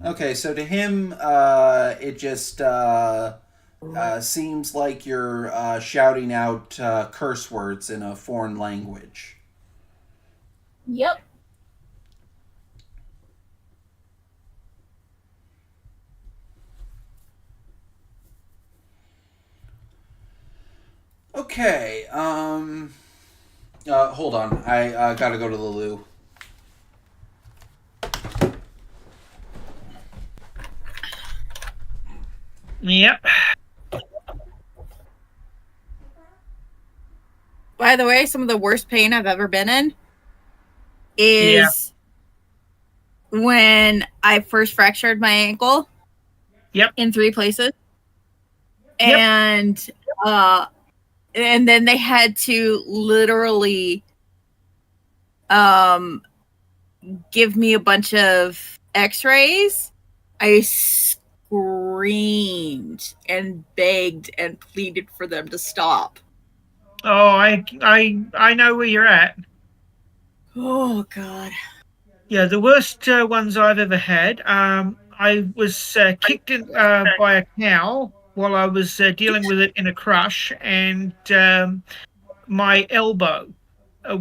Okay, so to him, it just seems like you're shouting out curse words in a foreign language. Yep. Okay, hold on. I gotta go to the loo. Yep. By the way, some of the worst pain I've ever been in is when I first fractured my ankle. Yep. In 3 places. Yep. And then they had to literally give me a bunch of x-rays. I screamed and begged and pleaded for them to stop. Oh, I know where you're at. Oh god. Yeah, the worst ones I've ever had. I was kicked in, by a cow while I was dealing with it in a crush, and my elbow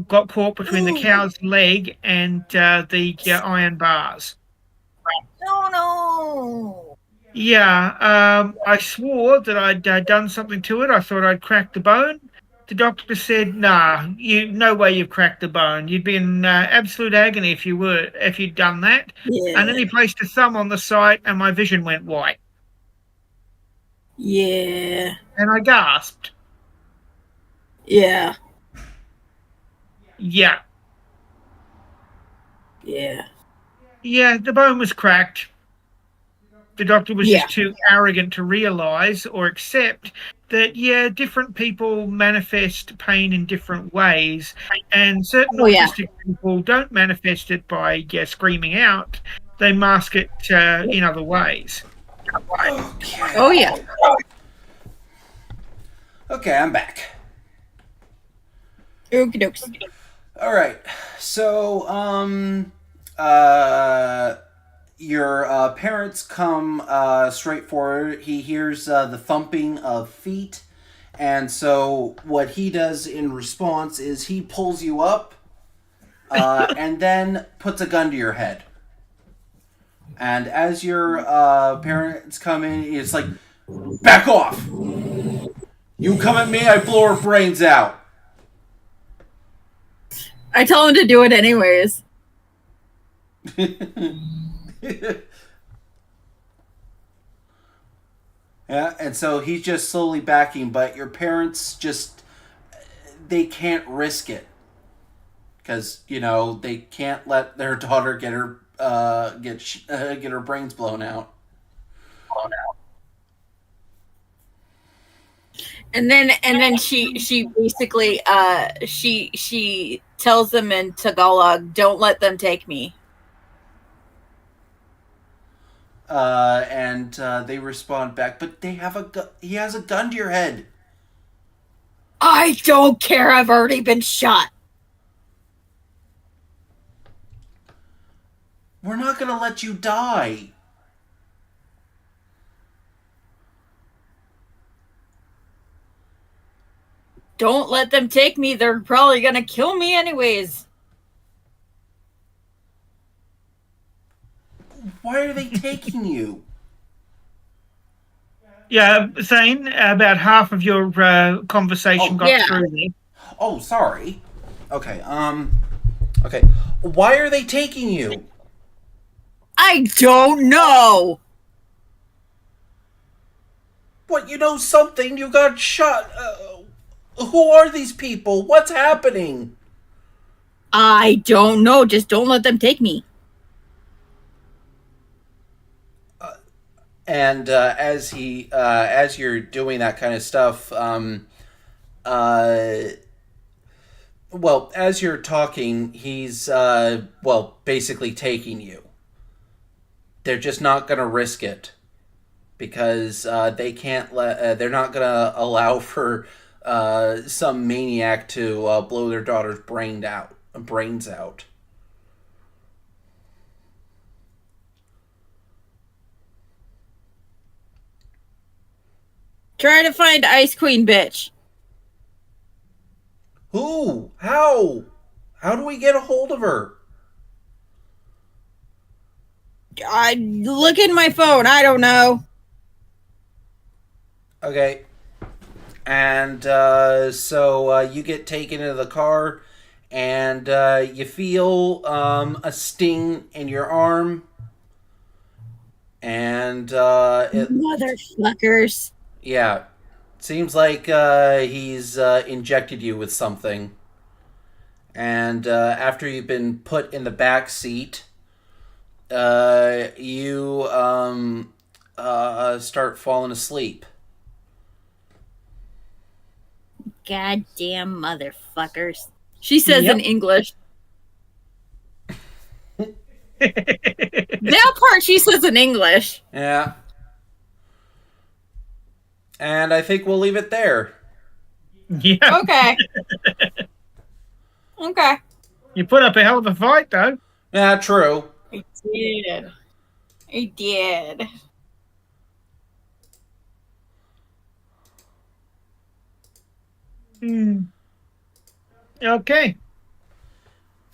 got caught between the cow's leg and the iron bars. No. Yeah, I swore that I'd done something to it. I thought I'd cracked the bone. The doctor said, "Nah, no way you've cracked the bone. You'd be in absolute agony if you'd done that." Yeah. And then he placed a thumb on the site, and my vision went white. Yeah. And I gasped. Yeah. Yeah. Yeah. Yeah, the bone was cracked. The doctor was just too arrogant to realize or accept that, different people manifest pain in different ways, and certain autistic people don't manifest it by screaming out. They mask it in other ways. Okay. Oh, yeah. Okay, I'm back. Okie dokes. All right. So, your parents come straight forward. He hears the thumping of feet, and so what he does in response is he pulls you up, and then puts a gun to your head. And as your parents come in, it's like, back off! You come at me, I blow her brains out. I tell him to do it anyways. Yeah, and so he's just slowly backing, but your parents they can't risk it. Because, they can't let their daughter get her get her brains blown out. And then she basically she tells them in Tagalog, "Don't let them take me." And they respond back, but they have he has a gun to your head. Oh, I don't care. I've already been shot. We're not gonna let you die. Don't let them take me. They're probably gonna kill me anyways. Why are they taking you? Yeah, Thane, about half of your conversation got through me. Oh, sorry. Okay, okay. Why are they taking you? I don't know. What, you know something? You got shot. Who are these people? What's happening? I don't know. Just don't let them take me. And as you're doing that kind of stuff, well, as you're talking, he's basically taking you. They're just not gonna risk it because they can't let. They're not gonna allow for some maniac to blow their daughter's brains out. Try to find Ice Queen, bitch. Who? How? How do we get a hold of her? I look in my phone. I don't know. Okay. And so you get taken into the car, and you feel a sting in your arm, and Motherfuckers. yeah, seems like he's injected you with something. And after you've been put in the back seat, you start falling asleep. Goddamn motherfuckers. She says in English. That part she says in English. Yeah. And I think we'll leave it there. Yeah. Okay. Okay. You put up a hell of a fight, though. Yeah, true. I did. I did. Okay.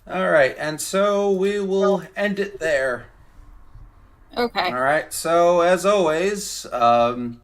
All right, and so we will end it there. Okay. All right, so as always,